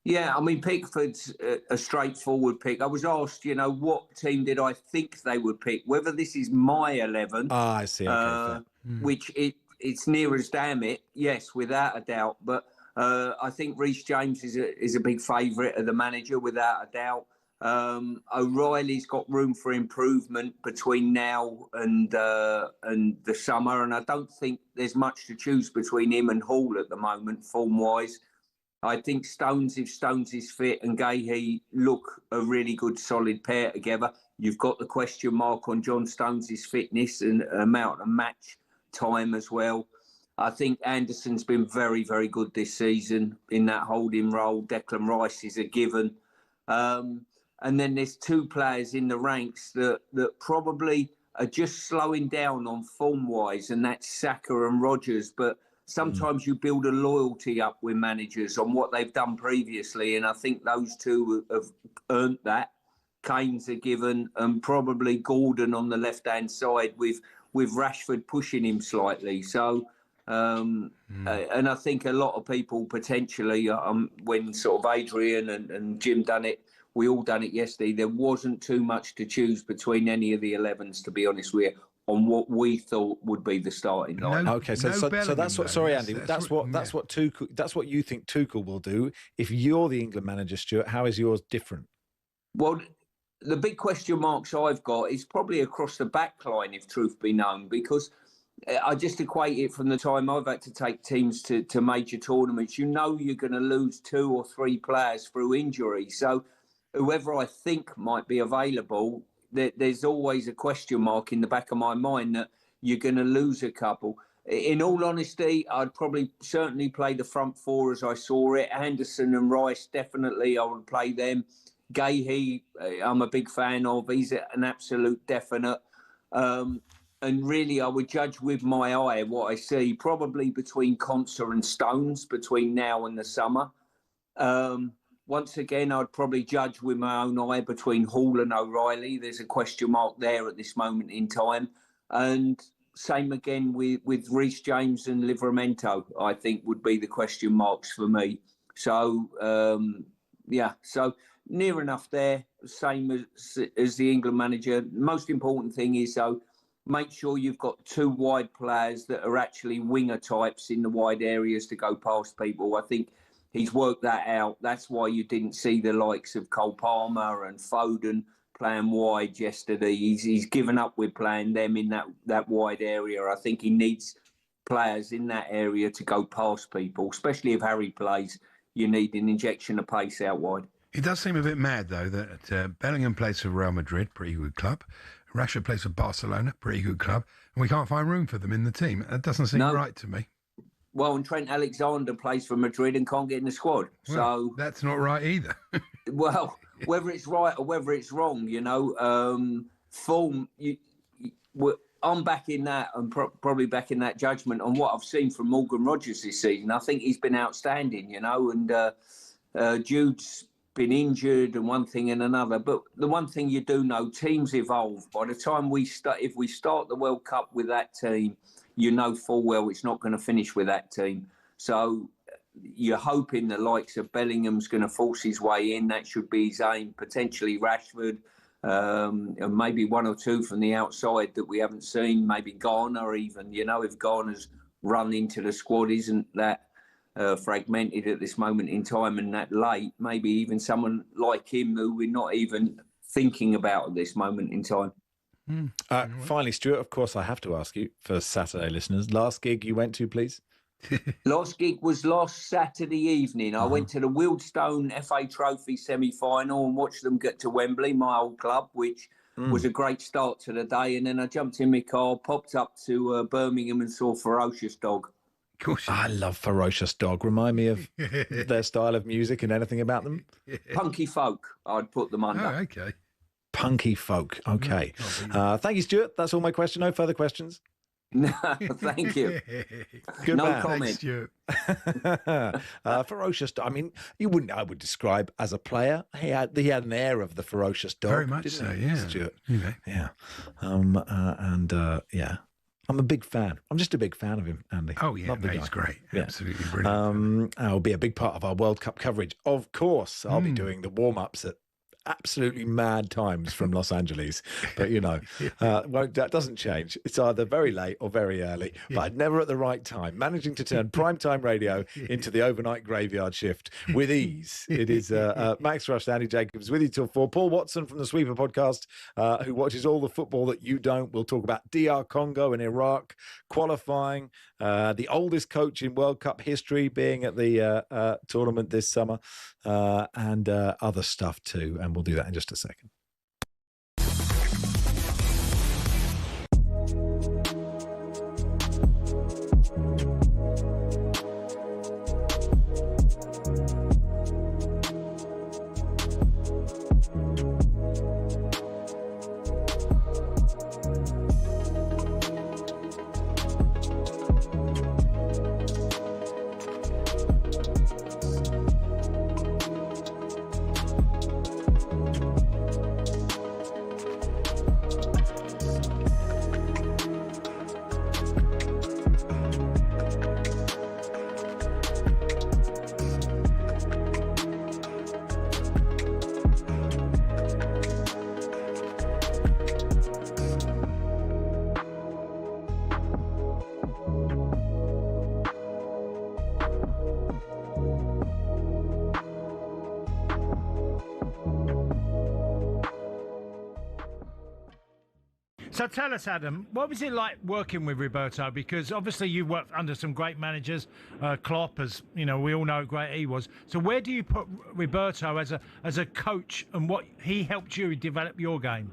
Yeah, I mean, Pickford's a straightforward pick. I was asked, what team did I think they would pick? Whether this is my 11. I see. Okay, which it's near as damn it, yes, without a doubt. But I think Reece James is a big favourite of the manager, without a doubt. O'Reilly's got room for improvement between now and the summer, and I don't think there's much to choose between him and Hall at the moment, form-wise. I think Stones, if Stones is fit, and Gahey look a really good, solid pair together. You've got the question mark on John Stones' fitness and amount of match time as well. I think Anderson's been very, very good this season in that holding role. Declan Rice is a given. And then there's 2 players in the ranks that probably are just slowing down on form-wise, and that's Saka and Rodgers. But sometimes you build a loyalty up with managers on what they've done previously, and I think those 2 have earned that. Kane's a given, and probably Gordon on the left-hand side with Rashford pushing him slightly. So, and I think a lot of people potentially, when sort of Adrian and Jim done it, we all done it yesterday, there wasn't too much to choose between any of the 11s, to be honest with you, on what we thought would be the starting line. Okay, so that's what. Sorry, Andy. That's what Tuchel. That's what you think Tuchel will do. If you're the England manager, Stuart, how is yours different? Well, the big question marks I've got is probably across the back line, if truth be known, because I just equate it from the time I've had to take teams to major tournaments. You're going to lose 2 or 3 players through injury, so whoever I think might be available, there's always a question mark in the back of my mind that you're going to lose a couple. In all honesty, I'd certainly play the front 4 as I saw it. Anderson and Rice, definitely I would play them. Gahey, I'm a big fan of. He's an absolute definite. And really, I would judge with my eye what I see, probably between Konsa and Stones between now and the summer. Once again, I'd probably judge with my own eye between Hall and O'Reilly. There's a question mark there at this moment in time. And same again with Reece James and Livramento, I think would be the question marks for me. So, so near enough there, same as the England manager. Most important thing is, though, make sure you've got two wide players that are actually winger types in the wide areas to go past people. I think he's worked that out. That's why you didn't see the likes of Cole Palmer and Foden playing wide yesterday. He's given up with playing them in that wide area. I think he needs players in that area to go past people, especially if Harry plays. You need an injection of pace out wide. It does seem a bit mad, though, that Bellingham plays for Real Madrid, pretty good club. Rashford plays for Barcelona, pretty good club. And we can't find room for them in the team. That doesn't seem right to me. Well, and Trent Alexander plays for Madrid and can't get in the squad. Well, so that's not right either. Well, whether it's right or whether it's wrong, form, I'm backing that and probably backing that judgment on what I've seen from Morgan Rogers this season. I think he's been outstanding, and Jude's been injured and one thing and another. But the one thing you do know, teams evolve. By the time if we start the World Cup with that team, you know full well it's not going to finish with that team. So you're hoping the likes of Bellingham's going to force his way in. That should be his aim. Potentially Rashford, and maybe one or two from the outside that we haven't seen. Maybe Garner even. If Garner's run into the squad isn't that fragmented at this moment in time and that late, maybe even someone like him who we're not even thinking about at this moment in time. Finally, Stuart, of course, I have to ask you for Saturday listeners. Last gig you went to, please? Last gig was last Saturday evening. I went to the Wealdstone FA Trophy semi-final and watched them get to Wembley, my old club, which was a great start to the day. And then I jumped in my car, popped up to Birmingham and saw Ferocious Dog. Of course. I love Ferocious Dog. Remind me of their style of music and anything about them. Punky folk, I'd put them under. Oh, okay. Punky folk. Okay. Thank you, Stuart. That's all my question. No further questions. No, thank you. Good no man. comment. Ferocious Dog. I mean, I would describe as a player. He had an air of the Ferocious Dog. Very much so, yeah. Stuart. Okay. Yeah. Yeah. I'm a big fan. I'm just a big fan of him, Andy. Oh, yeah. Lovely He's guy. great. Yeah. Absolutely brilliant. I'll be a big part of our World Cup coverage. Of course, I'll be doing the warm-ups at absolutely mad times from Los Angeles, but that doesn't change. It's either very late or very early, but never at the right time, managing to turn primetime radio into the overnight graveyard shift with ease. It is Max Rushden Andy Jacobs with you till 4. Paul Watson from the Sweeper podcast, who watches all the football that you don't. We'll talk about DR Congo and Iraq qualifying, the oldest coach in World Cup history being at the tournament this summer, and other stuff too. And we'll do that in just a second. So tell us, Adam, what was it like working with Roberto? Because obviously you worked under some great managers, Klopp, as we all know how great he was. So where do you put Roberto as a coach, and what he helped you develop your game?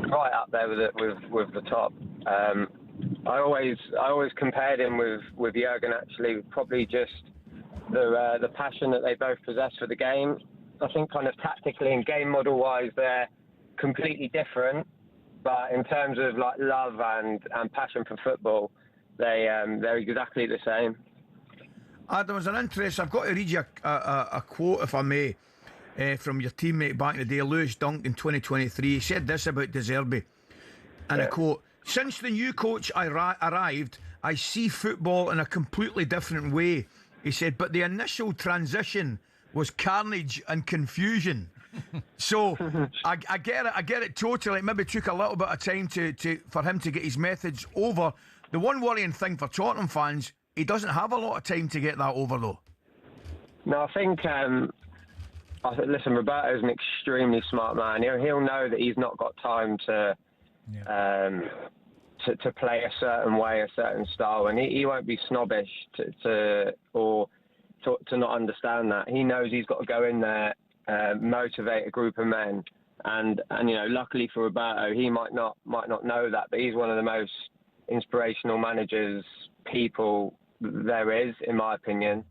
Right up there with the top. I always compared him with Jurgen. Actually, probably just the passion that they both possess for the game. I think kind of tactically and game model wise, they're completely different. But in terms of like love and passion for football, they're exactly the same. Adam, as an interest, I've got to read you a quote, if I may, from your teammate back in the day, Lewis Dunk, in 2023. He said this about Zerbi, and I quote, "Since the new coach arrived, I see football in a completely different way." He said, "But the initial transition was carnage and confusion." So I get it totally. It maybe took a little bit of time for him to get his message over. The one worrying thing for Tottenham fans, he doesn't have a lot of time to get that over, though. No, I think, listen, Roberto's an extremely smart man. He'll know that he's not got time to play a certain way, a certain style, and he won't be snobbish to not understand that. He knows he's got to go in there, motivate a group of men, and luckily for Roberto, he might not know that, but he's one of the most inspirational managers, people there is, in my opinion.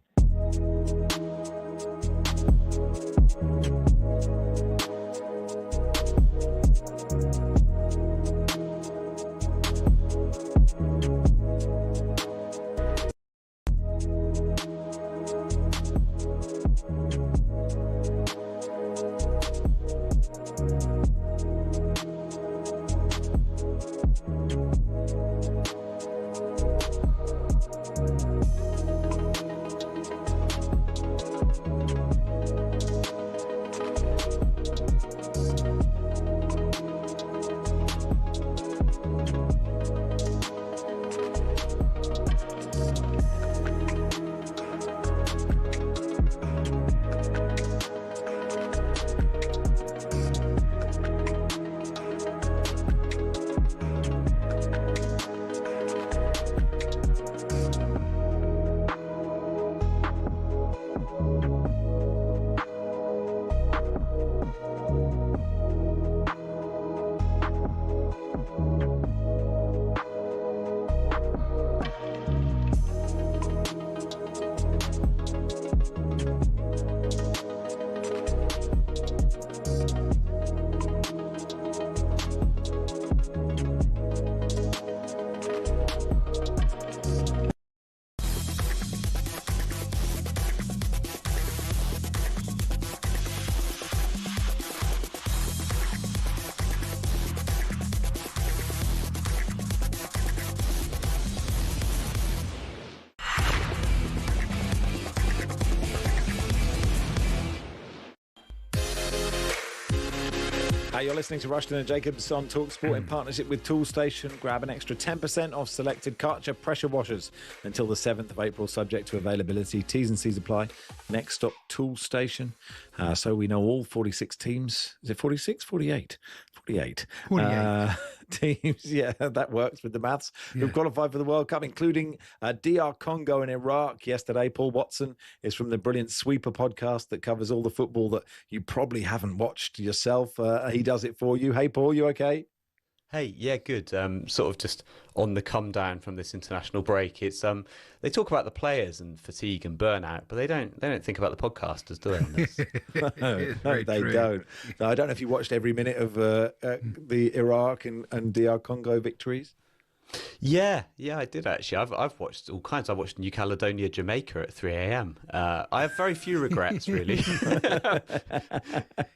You're listening to Rushden and Jacobs on talkSPORT in partnership with Toolstation. Grab an extra 10% off selected Karcher pressure washers until the 7th of April, subject to availability. T's and C's apply. Next stop, Toolstation. So we know all 46 teams. Is it 46? 48? 48. 48. Teams, yeah, that works with the maths, who've qualified for the World Cup, including DR Congo and Iraq yesterday. Paul Watson is from the brilliant Sweeper podcast that covers all the football that you probably haven't watched yourself. He does it for you. Hey, Paul, you okay? Hey, yeah, good. Sort of just on the come down from this international break. It's they talk about the players and fatigue and burnout, but they don't think about the podcasters, do they? No, they don't. No, I don't know if you watched every minute of the Iraq and DR Congo victories. Yeah, I did actually. I've watched all kinds. I watched New Caledonia, Jamaica at 3 a.m. I have very few regrets, really.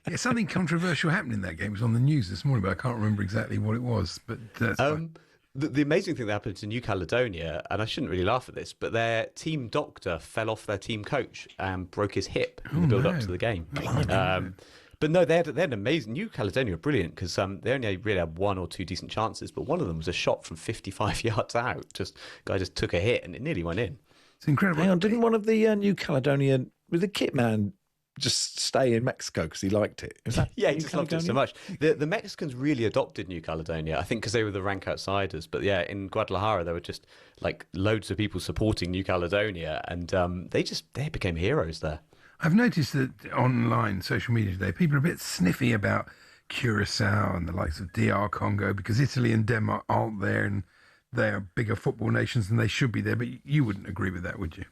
Yeah, something controversial happened in that game. It was on the news this morning, but I can't remember exactly what it was. But the amazing thing that happened to New Caledonia, and I shouldn't really laugh at this, but their team doctor fell off their team coach and broke his hip in the build-up to the game. But no, they had an amazing. New Caledonia are brilliant because they only really had one or two decent chances, but one of them was a shot from 55 yards out. Guy just took a hit and it nearly went in. It's incredible. Hang on, didn't one of the New Caledonian, was the kit man just stay in Mexico because he liked it? Yeah, he just loved it so much. The Mexicans really adopted New Caledonia, I think, because they were the rank outsiders. But yeah, in Guadalajara, there were just like loads of people supporting New Caledonia, and they became heroes there. I've noticed that online, social media today, people are a bit sniffy about Curacao and the likes of DR Congo because Italy and Denmark aren't there and they are bigger football nations than they should be there. But you wouldn't agree with that, would you?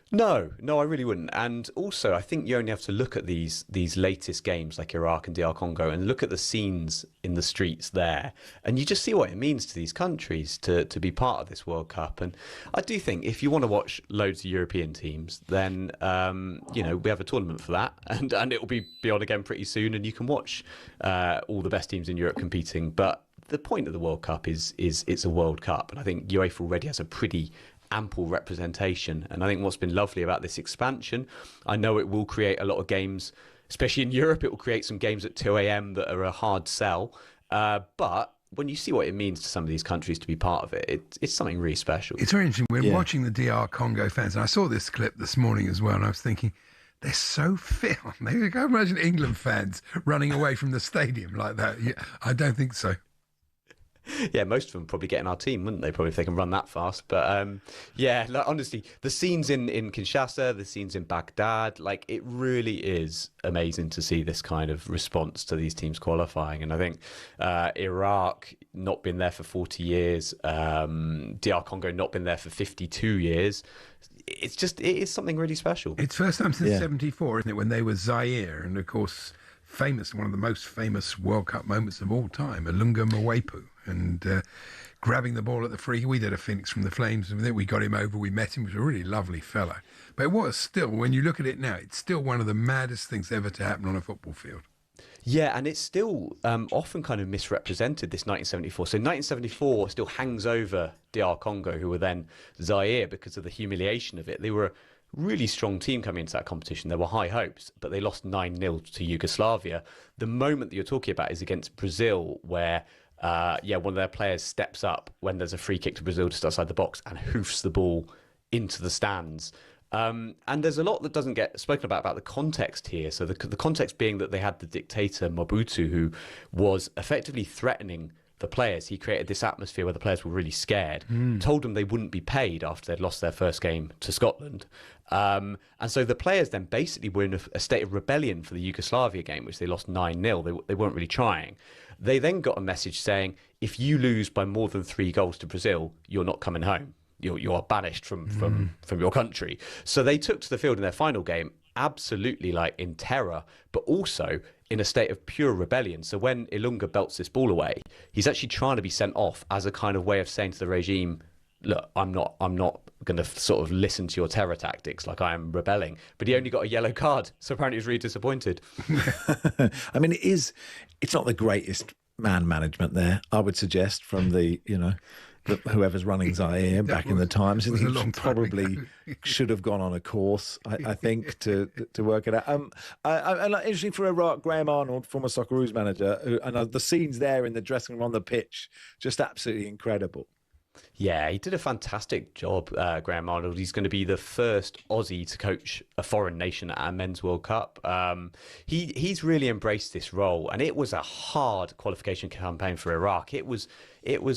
No, I really wouldn't. And also, I think you only have to look at these latest games like Iraq and DR Congo and look at the scenes in the streets there. And you just see what it means to these countries to be part of this World Cup. And I do think if you want to watch loads of European teams, then, we have a tournament for that. And it will be on again pretty soon. And you can watch all the best teams in Europe competing. But the point of the World Cup is it's a World Cup. And I think UEFA already has a pretty ample representation, and I think what's been lovely about this expansion, I know it will create a lot of games especially in Europe, it will create some games at 2 a.m. that are a hard sell. But when you see what it means to some of these countries to be part of it, it's something really special. It's very interesting. We're watching the DR Congo fans, and I saw this clip this morning as well, and I was thinking, they're so fit, aren't they? I can't imagine England fans running away from the stadium like that. Yeah, I don't think so. Yeah, most of them probably get in our team, wouldn't they? Probably if they can run that fast. But yeah, like, honestly, the scenes in Kinshasa, the scenes in Baghdad, like it really is amazing to see this kind of response to these teams qualifying. And I think Iraq not been there for 40 years, DR Congo not been there for 52 years. It is something really special. It's first time since 74, isn't it, when they were Zaire, and of course one of the most famous World Cup moments of all time, Ilunga Mwepu, and grabbing the ball at the free. We did a Phoenix from the Flames, and we got him over. We met him. He was a really lovely fellow. But it was still, when you look at it now, it's still one of the maddest things ever to happen on a football field. Yeah, and it's still often kind of misrepresented, this 1974. So 1974 still hangs over DR Congo, who were then Zaire, because of the humiliation of it. They were a really strong team coming into that competition. There were high hopes, but they lost 9-0 to Yugoslavia. The moment that you're talking about is against Brazil, where one of their players steps up when there's a free kick to Brazil just outside the box and hoofs the ball into the stands. And there's a lot that doesn't get spoken about the context here. So the context being that they had the dictator Mobutu, who was effectively threatening the players. He created this atmosphere where the players were really scared, told them they wouldn't be paid after they'd lost their first game to Scotland. And so the players then basically were in a state of rebellion for the Yugoslavia game, which they lost 9-0. They weren't really trying. They then got a message saying, if you lose by more than 3 goals to Brazil, you're not coming home. You're banished from your country. So they took to the field in their final game, absolutely like in terror, but also in a state of pure rebellion. So when Ilunga belts this ball away, he's actually trying to be sent off as a kind of way of saying to the regime, look, I'm not going to sort of listen to your terror tactics, like I am rebelling. But he only got a yellow card, so apparently he was really disappointed. I mean, it's not the greatest man management there, I would suggest, from the, whoever's running Zaire back in the times. He probably should have gone on a course, I think, to work it out. And interesting for Iraq, Graham Arnold, former Socceroos manager, and the scenes there in the dressing room on the pitch, just absolutely incredible. Yeah, he did a fantastic job, Graham Arnold. He's going to be the first Aussie to coach a foreign nation at a Men's World Cup. He's really embraced this role, and it was a hard qualification campaign for Iraq. It was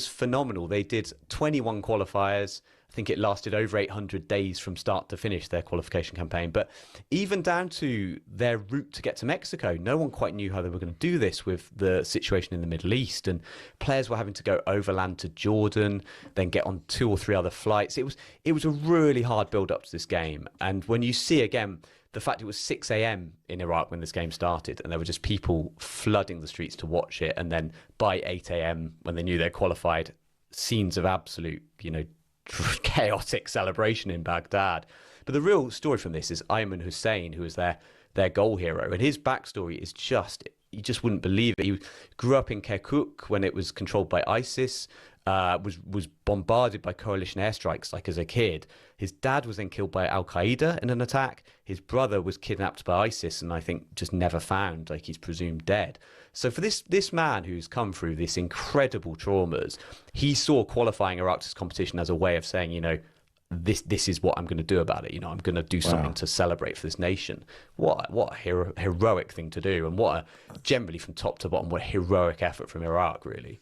phenomenal. They did 21 qualifiers. I think it lasted over 800 days from start to finish, their qualification campaign. But even down to their route to get to Mexico, no one quite knew how they were going to do this with the situation in the Middle East. And players were having to go overland to Jordan, then get on 2 or 3 other flights. It was a really hard build-up to this game. And when you see, again, the fact it was 6 a.m. in Iraq when this game started, and there were just people flooding the streets to watch it. And then by 8 a.m., when they knew they qualified, scenes of absolute, chaotic celebration in Baghdad. But the real story from this is Ayman Hussein, who was their goal hero, and his backstory is you just wouldn't believe it. He grew up in Kirkuk when it was controlled by ISIS, was bombarded by coalition airstrikes like as a kid. His dad was then killed by Al Qaeda in an attack. His brother was kidnapped by ISIS and I think just never found, like he's presumed dead. So for this man who's come through this incredible traumas, he saw qualifying Iraq's competition as a way of saying, this is what I'm going to do about it. I'm going to do something to celebrate for this nation. What a heroic thing to do, and generally from top to bottom, what a heroic effort from Iraq, really.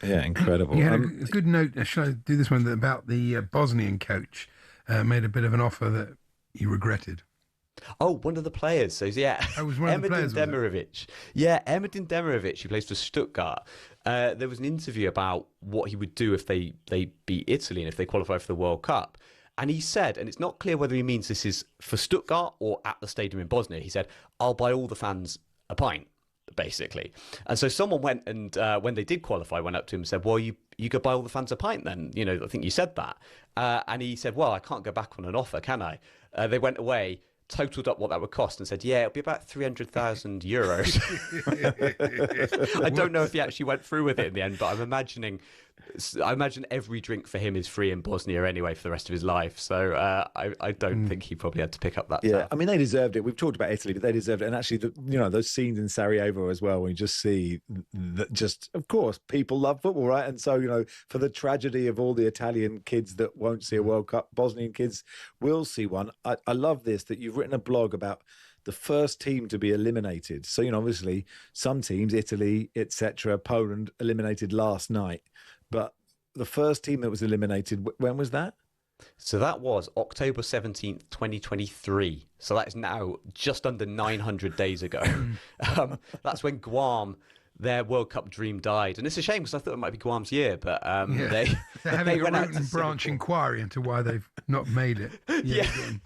Yeah, incredible. You had a good note. Shall I do this one about the Bosnian coach? Made a bit of an offer that he regretted. Oh, one of the players. So yeah, Emedin Demirovic. Yeah, Emedin Demirovic, who plays for Stuttgart. There was an interview about what he would do if they beat Italy and if they qualify for the World Cup. And he said, and it's not clear whether he means this is for Stuttgart or at the stadium in Bosnia, he said, I'll buy all the fans a pint, basically. And so someone went and, when they did qualify, went up to him and said, well, you could buy all the fans a pint then. I think you said that. And he said, well, I can't go back on an offer, can I? They went away, totaled up what that would cost and said, yeah, it'll be about 300,000 euros. I don't know if he actually went through with it in the end, but I'm imagining I imagine every drink for him is free in Bosnia anyway for the rest of his life. So I don't think he probably had to pick up that. Yeah, tab. I mean, they deserved it. We've talked about Italy, but they deserved it. And actually, those scenes in Sarajevo as well, when you just see that, just, of course, people love football, right? And so, for the tragedy of all the Italian kids that won't see a World Cup, Bosnian kids will see one. I love this, that you've written a blog about the first team to be eliminated. So, obviously, some teams, Italy, etc., Poland, eliminated last night. But the first team that was eliminated, when was that? So that was October 17th, 2023. So that is now just under 900 days ago. That's when Guam, their World Cup dream died. And it's a shame because I thought it might be Guam's year, but they're having a root and branch inquiry into why they've not made it.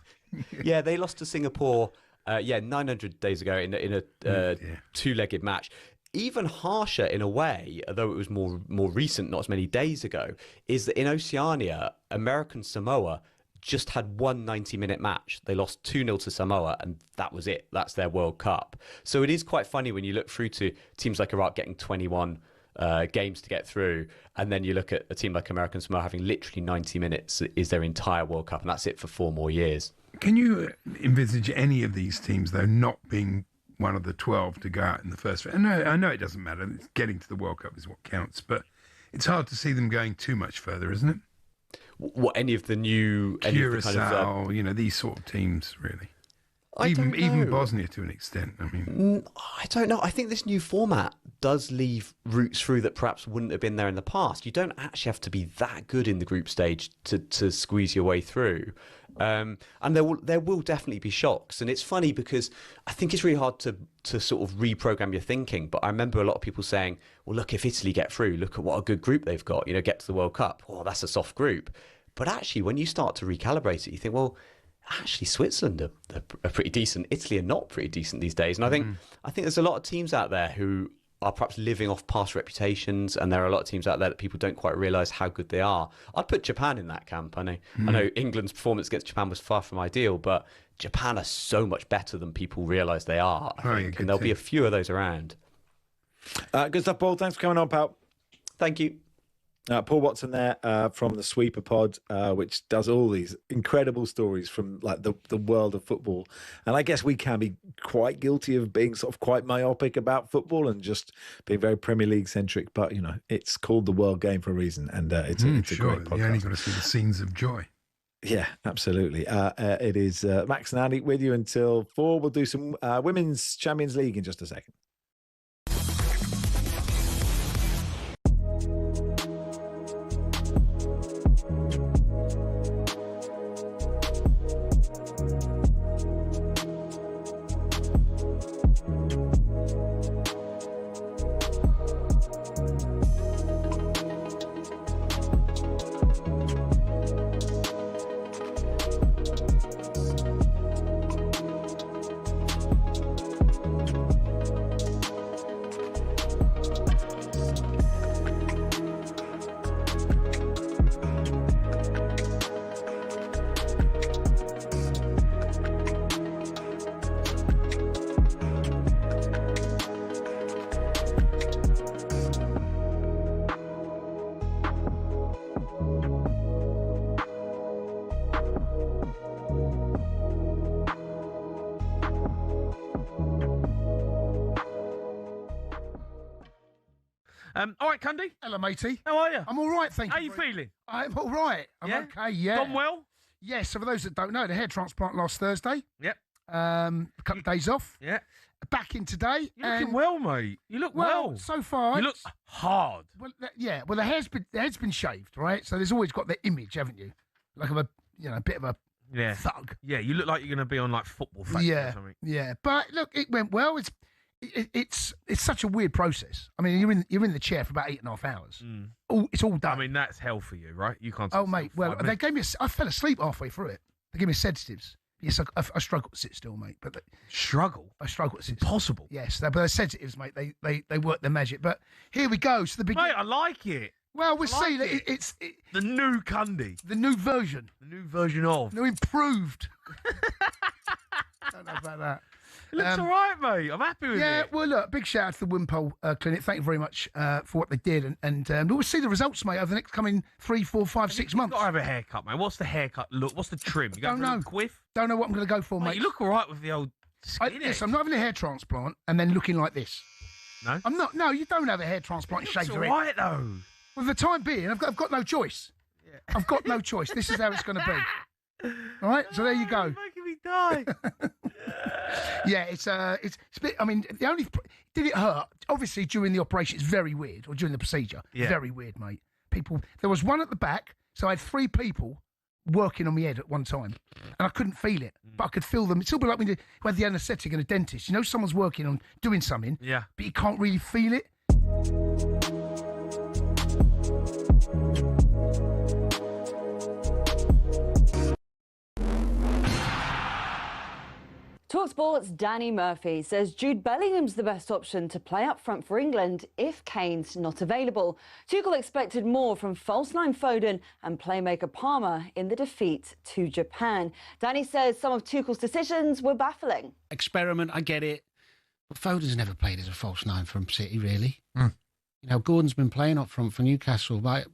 Yeah, they lost to Singapore 900 days ago in a two-legged match. Even harsher in a way, although it was more recent, not as many days ago, is that in Oceania, American Samoa just had one 90-minute match. They lost 2-0 to Samoa, and that was it. That's their World Cup. So it is quite funny when you look through to teams like Iraq getting 21 games to get through, and then you look at a team like American Samoa having literally 90 minutes is their entire World Cup, and that's it for 4 more years. Can you envisage any of these teams, though, not being one of the 12 to go out in the first round? I know it doesn't matter. Getting to the World Cup is what counts, but it's hard to see them going too much further, isn't it? What, any of the new... Curacao, these sort of teams, really. Even Bosnia to an extent. I mean, I don't know. I think this new format does leave routes through that perhaps wouldn't have been there in the past. You don't actually have to be that good in the group stage to squeeze your way through. And there will definitely be shocks. And it's funny because I think it's really hard to sort of reprogram your thinking. But I remember a lot of people saying, well, look, if Italy get through, look at what a good group they've got, get to the World Cup. Oh, that's a soft group. But actually, when you start to recalibrate it, you think, well, actually Switzerland are pretty decent. Italy are not pretty decent these days. And I think there's a lot of teams out there who are perhaps living off past reputations, and there are a lot of teams out there that people don't quite realise how good they are. I'd put Japan in that camp. I know England's performance against Japan was far from ideal, but Japan are so much better than people realise they are, I think, and there'll be a few of those around. Good stuff, Paul. Thanks for coming on, pal. Thank you. Paul Watson there from the Sweeper Pod, which does all these incredible stories from like the world of football. And I guess we can be quite guilty of being sort of quite myopic about football and just being very Premier League centric. But, it's called the world game for a reason. And it's a great podcast. You only got to see the scenes of joy. Yeah, absolutely. It is Max and Andy with you until 4. We'll do some Women's Champions League in just a second. All right, Cundy. Hello, matey. How are you? I'm all right, thank you. How you feeling? I'm all right. I'm okay, yeah. Gone well? Yes, so for those that don't know, the hair transplant last Thursday. Yep. A couple of days off. Yeah. Back in today. You're looking well, mate. You look well. So far. You look hard. Well, well, the head's been shaved, right? So there's always got the image, haven't you? Like of a bit of a thug. Yeah, you look like you're going to be on like Football Factory or something. Yeah. But look, it went well. It's such a weird process. I mean, you're in the chair for about 8.5 hours. It's all done. I mean, that's hell for you, right? You can't. Oh, mate. Well, they gave me. I fell asleep halfway through it. They gave me sedatives. Yes, I struggle to sit still, mate. But struggle. I struggle to sit. Impossible. Still. Yes, but they're sedatives, mate. They work their magic. But here we go. So the beginning. Mate, I like it. Well, we'll see. It's the new Cundy. The new version. The new version of. No, improved. Don't know about that. It looks all right, mate. I'm happy with it. Yeah, well, look, big shout out to the Wimpole Clinic. Thank you very much for what they did. And we'll see the results, mate, over the next coming 3, 4, 5, 6 months. You've got to have a haircut, mate. What's the haircut look? What's the trim? You Don't know. Quiff? Don't know what I'm going to go for, mate. You look all right with the old skin. Listen, I'm not having a hair transplant and then looking like this. No? I'm not. No, you don't have a hair transplant and shave your head. It's all right, though. Well, for the time being, I've got no choice. Yeah. I've got no choice. This is how it's going to be. All right, so there you go. You're making me die. Yeah, it's a bit. I mean, did it hurt? Obviously, during the operation, it's very weird, or during the procedure, very weird, mate. There was one at the back, so I had 3 people working on my head at one time, and I couldn't feel it, but I could feel them. It's all like when you had the anaesthetic in a dentist. You know, someone's working on doing something, but you can't really feel it. talkSPORT's Danny Murphy says Jude Bellingham's the best option to play up front for England if Kane's not available. Tuchel expected more from false nine Foden and playmaker Palmer in the defeat to Japan. Danny says some of Tuchel's decisions were baffling. Experiment, I get it. But Foden's never played as a false nine from City, really. You know, Gordon's been playing up front for Newcastle, but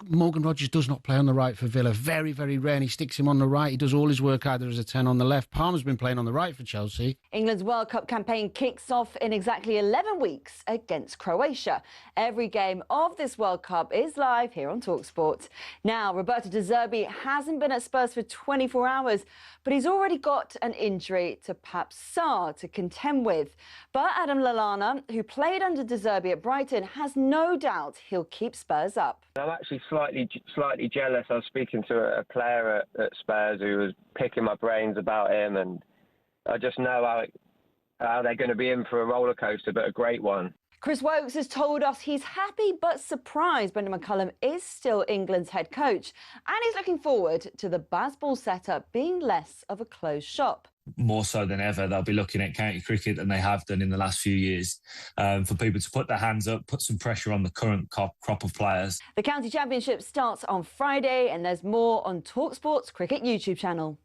Morgan Rogers does not play on the right for Villa. Very, very rare. And he sticks him on the right. He does all his work either as a 10 on the left. Palmer's been playing on the right for Chelsea. England's World Cup campaign kicks off in exactly 11 weeks against Croatia. Every game of this World Cup is live here on talkSPORT. Now, Roberto Zerbi hasn't been at Spurs for 24 hours, but he's already got an injury to Pape Sarr to contend with. But Adam Lallana, who played under Zerbi at Brighton, has no doubt he'll keep Spurs up. I'm actually slightly jealous. I was speaking to a player at Spurs who was picking my brains about him, and I just know how they're going to be in for a roller coaster, but a great one. Chris Wokes has told us he's happy but surprised Brendan McCullum is still England's head coach, and he's looking forward to the Bazball setup being less of a closed shop. More so than ever, they'll be looking at county cricket than they have done in the last few years, for people to put their hands up, put some pressure on the current crop of players. The County Championship starts on Friday, and there's more on talkSPORT's cricket YouTube channel.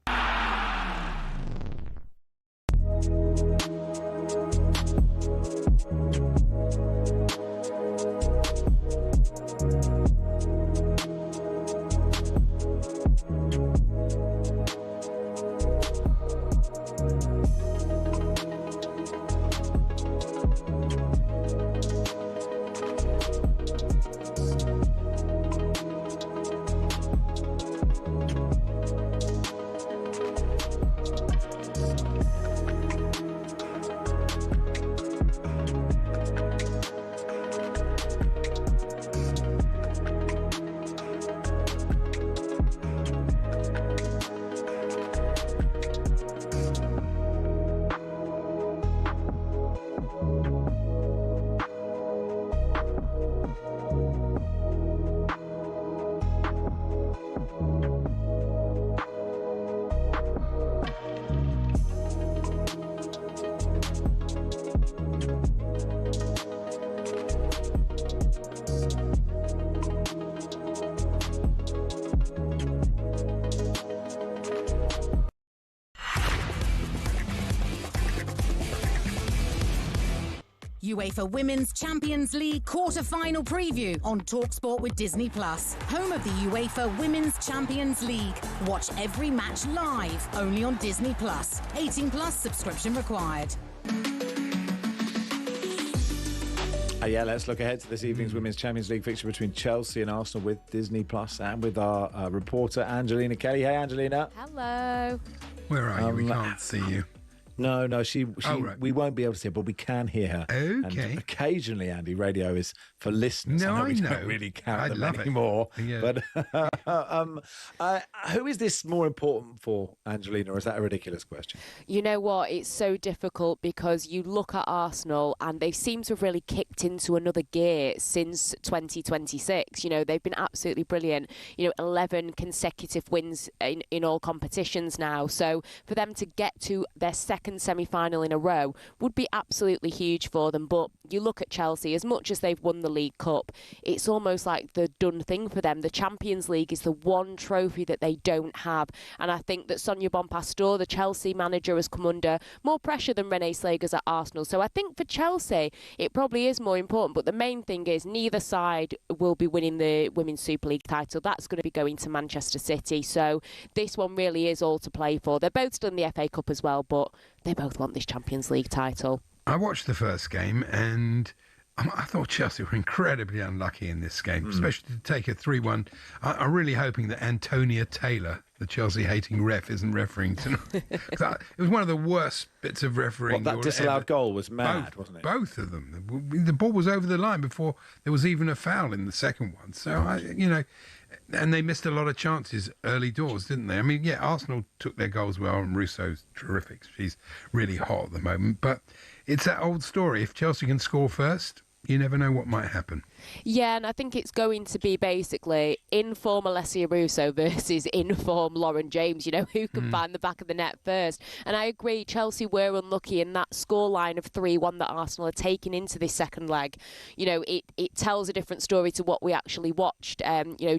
UEFA Women's Champions League quarter-final preview on talkSPORT with Disney+. Home of the UEFA Women's Champions League. Watch every match live, only on Disney+. 18+ subscription required. Yeah, let's look ahead to this evening's Women's Champions League fixture between Chelsea and Arsenal with Disney+ and with our reporter Angelina Kelly. Hey, Angelina. Hello. Where are you? We can't see you. No, we won't be able to see her, but we can hear her. Okay. And occasionally, Andy, radio is for listeners. No, I I know. don't really count I them love anymore. it. Yeah. But who is this more important for, Angelina, or is that a ridiculous question? You know what? It's so difficult because you look at Arsenal and they seem to have really kicked into another gear since 2026. You know, they've been absolutely brilliant. 11 consecutive wins in all competitions now. So for them to get to their second second semi-final in a row would be absolutely huge for them. But you look at Chelsea, as much as they've won the League Cup, it's almost like the done thing for them. The Champions League is the one trophy that they don't have. And I think that Sonia Bonpastor, the Chelsea manager, has come under more pressure than Renee Slagers at Arsenal. So I think for Chelsea, it probably is more important. But the main thing is neither side will be winning the Women's Super League title. That's going to be going to Manchester City. So this one really is all to play for. They're both still in the FA Cup as well, but they both want this Champions League title. I watched the first game and I thought Chelsea were incredibly unlucky in this game, especially to take a 3-1. I'm really hoping that Antonia Taylor, the Chelsea-hating ref, isn't refereeing tonight. It was one of the worst bits of refereeing. That disallowed goal was mad, wasn't it? Both of them. The ball was over the line before there was even a foul in the second one. So, and they missed a lot of chances early doors, didn't they? I mean, yeah, Arsenal took their goals well, and Russo's terrific. She's really hot at the moment. But it's that old story. If Chelsea can score first, you never know what might happen. Yeah, and I think it's going to be basically in-form Alessia Russo versus in-form Lauren James, who can find the back of the net first. And I agree, Chelsea were unlucky in that scoreline of 3-1 that Arsenal are taking into this second leg. It tells a different story to what we actually watched,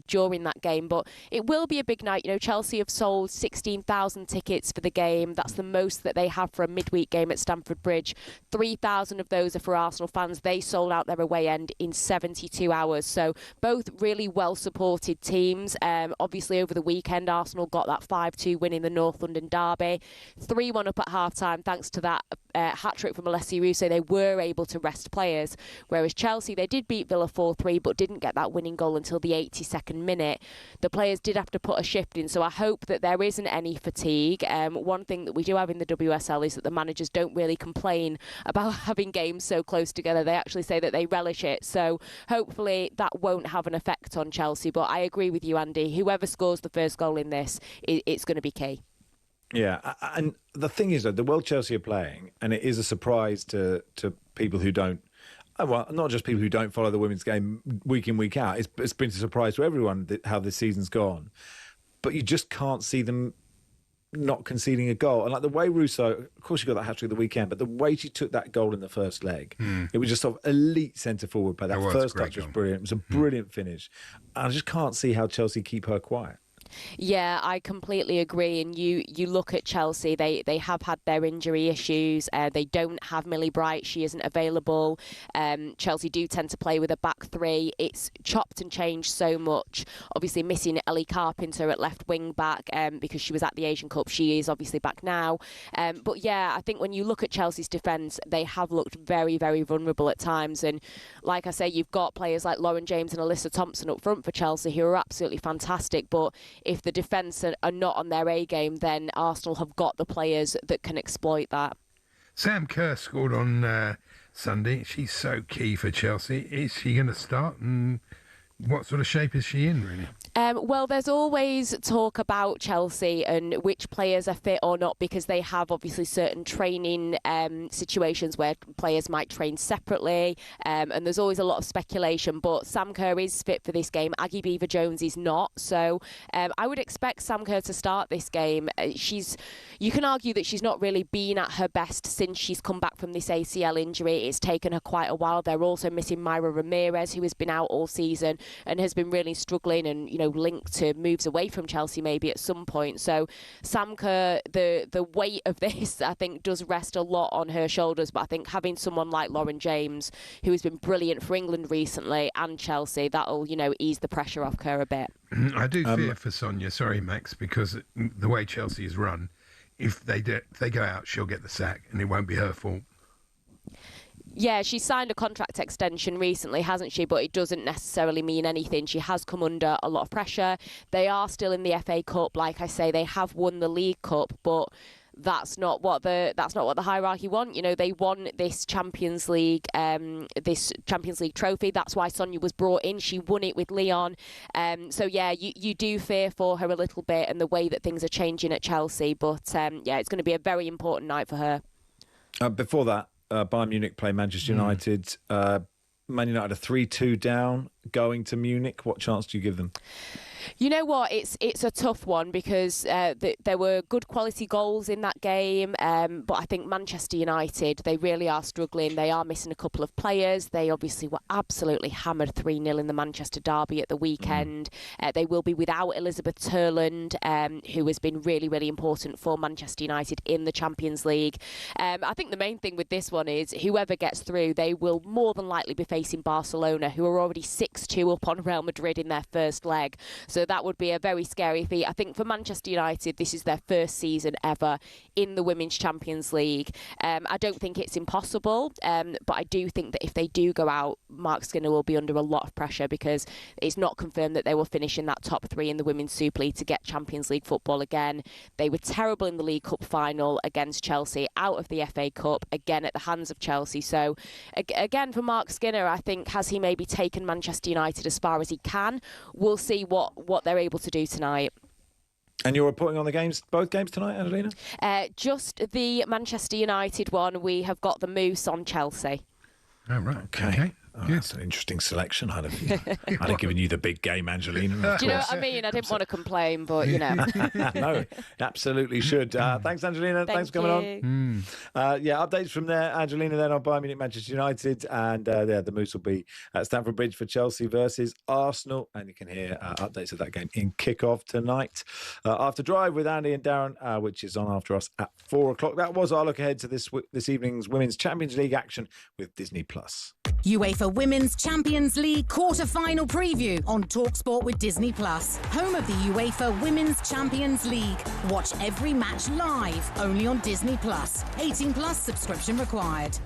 during that game. But it will be a big night. Chelsea have sold 16,000 tickets for the game. That's the most that they have for a midweek game at Stamford Bridge. 3,000 of those are for Arsenal fans. They sold out their away end in 72 hours. So both really well-supported teams. Obviously, over the weekend, Arsenal got that 5-2 win in the North London derby. 3-1 up at half-time thanks to that hat-trick from Alessia Russo. They were able to rest players, whereas Chelsea, they did beat Villa 4-3 but didn't get that winning goal until the 82nd minute. The players did have to put a shift in, so I hope that there isn't any fatigue. One thing that we do have in the WSL is that the managers don't really complain about having games so close together. They actually say that they relish it, so hopefully that won't have an effect on Chelsea. But I agree with you, Andy. Whoever scores the first goal in this, it's going to be key. Yeah, and the thing is, though, the world Chelsea are playing, and it is a surprise to people who don't, well, not just people who don't follow the women's game week in, week out. It's been a surprise to everyone how this season's gone. But you just can't see them not conceding a goal. And like the way Russo, of course she got that hat-trick the weekend, but the way she took that goal in the first leg, it was just sort of elite centre-forward play. That first touch was brilliant. It was a brilliant finish. And I just can't see how Chelsea keep her quiet. Yeah, I completely agree. And you look at Chelsea, they have had their injury issues. They don't have Millie Bright. She isn't available. Chelsea do tend to play with a back three. It's chopped and changed so much. Obviously missing Ellie Carpenter at left wing back because she was at the Asian Cup. She is obviously back now. But yeah, I think when you look at Chelsea's defence, they have looked very, very vulnerable at times. And like I say, you've got players like Lauren James and Alyssa Thompson up front for Chelsea who are absolutely fantastic. But if the defence are not on their A game, then Arsenal have got the players that can exploit that. Sam Kerr scored on Sunday. She's so key for Chelsea. Is she going to start? And what sort of shape is she in, really? Well, there's always talk about Chelsea and which players are fit or not, because they have obviously certain training situations where players might train separately, and there's always a lot of speculation. But Sam Kerr is fit for this game. Aggie Beaver-Jones is not. So I would expect Sam Kerr to start this game. You can argue that she's not really been at her best since she's come back from this ACL injury. It's taken her quite a while. They're also missing Myra Ramirez, who has been out all season and has been really struggling and, linked to moves away from Chelsea maybe at some point. So Sam Kerr, the weight of this, I think, does rest a lot on her shoulders. But I think having someone like Lauren James, who has been brilliant for England recently and Chelsea, that'll, ease the pressure off Kerr a bit. I do fear for Sonia, sorry, Max, because the way Chelsea is run, if they go out, she'll get the sack and it won't be her fault. Yeah, she signed a contract extension recently, hasn't she? But it doesn't necessarily mean anything. She has come under a lot of pressure. They are still in the FA Cup. Like I say, they have won the League Cup, but that's not what the hierarchy want. They won this Champions League trophy. That's why Sonia was brought in. She won it with Lyon. So yeah, you do fear for her a little bit and the way that things are changing at Chelsea. But yeah, it's going to be a very important night for her. Before that, Bayern Munich play Manchester United. Man United are 3-2 down going to Munich? What chance do you give them? You know what? It's a tough one because there were good quality goals in that game, but I think Manchester United, they really are struggling. They are missing a couple of players. They obviously were absolutely hammered 3-0 in the Manchester derby at the weekend. They will be without Elizabeth Turland, who has been really, really important for Manchester United in the Champions League. I think the main thing with this one is whoever gets through, they will more than likely be facing Barcelona, who are already 6-2 up on Real Madrid in their first leg. So that would be a very scary feat. I think for Manchester United, this is their first season ever in the Women's Champions League. I don't think it's impossible, but I do think that if they do go out, Mark Skinner will be under a lot of pressure because it's not confirmed that they will finish in that top 3 in the Women's Super League to get Champions League football again. They were terrible in the League Cup final against Chelsea, out of the FA Cup, again at the hands of Chelsea. So, again, for Mark Skinner, I think, has he maybe taken Manchester United as far as he can? We'll see what they're able to do tonight. And you're reporting on the games, both games tonight, Angelina? Just the Manchester United one. We have got the Moose on Chelsea. Oh, right. Okay. Oh, that's an interesting selection. I'd have given you the big game, Angelina. Do you know what I mean? I didn't want to complain, but, you know. No, absolutely should. Thanks, Angelina. Thanks for coming on. Updates from there, Angelina, then on Bayern Munich, Manchester United. And the Moose will be at Stamford Bridge for Chelsea versus Arsenal. And you can hear updates of that game in kickoff tonight. After Drive with Andy and Darren, which is on after us at 4 o'clock. That was our look ahead to this evening's Women's Champions League action with Disney+. UEFA Women's Champions League quarter-final preview on talkSPORT with Disney+. Home of the UEFA Women's Champions League. Watch every match live, only on Disney+. 18+ subscription required.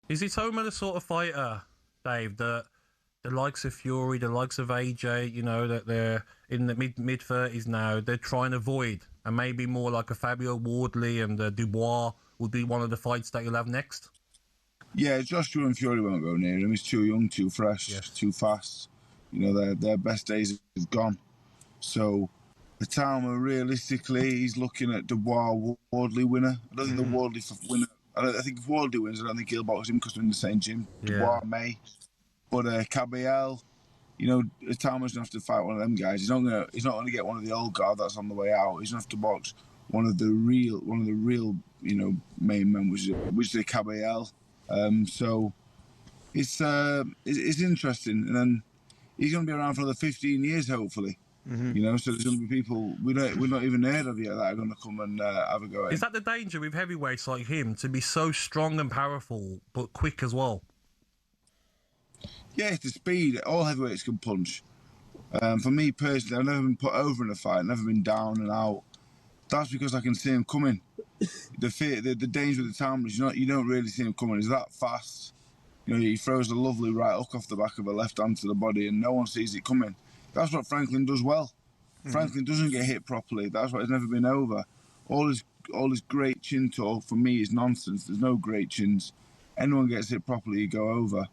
Is it Homer the sort of fighter, Dave, that the likes of Fury, the likes of AJ, you know, that they're in the mid-30s now, they're trying to avoid, and maybe more like a Fabio Wardley and Dubois would be one of the fights that you'll have next? Yeah, Joshua and Fury won't go near him. He's too young, too fresh, too fast. You know, their best days have gone. So the Talma, realistically, he's looking at Dubois, Wardley winner. I don't think the Wardley winner. I think if Wardley wins, I don't think he'll box him because they're in the same gym. Dubois may. But Caballel, you know, Talma's gonna have to fight one of them guys. He's not gonna get one of the old guard that's on the way out. He's gonna have to box one of the real, you know, main men, which is Caballel. So it's interesting, and then he's going to be around for another 15 years, hopefully. You know, so there's going to be people we're not even heard of yet that are going to come and have a go at him. Is that the danger with heavyweights like him, to be so strong and powerful but quick as well? Yeah, it's the speed. All heavyweights can punch. For me personally, I've never been put over in a fight, never been down and out. That's because I can see him coming. The danger with the time is you don't really see him coming. He's that fast. You know, he throws a lovely right hook off the back of a left hand to the body, and no one sees it coming. That's what Franklin does well. Franklin doesn't get hit properly. That's why he's never been over. All his great chin talk for me is nonsense. There's no great chins. Anyone gets hit properly, you go over.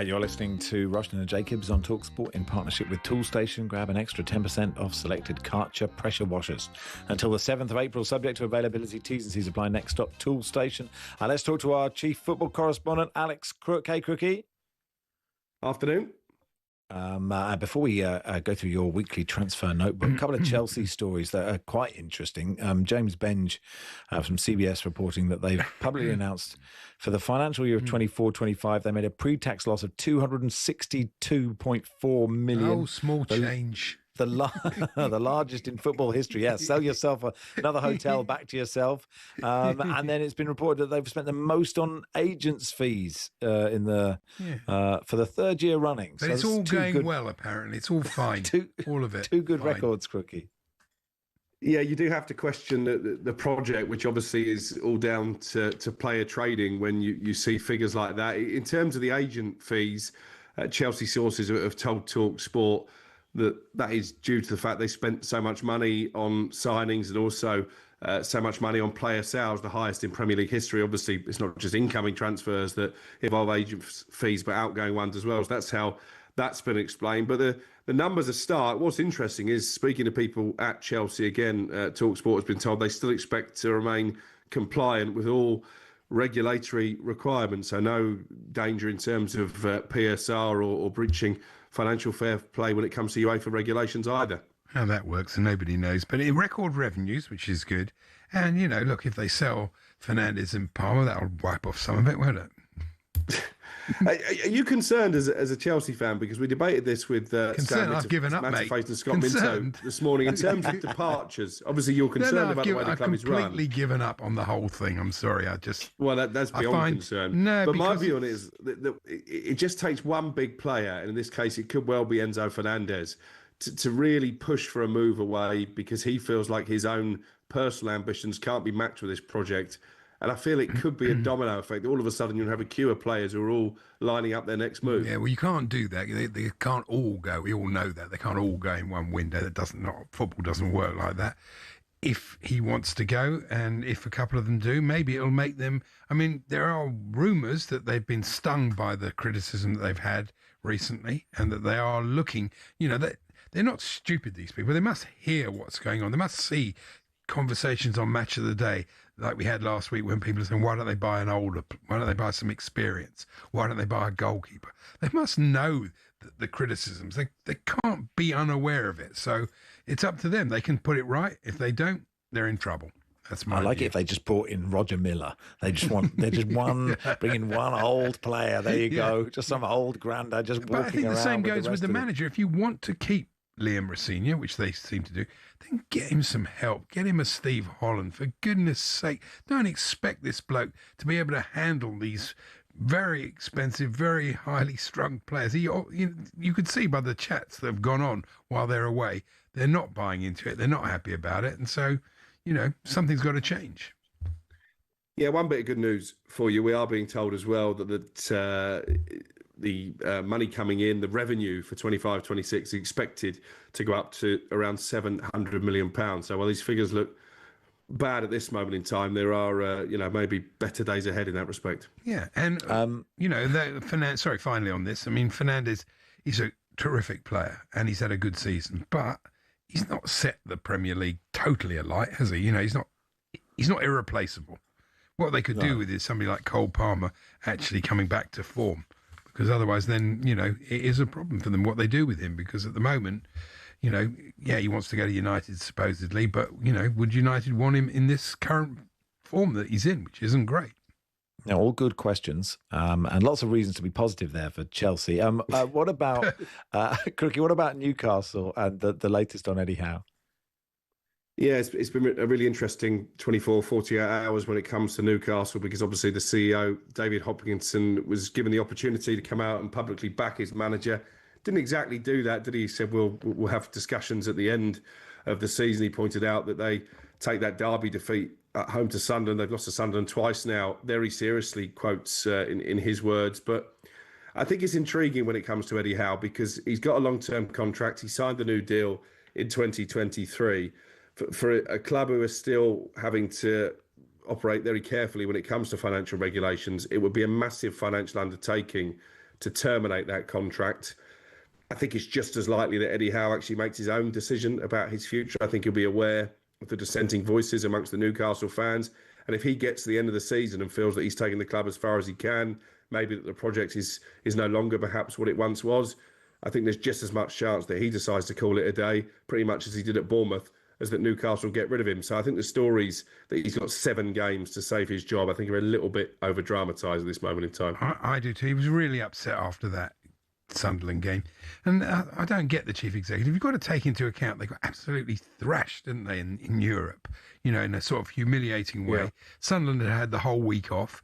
You're listening to Rushden and Jacobs on talkSPORT in partnership with Toolstation. Grab an extra 10% off selected Karcher pressure washers until the 7th of April, subject to availability. T's and C's apply. Next stop, Toolstation. Let's talk to our chief football correspondent, Alex Crook. Hey, Crookie. Afternoon. Before we go through your weekly transfer notebook, a couple of Chelsea stories that are quite interesting. James Benge from CBS reporting that they've publicly announced for the financial year of 24-25, they made a pre-tax loss of 262.4 million. Oh, small change. The largest in football history. Yeah, sell yourself another hotel back to yourself. And then it's been reported that they've spent the most on agents' fees for the third year running. But it's all going well, apparently. It's all fine. All of it. Two good records, Crookie. Yeah, you do have to question the project, which obviously is all down to player trading when you see figures like that. In terms of the agent fees, Chelsea sources have told talkSPORT that is due to the fact they spent so much money on signings and also so much money on player sales, the highest in Premier League history. Obviously, it's not just incoming transfers that involve agent fees, but outgoing ones as well. So that's how that's been explained. But the numbers are stark. What's interesting is, speaking to people at Chelsea, again, talkSPORT has been told they still expect to remain compliant with all regulatory requirements. So no danger in terms of PSR or breaching financial fair play when it comes to UEFA regulations either. How that works, and nobody knows. But in record revenues, which is good. And, look, if they sell Fernandes and Palmer, that'll wipe off some of it, won't it? Are you concerned as a Chelsea fan? Because we debated this with I've given up, mate. And Scott Minto this morning in terms of departures. Obviously, you're concerned about the way the club is run. I've completely given up on the whole thing. I'm sorry. That's beyond concern. No, but my view on it is that it just takes one big player, and in this case, it could well be Enzo Fernandez, to really push for a move away, because he feels like his own personal ambitions can't be matched with this project. And I feel it could be a domino effect. All of a sudden, you'll have a queue of players who are all lining up their next move. Yeah, well, you can't do that. They can't all go. We all know that. They can't all go in one window. Football doesn't work like that. If he wants to go, and if a couple of them do, maybe it'll make them... I mean, there are rumours that they've been stung by the criticism that they've had recently, and that they are looking... They're not stupid, these people. They must hear what's going on. They must see conversations on Match of the Day like we had last week when people are saying, why don't they buy why don't they buy some experience? Why don't they buy a goalkeeper? They must know the criticisms. They can't be unaware of it. So it's up to them. They can put it right. If they don't, they're in trouble. That's my view. It if they just brought in Roger Miller. They just bring in one old player. There you go. Just some old grandad just walking around. But I think the same goes with the manager. If you want to keep Liam Rosenior, which they seem to do, then get him some help. Get him a Steve Holland. For goodness sake, don't expect this bloke to be able to handle these very expensive, very highly strung players. You could see by the chats that have gone on while they're away, they're not buying into it. They're not happy about it. And so, something's got to change. Yeah, one bit of good news for you. We are being told as well that the money coming in, the revenue for 25-26 is expected to go up to around £700 million. So while these figures look bad at this moment in time, there are, maybe better days ahead in that respect. Yeah, and, finally on this, I mean, Fernandes, he's a terrific player and he's had a good season, but he's not set the Premier League totally alight, has he? He's not irreplaceable. What they could do with is somebody like Cole Palmer actually coming back to form. Because otherwise, then, it is a problem for them what they do with him. Because at the moment, he wants to go to United supposedly, but, would United want him in this current form that he's in, which isn't great? Now, all good questions, and lots of reasons to be positive there for Chelsea. What about, Crookie, what about Newcastle and the latest on Eddie Howe? Yeah, it's been a really interesting 24, 48 hours when it comes to Newcastle, because obviously the CEO, David Hopkinson, was given the opportunity to come out and publicly back his manager. Didn't exactly do that, did he? He said, we'll have discussions at the end of the season. He pointed out that they take that derby defeat at home to Sunderland. They've lost to Sunderland twice now, very seriously, quotes in his words. But I think it's intriguing when it comes to Eddie Howe, because he's got a long-term contract. He signed the new deal in 2023. For a club who are still having to operate very carefully when it comes to financial regulations, it would be a massive financial undertaking to terminate that contract. I think it's just as likely that Eddie Howe actually makes his own decision about his future. I think he'll be aware of the dissenting voices amongst the Newcastle fans. And if he gets to the end of the season and feels that he's taken the club as far as he can, maybe that the project is no longer perhaps what it once was, I think there's just as much chance that he decides to call it a day, pretty much as he did at Bournemouth, as that Newcastle get rid of him. So I think the stories that he's got 7 games to save his job, I think are a little bit over-dramatised at this moment in time. I do too. He was really upset after that Sunderland game. And I don't get the chief executive. You've got to take into account they got absolutely thrashed, didn't they, in Europe, in a sort of humiliating way. Yeah. Sunderland had the whole week off.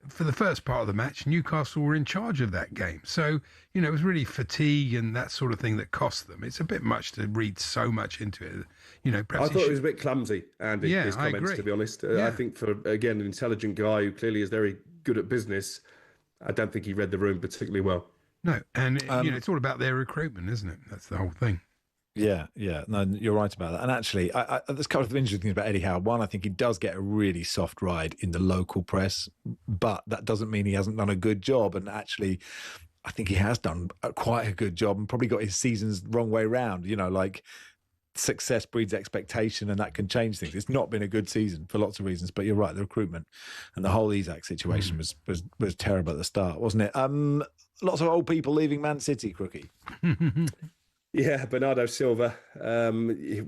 For the first part of the match, Newcastle were in charge of that game. So, it was really fatigue and that sort of thing that cost them. It's a bit much to read so much into it. Perhaps I thought it was a bit clumsy, Andy, his comments, to be honest. I think for, again, an intelligent guy who clearly is very good at business, I don't think he read the room particularly well. No, and it's all about their recruitment, isn't it? That's the whole thing. Yeah. No, you're right about that. And actually, there's a couple of interesting things about Eddie Howe. One, I think he does get a really soft ride in the local press, but that doesn't mean he hasn't done a good job. And actually, I think he has done quite a good job and probably got his seasons the wrong way round. Success breeds expectation, and that can change things. It's not been a good season for lots of reasons, but you're right, the recruitment and the whole Isak situation was terrible at the start, wasn't it? Lots of old people leaving Man City, Crookie. Yeah, Bernardo Silva.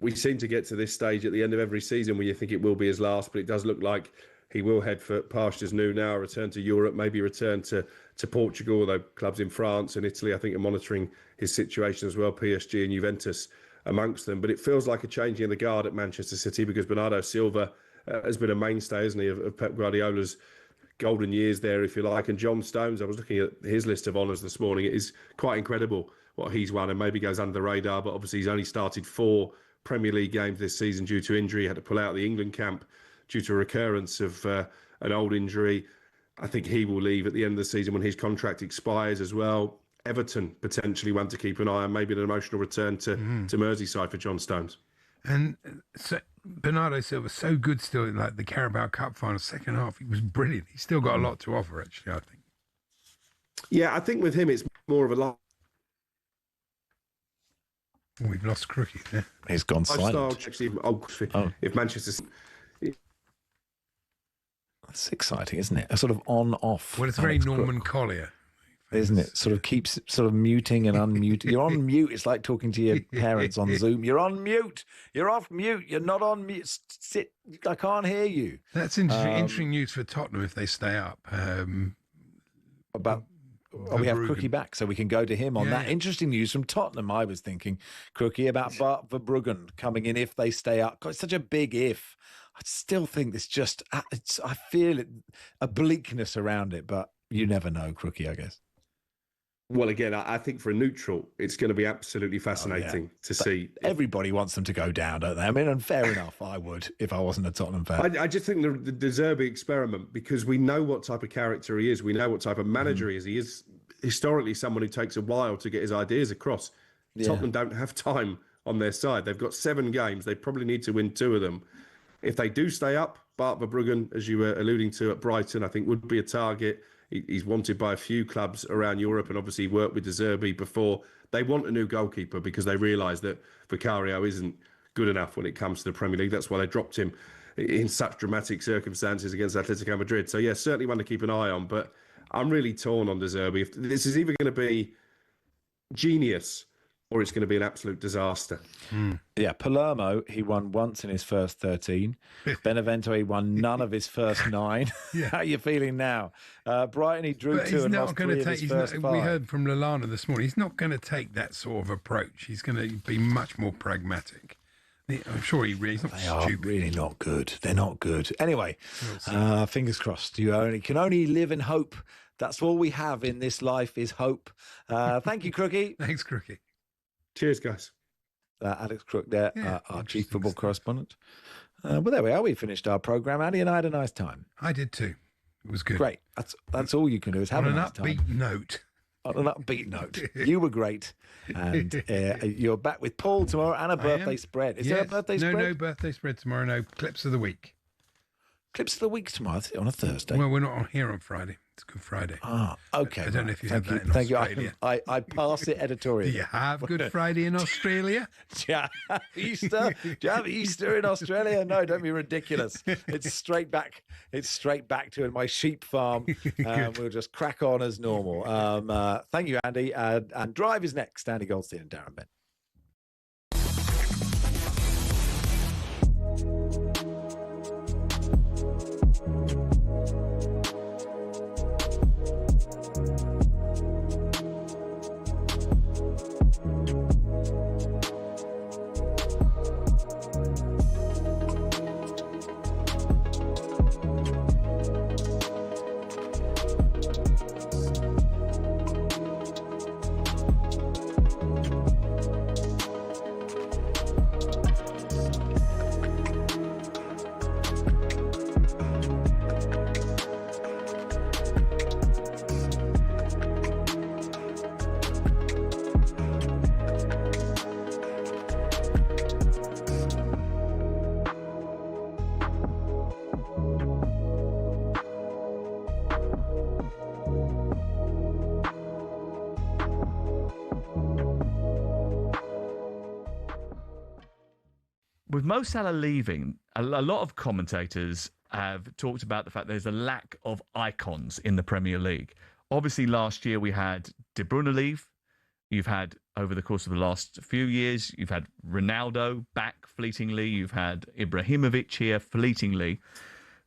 We seem to get to this stage at the end of every season where you think it will be his last, but it does look like he will head for pastures new now, return to Europe, maybe return to Portugal, although clubs in France and Italy, I think, are monitoring his situation as well, PSG and Juventus amongst them. But it feels like a changing of the guard at Manchester City, because Bernardo Silva has been a mainstay, hasn't he, of Pep Guardiola's golden years there, if you like. And John Stones, I was looking at his list of honours this morning. It is quite incredible what he's won, and maybe goes under the radar, but obviously he's only started 4 Premier League games this season due to injury. He had to pull out of the England camp due to a recurrence of an old injury. I think he will leave at the end of the season when his contract expires as well. Everton potentially one to keep an eye on, maybe an emotional return to Merseyside for John Stones. And so Bernardo Silva, so good still in the Carabao Cup final, second half. He was brilliant. He's still got a lot to offer, actually, I think. Yeah, I think with him it's more of a we've lost Crookie there. He's gone silent. If Manchester... That's exciting, isn't it? A sort of on-off. Well, it's very Norman Collier. Isn't it? Sort of keeps muting and unmuting. You're on mute. It's like talking to your parents on Zoom. You're on mute. You're off mute. You're not on mute. Sit. I can't hear you. That's interesting. Interesting news for Tottenham if they stay up. We have Crookie back, so we can go to him on that. Interesting news from Tottenham. I was thinking, Crookie, about Bart Verbruggen coming in if they stay up. God, it's such a big if. I still think I feel a bleakness around it, but you never know, Crookie, I guess. Well, again, I think for a neutral, it's going to be absolutely fascinating to see. Everybody wants them to go down, don't they? I mean, and fair enough, I would if I wasn't a Tottenham fan. I just think the Zerbi experiment, because we know what type of character he is. We know what type of manager he is. He is historically someone who takes a while to get his ideas across. Yeah. Tottenham don't have time on their side. They've got 7 games. They probably need to win 2 of them. If they do stay up, Bart Verbruggen, as you were alluding to at Brighton, I think would be a target. He's wanted by a few clubs around Europe, and obviously worked with De Zerbi before. They want a new goalkeeper because they realise that Vicario isn't good enough when it comes to the Premier League. That's why they dropped him in such dramatic circumstances against Atletico Madrid. So, yeah, certainly one to keep an eye on. But I'm really torn on De Zerbi. If this is either going to be genius or it's going to be an absolute disaster. Yeah, Palermo, he won once in his first 13. Benevento, he won none of his first 9. How are you feeling now? Brighton, he drew 2 and lost 3 of his first 5. We heard from Lallana this morning. He's not going to take that sort of approach. He's going to be much more pragmatic. I'm sure he's not stupid. They are really not good. They're not good. Anyway, fingers crossed. You can only live in hope. That's all we have in this life is hope. Thank you, Crookie. Thanks, Crookie. Cheers, guys. Alex Crook there, our chief football correspondent. Well, there we are. We finished our programme. Andy and I had a nice time. I did too. It was good. Great. That's all you can do is have a nice time. On an upbeat note. On an upbeat note. You were great. And you're back with Paul tomorrow and a birthday spread. Is there a birthday spread? No birthday spread tomorrow. No clips of the week. Clips of the Week tomorrow on a Thursday. Well, we're not on here on Friday. It's Good Friday. Ah, okay. I don't know if you have that in Thank Australia. you. I pass it editorially. Do you have Good Friday in Australia? Do you have Easter? Do you have Easter in Australia? No, don't be ridiculous. It's straight back. It's straight back to my sheep farm. We'll just crack on as normal. Thank you, Andy. And Drive is next. Andy Goldstein and Darren Bent. With Mo Salah leaving, a lot of commentators have talked about the fact there's a lack of icons in the Premier League. Obviously, last year we had De Bruyne leave. You've had, over the course of the last few years, you've had Ronaldo back fleetingly. You've had Ibrahimovic here fleetingly.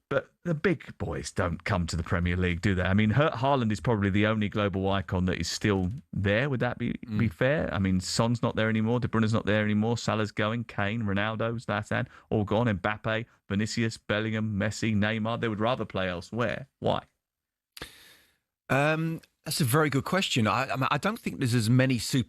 But the big boys don't come to the Premier League, do they? I mean, Haaland is probably the only global icon that is still there. Would that be fair? I mean, Son's not there anymore. De Bruyne's not there anymore. Salah's going. Kane, Ronaldo, Zlatan, all gone. Mbappe, Vinicius, Bellingham, Messi, Neymar. They would rather play elsewhere. Why? That's a very good question. I don't think there's as many super